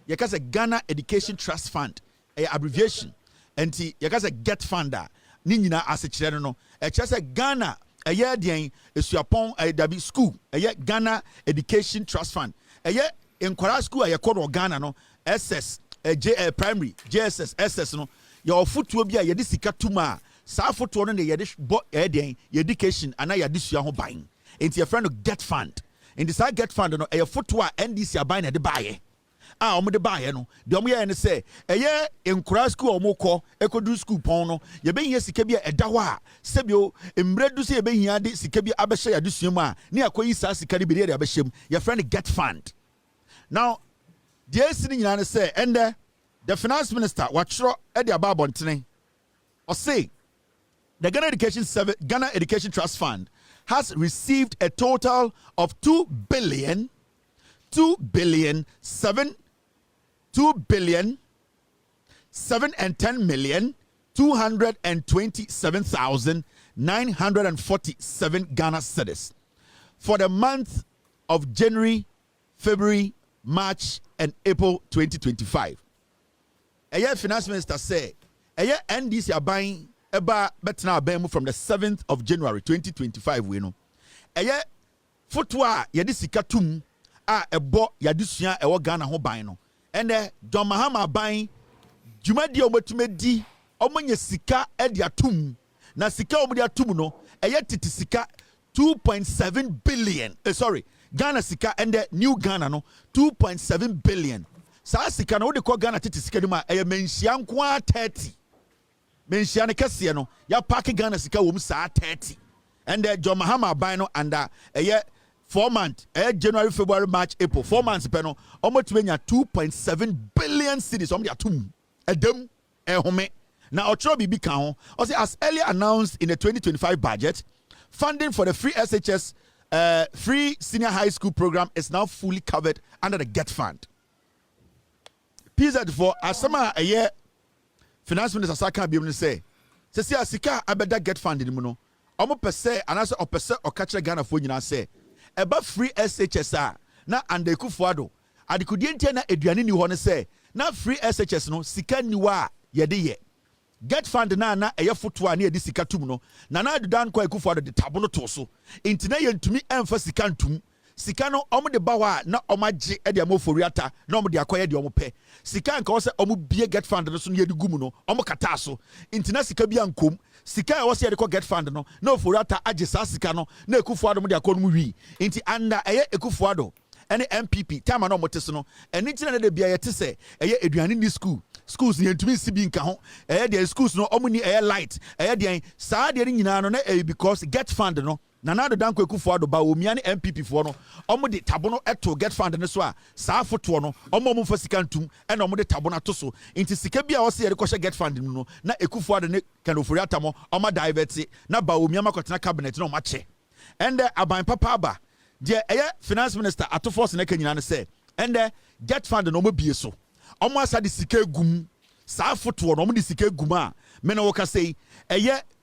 ye ka say Ghana Education Trust Fund a abbreviation enti ye ka say get funder ni nyina asechire no e che say Ghana eye den esuapon dabi school eye Ghana Education Trust Fund eye enkwara school aye kodo Ghana no SS primary JSS SS no your footwo bia ye de sika tuma sa footwo no ye de bo den education ana ye de sua ho ban enti your friend get fund enti sa get fund no eye footwo a NDC aban na de baye omo de baye no de omo ye ne say eye enkwara school omo ko ekodu school pon no ye be hia sika bia eda ho a sebio emredu se ye be hia de sika bia abehye ya de sua mu a ne akoyi sa sika de be de abehye your friend get fund. Now, the sitting in say, and the finance minister, Wachro Eddie Ababontene, or say, the Ghana Education Trust Fund has received a total of 2 billion 710,227,947 Ghana cedis for the month of January, February, March, and April 2025. A finance minister say, a NDC are buying eba betna bemu from the 7th of January 2025. We know. A footwa yadisika tum a ebo yadisuya ewo Ghana ho ban no. And John Mahama buying Jumadi omotumedi omonye sika edi atum na sika omudi atum no eye titi sika 2.7 billion Ghana sika and the new Ghana no 2.7 billion sa sika no de ko Ghana titi sika dum a eye menhia nko 30 menhia ne kase no ya park Ghana sika wo mu sa 30 and John Mahama buy no under eye 4 months January, February, March, April 4 months pe no omotumenya 2.7 billion cedis omudi atum edem ehome na otro bibi kan ho o say as earlier announced in the 2025 budget, funding for the free SHS free senior high school program is now fully covered under the GET fund. PZ for asama a year finance minister Saka be able say sika abeda GET fund ni mu no omo pese anase opese okache Ghana fo nyina say eba free SHS na ande kufuado adikudie ntia na eduane ni ho ne say na free SHS no sika niwa yede ye GET fund na eye foto a na yede sika tum no na adudan kwa ekufuado de tabo no to so intina yentumi emfa sika ntum sika no omo de bawa na omagye e de amofori ata na omo de akoye de omo pe sika nka wo se omo bie GET fund no so no yede gumu no omo kata so intina sika bia nkom sika e wo se yede ko GET fund no na ofori ata agye sa sika no na ekufuado mo de akọ no wi inti anda eye ekufuado any NPP time no motes no eni tina de bia yete se eye eduane ni schools yentumi sibi nka ho eye de schools no omuni eye light eye de saa de nyina no na because GET fund no na do danko ekufo ado ba omia ne NPP fo no omo de tabo no eto GET fund ne so a saa foto no omo mo fa sika ntum e na omo de tabo na to so inti sika bia wo se yede ko hye GET fund no na ekufo ado ne kanofori atamo omo divert na ba omia makotena cabinet no mache and aban papa aba the finance minister Atta force na kanyina ne say and GET fund no mo bie so omo asa de sika gum saa foto no omo de sika gum a me no wo ka say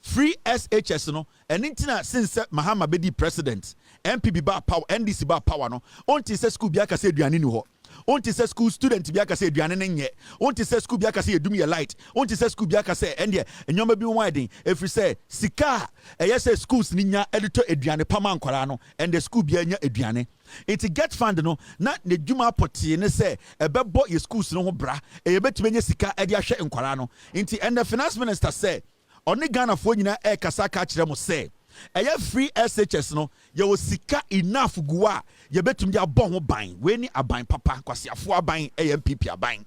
free SHS no entina since Mahama bedi president NPP ba power NDC ba power no onti se school bia ka say aduane ni ho onti se school student bia ka say aduane ne nye onti se school bia ka say edum ye light onti se school bia ka say ende enyoma bi widen every say sika say schools ni nya editor aduane pama nkwara no and the school bia nya aduane it GET fund no na ne dwuma poti ne say ebebo ye schools no ho bra betumenya sika ede ahwe nkwara no inti and the finance minister say oni Ghana fo nyina kasa ka kire mo say free SHS no ye wo sika enough guwa ye betum dia bon ho ban we ni aban papa kwasiafo aban NPP aban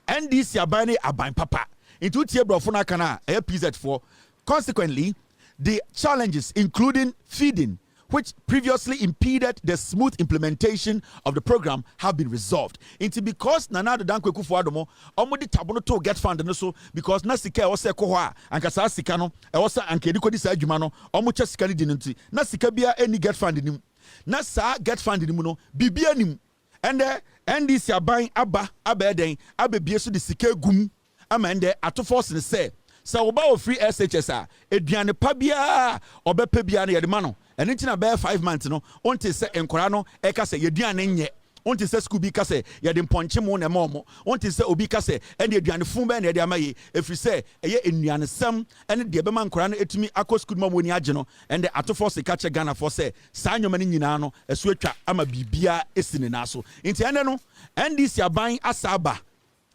NDC aban ni aban papa into tie brofo na kana PZ for consequently the challenges including feeding which previously impeded the smooth implementation of the program have been resolved. Into because Nana Dankwe Kufuadomo, omodi tabono to GET fund no so because na sika was a koha and kasa sika no e was and kediko di sa adwuma no omuche sika ni dinunti na sika bia any GET fund nim na sa GET fund nim no bibia nim and NDC aban aba abeden abebie so di sika gum ama ende Atta force ne say so oba free SHS a eduane pa bia obepa bia na yede ma no and intina be 5 months no onti se enkora no e ka se yeduane nye onti se school bi ka se yede mponche mo na mo onti se obi ka se ene eduane fun be na yede amaye efri se eye enuane sam ene de be man nkora no etumi akọ school mo ni age no and the Atta force ka che Ghana for se saa nyoma ni nyina no esu atwa ama bibia esine na so inti ene no NDC aban asaba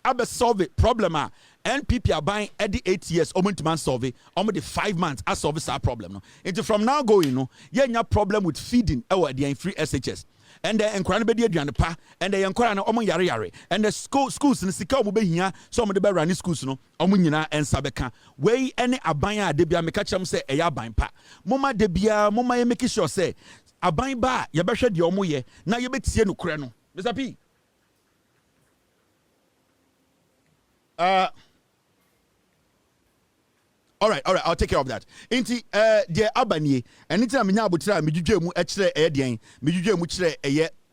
abe solve problem a NPP are buying at the 8 years, almost man solve it, almost the 5 months, I solve that problem. No, into from now going, no, yeah, problem with feeding our the free SHS. And the enquiry be the pa, and the enquiry no omo yare yare, and the schools in the sika will be here, some of the running schools, no, omunina and sabeka. Way any abaya debia make catch them say a yabain pa. Mama ye make sure say, abain ba, yabasha di omoye, na yabet no kreno. Mr. P. All right, I'll take care of that. Inti, dear Abanye, and it's a minabutra, Mijumu, H. Edian, Mijumu,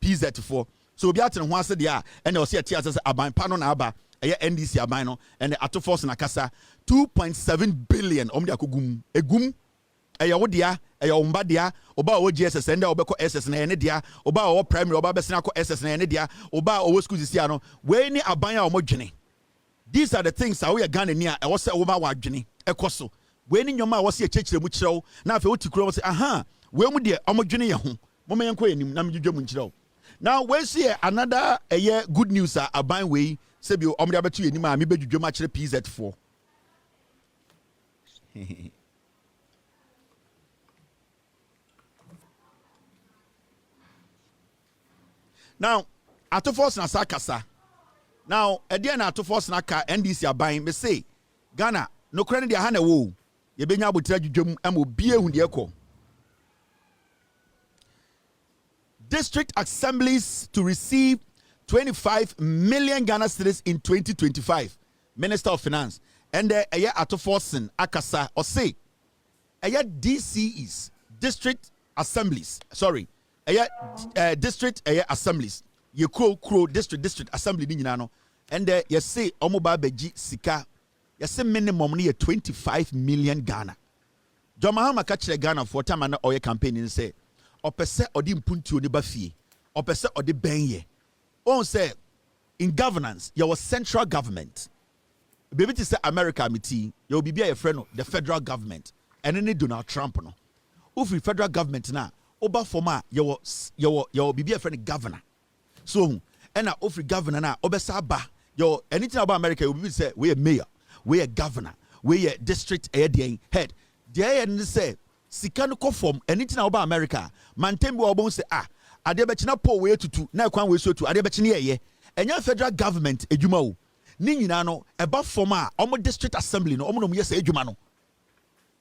PZ4. So be out in one said, yeah, and I'll see a theater about Panon Abba, a NDC Abino, and the Atta Force in Akasa, 2.7 billion, Omdiakugum, a gum, a Yawodia, a Umbadia, Oba OGS, and Obeko SS and Enedia, Oba or Primary, Oba Besnaco SS and Enedia, Oba or Scusiano, where any Abaya homogeny. These are the things that we are going near. I was a woman wageni, a cosso. When in your mouth was a church, which show now if you want to cross, aha, when would the homogeny home? Moment queen, Namu. Now, when see another a year good news are buying way, Sebio, Omniabatu, and Nima, maybe you match the PZ4. Now, Atta Force na Sakasa. Now, again, Atta Force na ka NDC are buying, me say, Ghana, no credit, ya hana wo, ye benya butra jum amo bie hundi eko. District assemblies to receive 25 million Ghana cedis in 2025. Minister of Finance. And the Atta Force Akasa or say, DCEs, district assemblies. Sorry, district assemblies. You crow district assembly ni nyina no. And you say omoba beji sika. You say minimum near 25 million Ghana. John Mahama catch Ghana for time and oil campaign and say. Opese odi mpunti ba fie opese odi benye on say in governance your central government baby to say America miti you be a friend the federal government and any Donald Trump no ufi federal government na oba former your be a friend governor so and na ufi governor na obesa ba your anything about America you be say we a mayor we a governor we a district head there and say sika no conform anything about America mantembi obon say ade be china po we tutu na kwan we so tu ade be china ye enya federal government edwuma o ni nyina no eba form a omo district assembly no omo no ye say edwuma no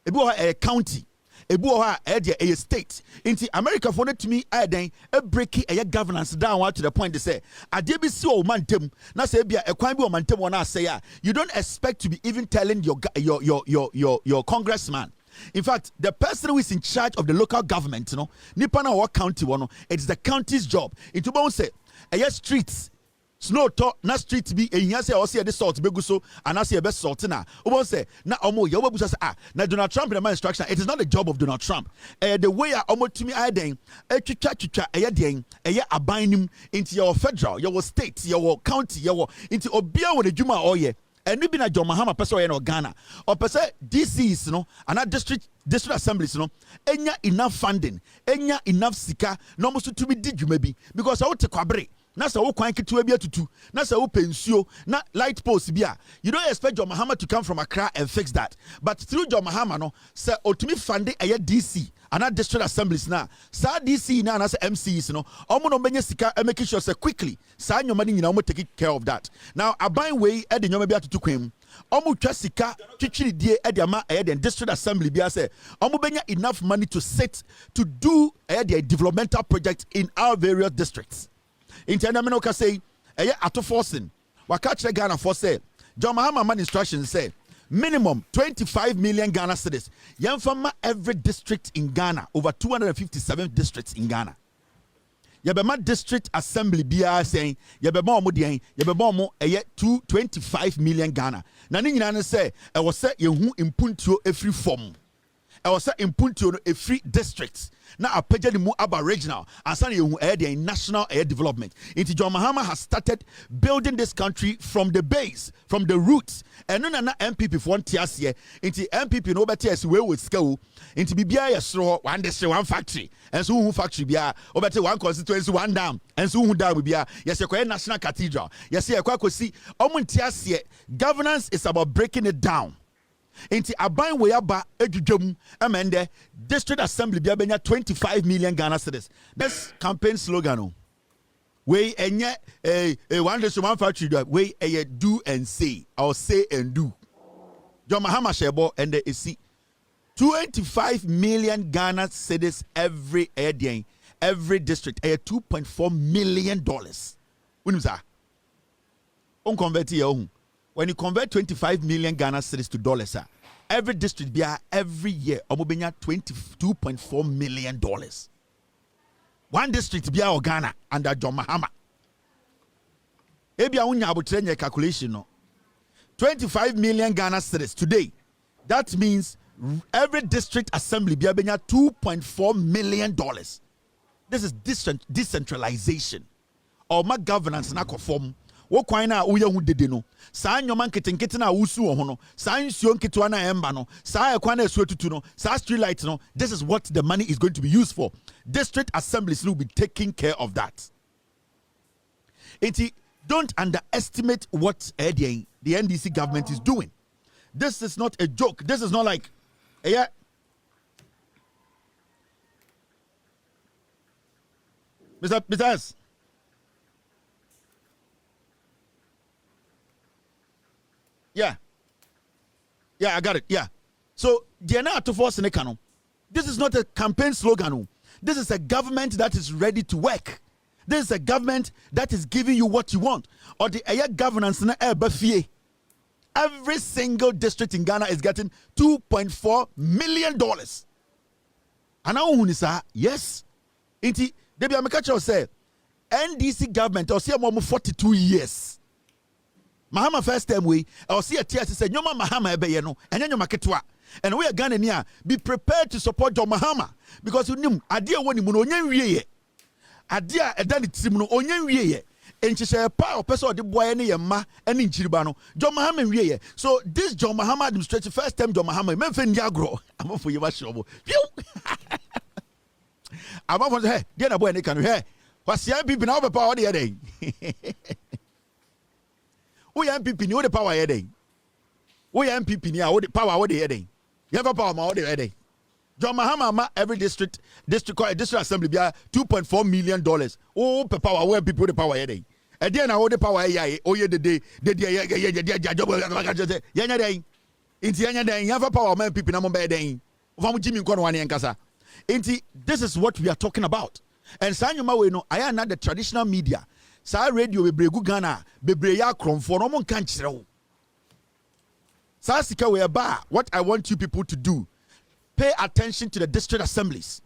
ebi wo ha county ebi wo ha e state inti America for to me den e break e governance down to the point they say ade be si o mantem na say bia e kwan bi o mantem wona say you don't expect to be even telling your congressman. In fact, the person who is in charge of the local government, nipa na what county one, it's the county's job. Into bon say, streets, snow to na street be e nya say o say the salt be guso and I say be salt na. Obon say na omo ye we busa na Donald Trump in my instruction. It is not the job of Donald Trump. The way omo tumi aden twitwa den abanim into your federal, your state, your county, your into obia wo adwuma oye. And we be na John Mahama person in Ghana or person DCs and district assemblies enya enough funding enya enough sika no musu to be did you maybe because I want to kwabre na sa wo kwan ketewa bi atutu na sa wo pensuo na light post bia you don't expect John Mahama to come from Accra and fix that but through John Mahama no say otumi funding DC and district assemblies na sa DC na say MCs omo no benye sika make sure say quickly sa nyoma ni nyina omo take care of that now aban we e de nyoma bi atutu kwam omo twa sika twitwiri die e de ama e de district assembly bia say omo benya enough money to sit to do the developmental project in our various districts. International can say Atta Force waka kire Ghana for say John Mahama man instructions say minimum 25 million Ghana cedis yamfama every district in Ghana over 257 districts in Ghana yabema district assembly bia saying yabema omo den yabema omo 225 million Ghana na ni nyina ne say e wo say yehu impuntuo every form I was in Punto a free district. Now a page mu aba regional and some the national air development. Into John Mahama has started building this country from the base, from the roots. And no NPP for 1 year into NPP no better as we with scale into BBI straw one district one factory and so who factory bia or better one constituency one dam and so who dam will be yes a national cathedral. Yes, see governance is about breaking it down. Inti aban we aba edwudwam amende district assembly bia benya 25 million Ghana cedis. This campaign slogan we enye one district one factory we do and say or say and do. John Mahama shebo and the see 25 million Ghana cedis every day every district $2.4 million. When you convert 25 million Ghana cedis to dollars, every district every year $22.4 million. One district Ghana under John Mahama. Ebia unya abutrenya calculation no. 25 million Ghana cedis today. That means every district assembly $2.4 million. This is decentralization. Or my governance na conform. Wo kwan na uye hu dede no. Saa nyoma nketenkete na wusu wo ho no. Saa nsuo nketewa na emba no. Saa ekwan na esuo tutu no. Saa street light no. This is what the money is going to be used for. District assemblies will be taking care of that. Don't underestimate what the NDC government is doing. This is not a joke. This is not like, yeah. Mr. S. Yeah. Yeah, I got it. Yeah. So, this is not a campaign slogan. This is a government that is ready to work. This is a government that is giving you what you want. Or the air governance na every single district in Ghana is getting $2.4 million. And now, yes. Inti, Debbie Amekacho say, NDC government, or see a 42 years. Mahama first time or see a tear to say, Nyoma Mahama ebeyeno, and then Ketwa. And we are Ghanaian, be prepared to support John Mahama. Because you knew, Adia woni muno onyen Adia edani timuno onyen wiye. Enchise pa opeso de boy ne yema ene nchiriba no. John Mahama wiye. So this John Mahama administration first time John Mahama menfe ndiagro. Amafo yewa shobo. Amafo say, "Dia na boy ne kanu he. Wasi NPP na obe power de dey." Wo ya NPP ni wo de power dey. Wo ya NPP ni a wo de power wo de dey. You have power ma wo de dey. John Mahama every district assembly be $2.4 million. Oh, power where people the power day. And then all the power power man people na mo be this is what we are talking about. And Sanyuma we know I am not the traditional media. Sa radio we bregu Ghana bebre ya kromfo no mo kan kyerɛ. Sa sika we ba what I want you people to do. Pay attention to the district assemblies.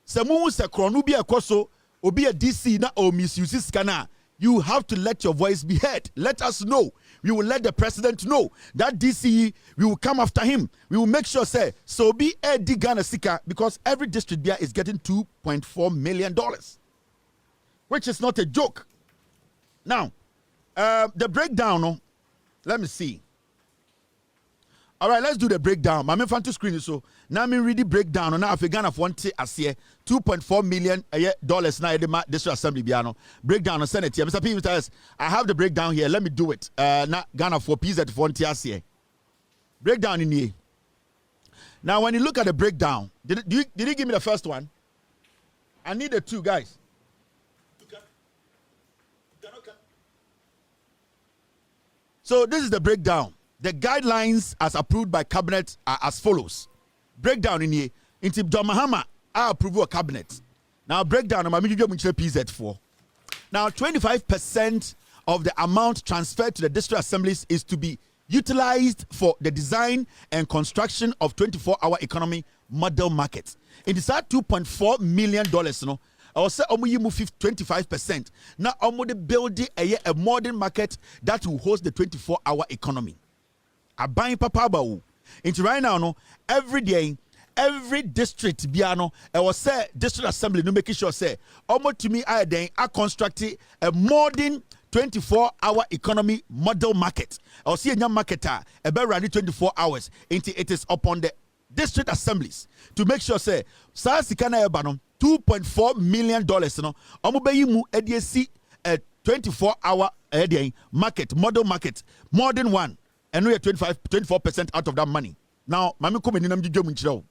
Samu se kronu bi ekoso obi a DC na o misuse skana. You have to let your voice be heard. Let us know. We will let the president know that DCE, we will come after him. We will make sure say so be a Ghana sika because every district there is getting $2.4 million, which is not a joke. Now, the breakdown. Let me see. All right, let's do the breakdown. I'm in front of screen so now I'm read the breakdown. Now if Ghana want to say $2.4 million dollars now the district assembly biano breakdown on Senate here. Mr. P. Mr. S, I have the breakdown here. Let me do it. Now Ghana for PZ for here. Breakdown in here. Now when you look at the breakdown, did you give me the first one? I need the two guys. So this is the breakdown. The guidelines as approved by cabinet are as follows. Breakdown in here. Into John Mahama, I approve a cabinet. Now breakdown of my PZ4. Now 25% of the amount transferred to the district assemblies is to be utilized for the design and construction of 24-hour economy model markets. It is at $2.4 million. No, I will say you move 25%. Now I'm building a modern market that will host the 24-hour economy. A buying papa bawu. Into right now, no, every day, every district biano, I was say district assembly no making sure say, to me I then I constructed a modern 24-hour economy model market. I will see a young marketer about running 24 hours. Into it is upon the district assemblies to make sure say, sa sikana ebano $2.4 million no, mu EDC a 24-hour market model market modern one. And we are 24% out of that money. Now, Mami come in Uko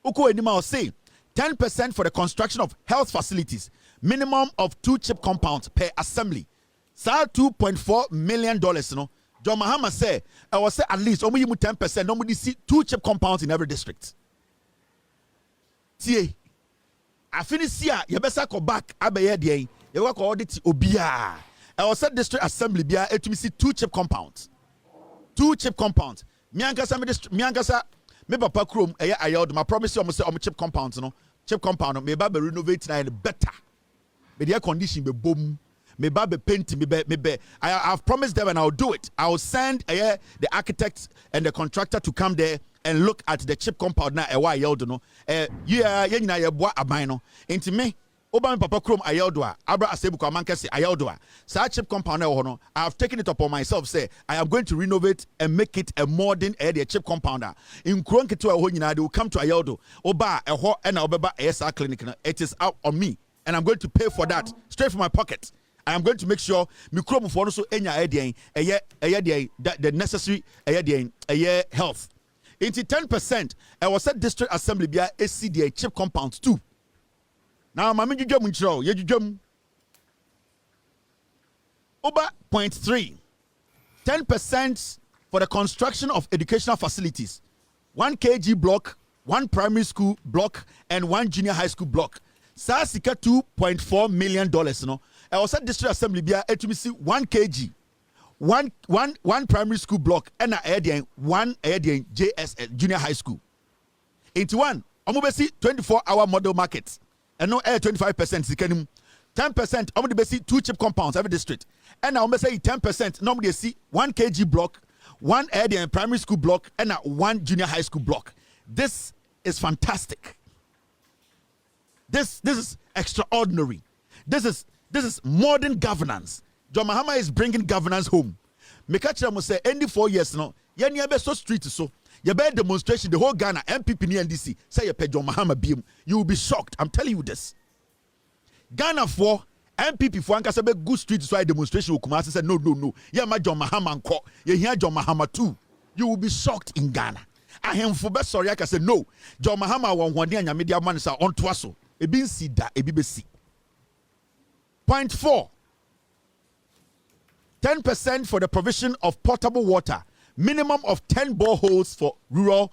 Enima say 10% for the construction of health facilities, minimum of 2 chip compounds per assembly. Sa $2.4 million, no. John Mahama say, I will say at least 10%, nobody see 2 chip compounds in every district. See, Afinisia yebesa ko back abeye de ye ko audit obia. I was at district assembly bia etumi see two chip compounds. Miankasa me papa krom ayod my promise you say chip compounds no. Chip compound me ba be renovate na better. Be the air condition be boom. Me ba be paint me be. I've promised them and I'll do it. I'll send the architect and the contractor to come there and look at the chip compound na ewa yeldo no. Yeah nyina ye boa aban no. Enti me Oba papa krom ayeldoa abra asebuko amankese ayeldoa sa chip compound e ho no I have taken it upon myself say I am going to renovate and make it a modern chip compounder in kron keto e ho nyina they will come to ayeldo oba e ho e na obeba ESA clinic no it is out on me and I'm going to pay for that straight from my pocket. I am going to make sure me krom for no so enya the necessary health into 10% I was at district assembly bia SCDA chip compounds too. Now, Mammy Jum Chro, Yejum Oba 0.3 10% for the construction of educational facilities 1 kg block, 1 primary school block, and 1 junior high school block. Sasika $2.4 million. No, I was at district assembly bia to see 1 kg, one primary school block, and one JSS junior high school. 81, Omobesi 24-hour model markets. And no 25% sikanim 10% I'm going to see 2 chip compounds every district and now I'm going to say 10% normally see 1 kg block 1 primary school block and 1 junior high school block. This is fantastic. This is extraordinary. This is modern governance. John Mahama is bringing governance home. Mekacha must say any 4 years now yen so street so your bad demonstration, the whole Ghana, NPP, NDC, say you pay John Mahama beam. You will be shocked. I'm telling you this. Ghana for NPP for Ankasabe good street so demonstration will come out and say no. Yeah, my John Mahama and call. You hear John Mahama too. You will be shocked in Ghana. I am for best sorry I can say no. John Mahama one day and your media man is on twaso. E bin si da e BBC. 0.4 10% for the provision of potable water. Minimum of 10 boreholes for rural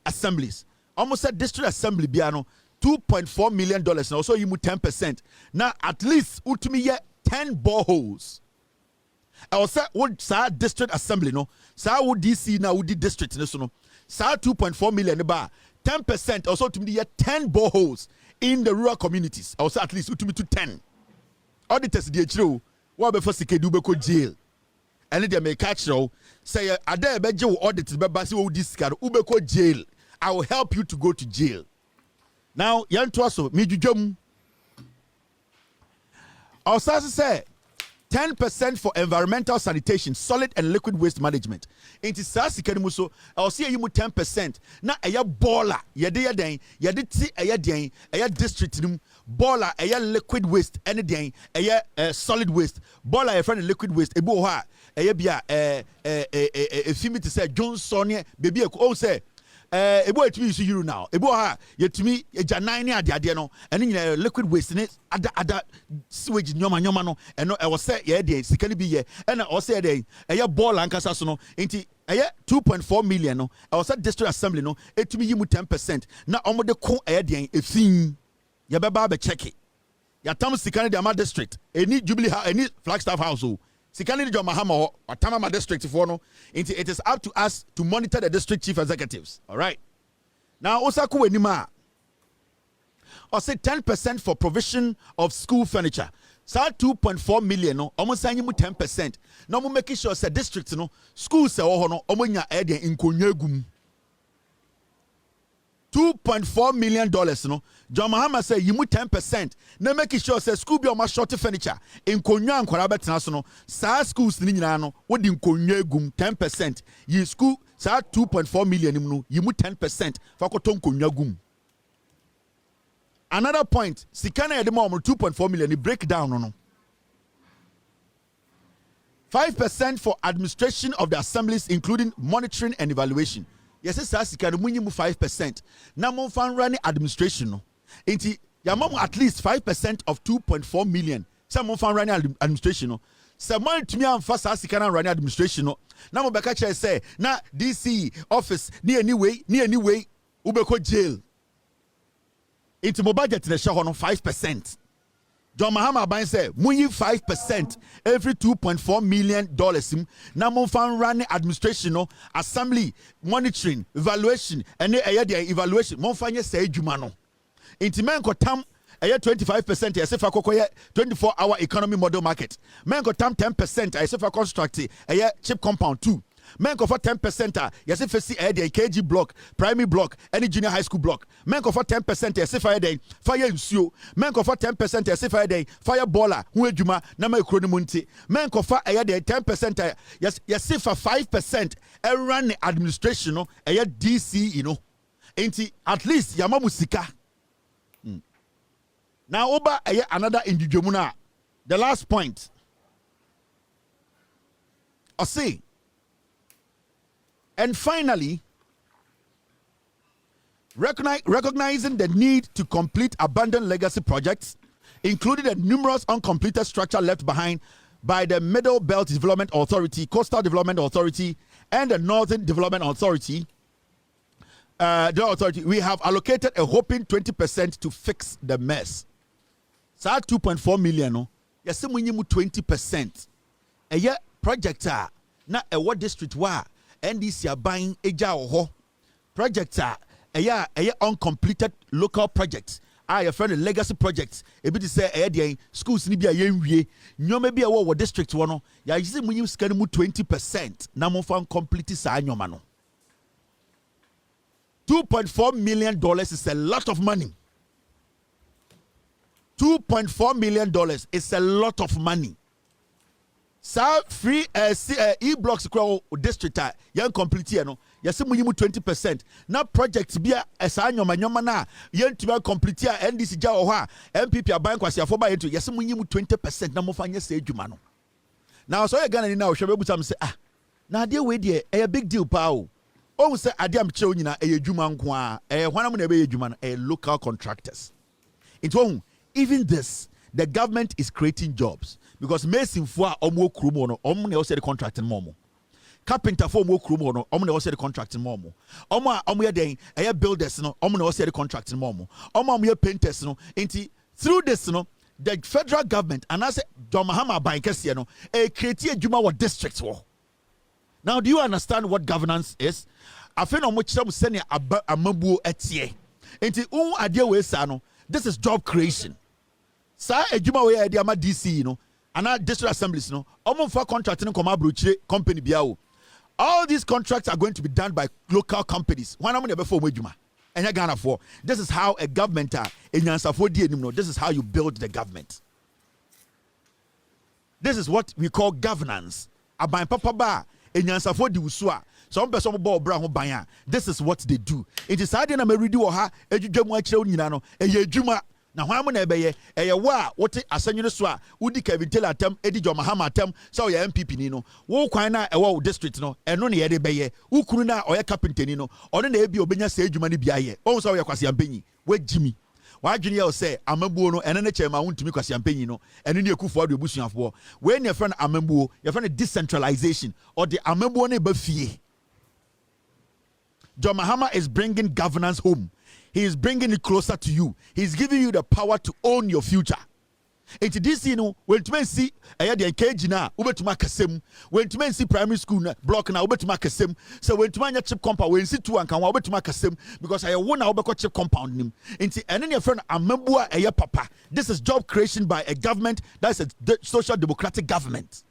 assemblies. Almost said district assembly biano $2.4 million. Now also you move 10%. Now at least ultimately 10 boreholes. I was said what sa district assembly no. Sa would DC now would district no. Sa 2.4 million bar 10% also to me 10 boreholes in the rural communities. I was at least ultimately 10. Auditors the true. What before Sikedu beko jail. And they may catch you. Say, I dare beg you audit the Babasi this car, Ubeko jail. I will help you to go to jail. Now, Yan Twaso, Mijum. Our sources say 10% for environmental sanitation, solid and liquid waste management. Into Sasi Kenimuso, I'll see you 10%. Now, a baller, Yadi, a district, baller, a liquid waste, anything, a solid waste, baller, a friend liquid waste, a boha. Ebia fimi to say Johnson baby oh say ebo etimi use you now ebo ha yetumi eja 9 ade no ene liquid waste ne ada sewage nyoma no eno e wo say ye de sika ne bi ye ena o say de eye ball ankasa so no enti eye 2.4 million no e wo say district assembly no etumi yi mu 10% na omo de ko eye de efin ye beba be check it ya tam sika ne de ama district eni Jubilee eni Flagstaff house o Sikani John Mahama or Tamama district for no. It is up to us to monitor the district chief executives. All right. Now Osaku Wenima. Or say 10% for provision of school furniture. Sa 2.4 million no. Almost saying you 10%. Now we making sure say district no schools say oh no. Omonya ede in Konyegum. $2.4 million no. John Mahama say you move 10%. Na make sure say school be on my short furniture. In Konya and Korabet no. Sa schools ni no. What in Konyegum 10%. Ye school sa 2.4 million no. You move 10% for koton Konyegum. Another point. Sikana edema 2.4 million. He break down no. 5% for administration of the assemblies, including monitoring and evaluation. Yes, sir, can we 5%. Now, mon fan running administration. No, inti yamam at least 5% of 2.4 million. Some mon fan running administration. No, someone to me and fast as can run administration. No, now mo bekacha say na DC office ni anyway ubeko jail. Into my budget the share on 5%. John Mahama Ban say, "Muyi 5% every $2.4 million. Now mon fan running administration, no assembly, monitoring, evaluation, and evaluation. Mon fan say jumano. Into men ko tam 25%. I say for 24-hour economy model market. Men ko tam 10%. I say for construct chip compound too. Men go for 10%. Yes, if you see a KG block, primary block, any junior high school block. Men go for 10%. Yes, if I day fire in Sue. Men go for 10%. Yes, if I day fire baller. Who juma na me kroni munti. Men go for a day 10%. Yes, if for 5%. A run administration no a DC you know. Ain't at least yama musika. Now over another individual. The last point. I see. And finally, recognizing the need to complete abandoned legacy projects, including the numerous uncompleted structure left behind by the Middle Belt Development Authority, Coastal Development Authority, and the Northern Development Authority, we have allocated a whopping 20% to fix the mess. So 2.4 million, no, yes, 20%. A year project na a what district wa. NDC are buying eja oho projects are uncompleted local projects. I have friend legacy projects. A bit say schools ni bia yenwie. Nyoma bia wo district wono. Ya yisi munyi scan mu 20%. Na mo fan complete sa nyoma no. $2.4 million is a lot of money. $2.4 million is a lot of money. Sa free e-blocks district yan complete here no yesi munyimu 20%. Na project bia esa nyoma na yentuma complete here NDC ja ho a NPP aban kwasiafo ba yento yesi munyimu 20% na mo fanye se adwuma no. Now so you Ghana ni na wo hwe bebutam say na ade we de a big deal pa o. O say ade am che onyina e adwuma nko a hwanam na be adwuma no local contractors. Into even this the government is creating jobs. Because Mason for omo krumo no omo na the contract in momo. Carpenter for omo krumo no omo na the contract in momo. Omo ya den builders no omo na the contract in momo. Omo ya painters no enti through this no the federal government and as John Mahama ban kese no create adwuma wa districts wo. Now do you understand what governance is? Afi no mo kire mo sene amabuo etie. Enti ade we sa no this is job creation. Sa adwuma we ya ama DC no and our district assemblies, no, for contracting company biao. All these contracts are going to be done by local companies. One amount before Wejuma. And Ghana for this is how a government this is how you build the government. This is what we call governance. Aban papa ba enyansafo di usua. Some person bo bra ho ban. This is what they do. It is hard na me ready wo ha edwudwamu akire nyina no edwuma. Na hwan mo na ebeye wa wote asanwene so a udi Kevin Taylor atem edi John Mahama atem so ya NPP ni no wo kwan na wo district no eno na ye de beye ukuru na oye carpenter ni no ono na ebi obenya se adwuma ni bia ye o so ye kwase ampanyi wa jimi wa adwene ye say amabuo no ene ne chema wontumi kwase ampanyi no eno ne ekufu ado ebusuafo we ne friend amabuo ye friend decentralization or the amabuo na ba fie. John Mahama is bringing governance home. He is bringing it closer to you. He's giving you the power to own your future. Into this, you know, when to see a KG na ubetuma kasem, when to see primary school block na ubetuma kasem, so when to man chip compound, when see two and can ubetuma kasem, because I want na ubeko chip compound nim. Into and then your friend amembua a papa. This is job creation by a government that's a social democratic government.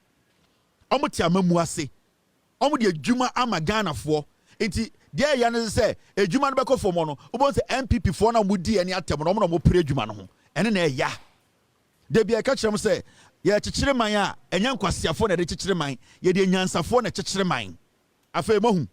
Omuti amembua se, omudi juma amagana for into. There yan say adwuma no beko for no obo say NPP for na mudi ani atem no mo pre adwuma no ho ene na ya de bia ka kire say ye kikire man a enya nkwasiafo na de kikire man ye de nyansafo na kikire man afa mahu